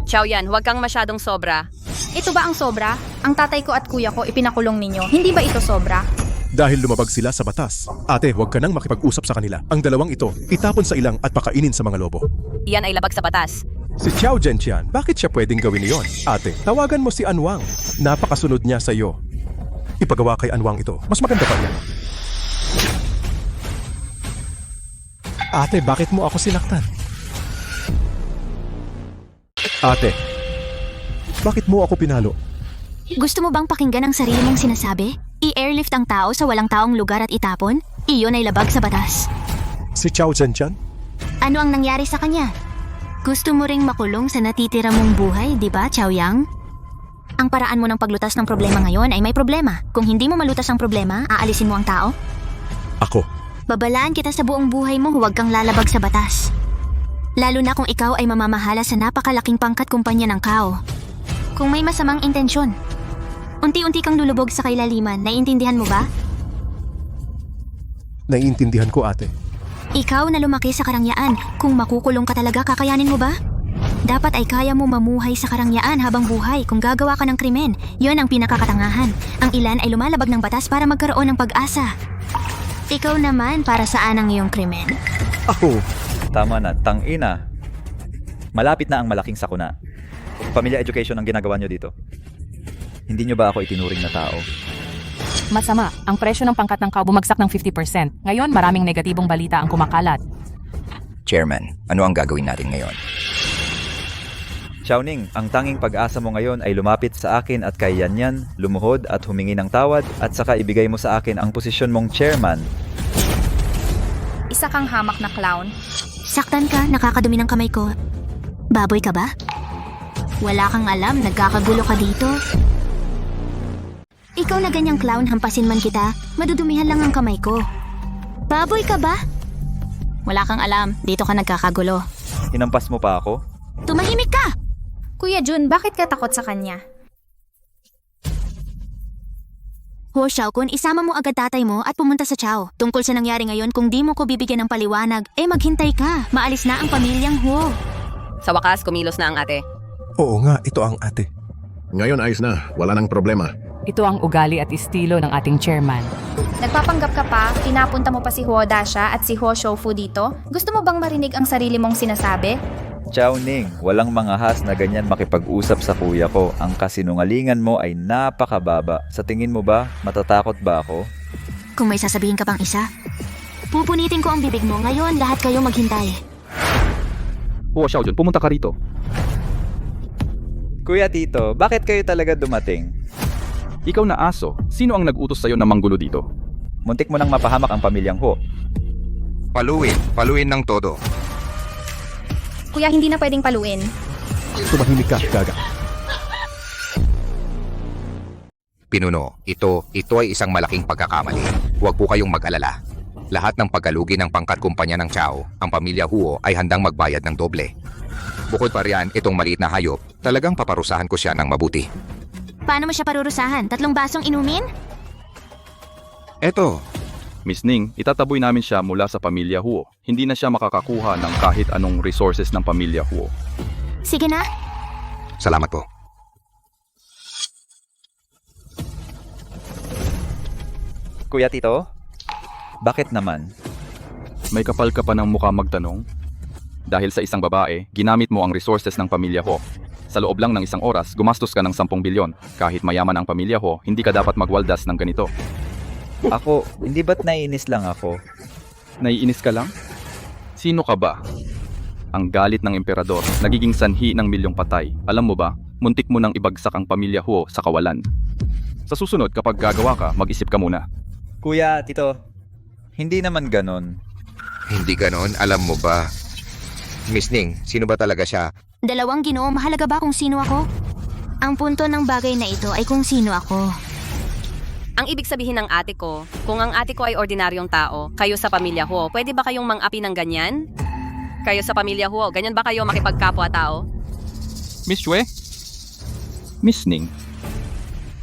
Chow Yan, huwag kang masyadong sobra. Ito ba ang sobra? Ang tatay ko at kuya ko ipinakulong ninyo. Hindi ba ito sobra? Dahil lumabag sila sa batas. Ate, huwag ka nang makipag-usap sa kanila. Ang dalawang ito, itapon sa ilang at pakainin sa mga lobo. Iyan ay labag sa batas. Si Chow Zhenqian, bakit siya pwedeng gawin iyon? Ate, tawagan mo si Anwang. Napakasunod niya sa iyo. ipagawa kay Anwang ito. Mas maganda pa yan. Ate, bakit mo ako sinaktan? Ate, bakit mo ako pinalo? Gusto mo bang pakinggan ang sarili mong sinasabi? I-airlift ang tao sa walang taong lugar at itapon? Iyon ay labag sa batas. Si Chao Zhenchan? Ano ang nangyari sa kanya? Gusto mo ring makulong sa natitira mong buhay, di ba, Chao Yang? Ang paraan mo ng paglutas ng problema ngayon ay may problema. Kung hindi mo malutas ang problema, aalisin mo ang tao? Ako. Babalaan kita sa buong buhay mo, huwag kang lalabag sa batas. Lalo na kung ikaw ay mamamahala sa napakalaking pangkat kumpanya ng Kao. Kung may masamang intensyon, unti-unti kang lulubog sa kailaliman, naiintindihan mo ba? Naiintindihan ko, ate. Ikaw na lumaki sa karangyaan, kung makukulong ka talaga, kakayanin mo ba? Dapat ay kaya mo mamuhay sa karangyaan habang buhay. Kung gagawa ka ng krimen, yon ang pinakakatangahan. Ang ilan ay lumalabag ng batas para magkaroon ng pag-asa. Ikaw naman, para saan ang iyong krimen? Ako. Tama na, tangina. Malapit na ang malaking sakuna. Pamilya education ang ginagawa nyo dito. Hindi nyo ba ako itinuring na tao? Masama, ang presyo ng pangkat ng Kao bumagsak ng 50%. Ngayon, maraming negatibong balita ang kumakalat. Chairman, ano ang gagawin natin ngayon? Xiaoning, ang tanging pag-asa mo ngayon ay lumapit sa akin at kay Yanyan, lumuhod at humingi ng tawad at saka ibigay mo sa akin ang posisyon mong chairman. Isa kang hamak na clown. Saktan ka, nakakadumi ng kamay ko. Baboy ka ba? Wala kang alam, nagkakagulo ka dito. Ikaw na ganyang clown, hampasin man kita, madudumihan lang ang kamay ko. Baboy ka ba? Wala kang alam, dito ka nagkakagulo. Hinampas mo pa ako? Tumahimik ka! Kuya Jun, bakit ka takot sa kanya? Ho Xiaokun, isama mo agad tatay mo at pumunta sa Chao. Tungkol sa nangyari ngayon, kung di mo ko bibigyan ng paliwanag, maghintay ka. Maalis na ang pamilyang Ho. Sa wakas, kumilos na ang ate. Oo nga, ito ang ate. Ngayon ayos na, wala nang problema. Ito ang ugali at estilo ng ating chairman. Nagpapanggap ka pa, pinapunta mo pa si Huo Dasha at si Huo Shoufu dito? Gusto mo bang marinig ang sarili mong sinasabi? Xiaoning, walang mangahas na ganyan makipag-usap sa kuya ko. Ang kasinungalingan mo ay napakababa. Sa tingin mo ba, matatakot ba ako? Kung may sasabihin ka pang isa, pupunitin ko ang bibig mo. Ngayon, lahat kayo maghintay. Xiaojun, pumunta ka rito. Kuya Tito, bakit kayo talaga dumating? Ikaw na aso, sino ang nag-utos sa'yo na manggulo dito? Muntik mo nang mapahamak ang pamilyang Ho. Paluin ng todo. Kuya, hindi na pwedeng paluin. Tumahimik ka, Gaga. Pinuno, ito ay isang malaking pagkakamali. Huwag po kayong mag-alala. Lahat ng pagkalugi ng pangkat kumpanya ng Chao, ang pamilya Huo ay handang magbayad ng doble. Bukod pa riyan, itong maliit na hayop, talagang paparusahan ko siya ng mabuti. Paano mo siya parurusahan? 3 basong inumin? Eto, Miss Ning, itataboy namin siya mula sa pamilya Huo. Hindi na siya makakakuha ng kahit anong resources ng pamilya Huo. Sige na. salamat po. Kuya Tito, bakit naman? May kapal ka pa ng mukha magtanong? Dahil sa isang babae, ginamit mo ang resources ng pamilya Ho. Sa loob lang ng 1 oras, gumastos ka ng 10 bilyon. Kahit mayaman ang pamilya Ho, hindi ka dapat magwaldas ng ganito. Ako, hindi ba't naiinis lang ako? Naiinis ka lang? Sino ka ba? Ang galit ng emperador, nagiging sanhi ng milyong patay. Alam mo ba, muntik mo nang ibagsak ang pamilya Huo sa kawalan. Sa susunod, kapag gagawa ka, mag-isip ka muna. Kuya, Tito, hindi naman ganon. Hindi ganon, alam mo ba? Miss Ning, sino ba talaga siya? 2 Ginoo, mahalaga ba kung sino ako? Ang punto ng bagay na ito ay kung sino ako. Ang ibig sabihin ng ate ko, kung ang ate ko ay ordinaryong tao, kayo sa pamilya Huo, pwede ba kayong mang-api ng ganyan? Kayo sa pamilya Huo, ganyan ba kayo makipagkapwa-tao? Miss Shue? Miss Ning?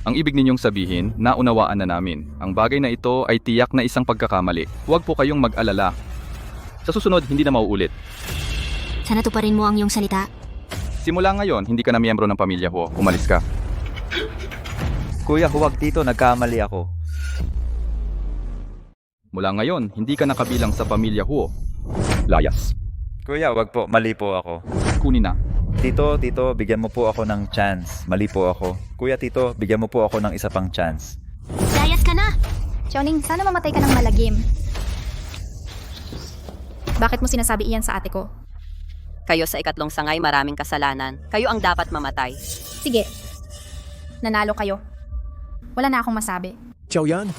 Ang ibig ninyong sabihin, naunawaan na namin. Ang bagay na ito ay tiyak na isang pagkakamali. Huwag po kayong mag-alala. Sa susunod, hindi na mauulit. Sana tuparin mo ang iyong salita. Simula ngayon, hindi ka na miyembro ng pamilya Huo. Umalis ka. Kuya, huwag Tito, nagkamali ako. Mula ngayon, hindi ka nakabilang sa pamilya Huo. Layas. Kuya, wag po, mali po ako. Kunin na. Tito, bigyan mo po ako ng chance. Mali po ako. Kuya Tito, bigyan mo po ako ng isa pang chance. Lumayas ka na! Xiaoning, sana mamatay ka ng malagim. Bakit mo sinasabi iyan sa ate ko? Kayo sa ikatlong sangay maraming kasalanan. Kayo ang dapat mamatay. Sige. Nanalo kayo. Wala na akong masabi. Xiaoyan.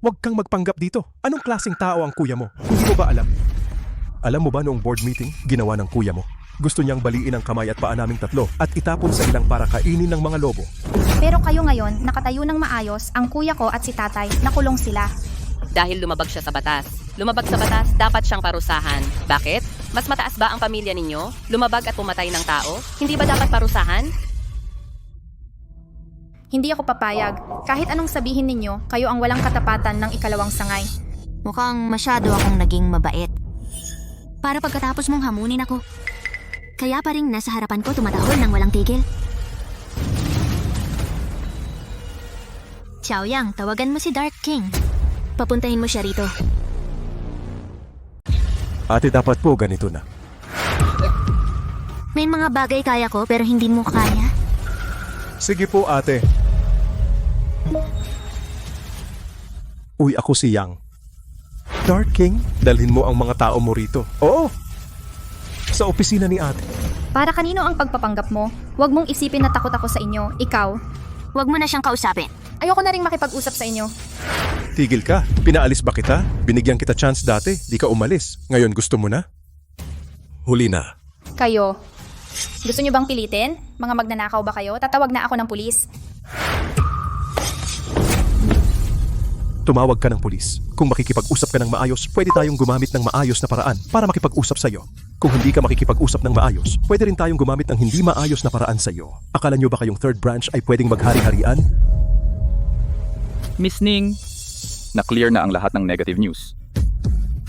Huwag kang magpanggap dito. Anong klaseng tao ang kuya mo? Hindi mo ba alam? Alam mo ba noong board meeting, ginawa ng kuya mo? Gusto niyang baliin ang kamay at paa naming tatlo at itapon sa ilang para kainin ng mga lobo. Pero kayo ngayon, nakatayo ng maayos, ang kuya ko at si tatay, nakulong sila. Dahil lumabag siya sa batas. Lumabag sa batas, dapat siyang parusahan. Bakit? Mas mataas ba ang pamilya ninyo? Lumabag at pumatay ng tao? Hindi ba dapat parusahan? Hindi ako papayag. Kahit anong sabihin ninyo, kayo ang walang katapatan ng ikalawang sangay. Mukhang masyado akong naging mabait. Para pagkatapos mong hamunin ako. Kaya pa rin nasa harapan ko tumatahol ng walang tigil. Xiaoyang, tawagan mo si Dark King. Papuntahin mo siya rito. Ate, dapat po ganito na. May mga bagay kaya ko pero hindi mo kaya. Sige po, ate. Uy, ako si Yang. Dark King, dalhin mo ang mga tao mo rito. Oo! Sa opisina ni ate. Para kanino ang pagpapanggap mo? Huwag mong isipin na takot ako sa inyo. Ikaw. Huwag mo na siyang kausapin. Ayoko na rin makipag-usap sa inyo. Tigil ka. Pinaalis ba kita? Binigyan kita chance dati. Di ka umalis. Ngayon gusto mo na? Huli na. Kayo. Gusto nyo bang pilitin? Mga magnanakaw ba kayo? Tatawag na ako ng pulis. Tumawag ka ng pulis. Kung makikipag-usap ka ng maayos, pwede tayong gumamit ng maayos na paraan para makipag-usap sa'yo. Kung hindi ka makikipag-usap ng maayos, pwede rin tayong gumamit ng hindi maayos na paraan sa'yo. Akala nyo ba kayong third branch ay pwedeng maghari-harian? Miss Ning, na-clear na ang lahat ng negative news.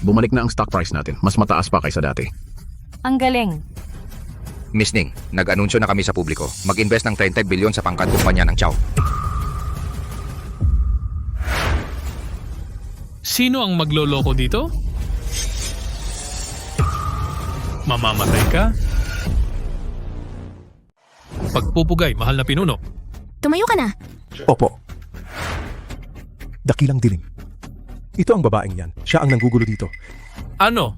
Bumalik na ang stock price natin. Mas mataas pa kaysa dati. Ang galing. Miss Ning, nag-anunsyo na kami sa publiko. Mag-invest ng 30 bilyon sa pangkat kumpanya ng Chow. Sino ang magloloko dito? Mamamatay ka? Pagpupugay, mahal na pinuno. Tumayo ka na. Opo. Dakilang dilim. Ito ang babaeng yan. Siya ang nanggugulo dito. Ano?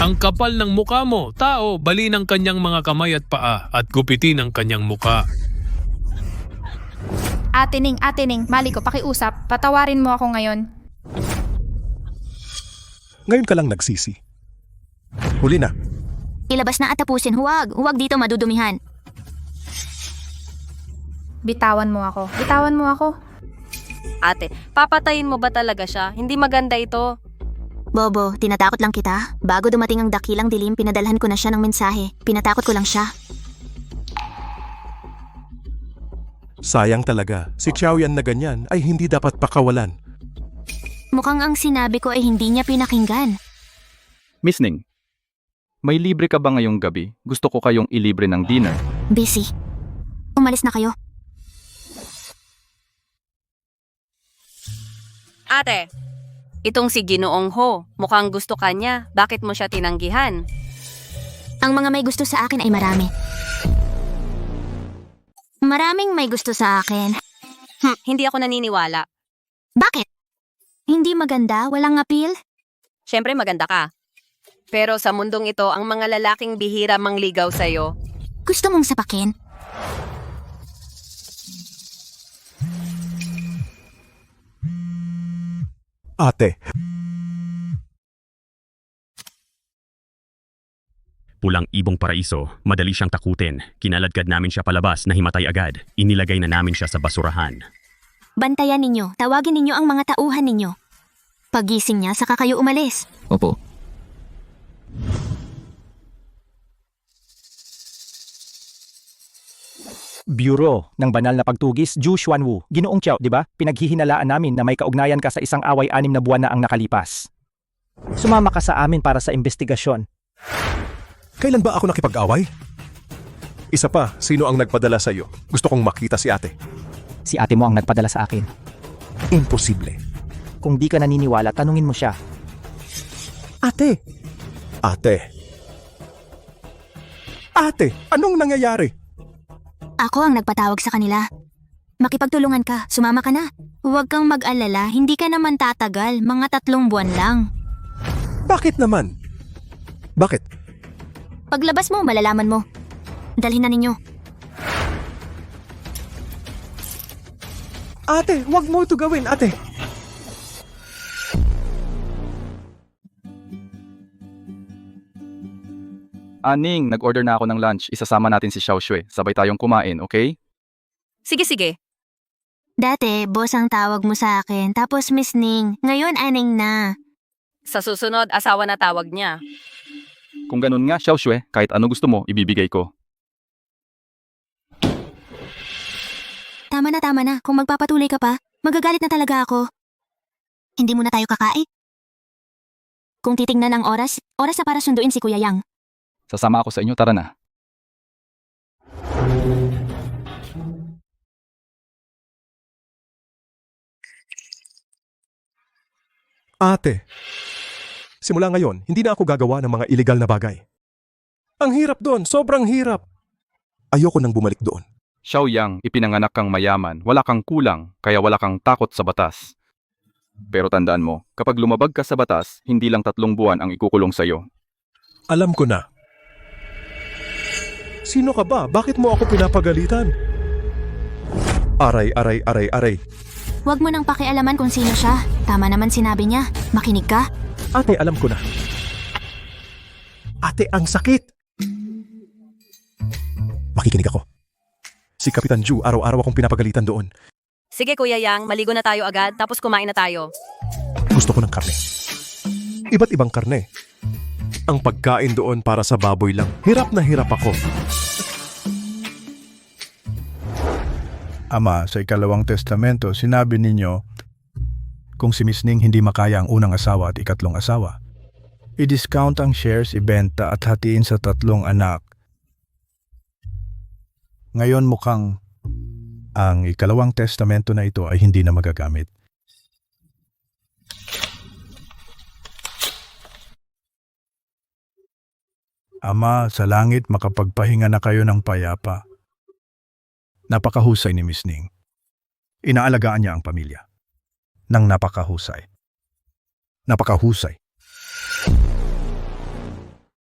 Ang kapal ng muka mo, tao, bali ng kanyang mga kamay at paa at gupitin ang kanyang muka. Ate Ning, mali ko, pakiusap. Patawarin mo ako ngayon. Ngayon ka lang nagsisi. Huli na. Ilabas na at tapusin. Huwag dito madudumihan. Bitawan mo ako. Bitawan mo ako. Ate, papatayin mo ba talaga siya? Hindi maganda ito. Bobo, tinatakot lang kita. Bago dumating ang dakilang dilim, pinadalhan ko na siya ng mensahe. Pinatakot ko lang siya. Sayang talaga. Si Xiaoyan na ganyan ay hindi dapat pakawalan. Mukhang ang sinabi ko ay hindi niya pinakinggan. Miss Ning, may libre ka ba ngayong gabi? Gusto ko kayong ilibre ng dinner. Busy. Umalis na kayo. Ate, itong si Ginoong Ho, mukhang gusto ka niya. Bakit mo siya tinanggihan? Ang mga may gusto sa akin ay marami. Maraming may gusto sa akin. Hindi ako naniniwala. Bakit? Hindi maganda? Walang appeal? Siyempre maganda ka. Pero sa mundong ito, ang mga lalaking bihira mangligaw sa'yo. Gusto mong sapakin? Ate. Pulang ibong paraiso, madali siyang takutin. Kinaladkad namin siya palabas na himatay agad. Inilagay na namin siya sa basurahan. Bantayan ninyo. Tawagin ninyo ang mga tauhan ninyo. Pagising niya, saka kayo umalis. Opo. Bureau ng Banal na Pagtugis, Zhu Xuanwu. Ginoong Xiao, di ba? Pinaghihinalaan namin na may kaugnayan ka sa isang away 6 na buwan na ang nakalipas. Sumama ka sa amin para sa investigasyon. Kailan ba ako nakipag-away? Isa pa, sino ang nagpadala sa iyo? Gusto kong makita si ate. Si ate mo ang nagpadala sa akin. Imposible. Kung di ka naniniwala, tanungin mo siya. Ate! Ate! Ate! Anong nangyayari? Ako ang nagpatawag sa kanila. Makipagtulungan ka, sumama ka na. Huwag kang mag-alala, hindi ka naman tatagal, mga 3 buwan lang. Bakit naman? Bakit? Paglabas mo, malalaman mo. Dalhin na ninyo. Ate, wag mo ito gawin, ate. Aning, nag-order na ako ng lunch. Isasama natin si Xiao Shui. Sabay tayong kumain, okay? Sige. Dati, boss ang tawag mo sa akin, tapos Miss Ning. Ngayon, Aning na. Sa susunod, asawa na tawag niya. Kung ganun nga, Xiao Shui, kahit ano gusto mo, ibibigay ko. Tama na. Kung magpapatuloy ka pa, magagalit na talaga ako. Hindi muna tayo kakain. Kung titingnan ang oras na para sunduin si Kuya Yang. Sasama ako sa inyo, tara na. Ate, simula ngayon, hindi na ako gagawa ng mga illegal na bagay. Ang hirap doon, sobrang hirap. Ayoko nang bumalik doon. Xiao Yang, ipinanganak kang mayaman, wala kang kulang, kaya wala kang takot sa batas. Pero tandaan mo, kapag lumabag ka sa batas, hindi lang 3 buwan ang ikukulong sa'yo. Alam ko na. Sino ka ba? Bakit mo ako pinapagalitan? Aray. Huwag mo nang pakialaman kung sino siya. Tama naman sinabi niya. Makinig ka. Ate, alam ko na. Ate, ang sakit. Makikinig ako. Si Kapitan Ju, araw-araw akong pinapagalitan doon. Sige Kuya Yang, maligo na tayo agad tapos kumain na tayo. Gusto ko ng karne. Iba't ibang karne. Ang pagkain doon para sa baboy lang. Hirap na hirap ako. Ama, sa ikalawang testamento, sinabi ninyo, kung si Miss Ning hindi makaya ang unang asawa at ikatlong asawa, i-discount ang shares, ibenta at hatiin sa 3 anak. Ngayon mukhang ang ikalawang testamento na ito ay hindi na magagamit. Ama, sa langit makapagpahinga na kayo ng payapa. Napakahusay ni Miss Ning. Inaalagaan niya ang pamilya. Nang napakahusay.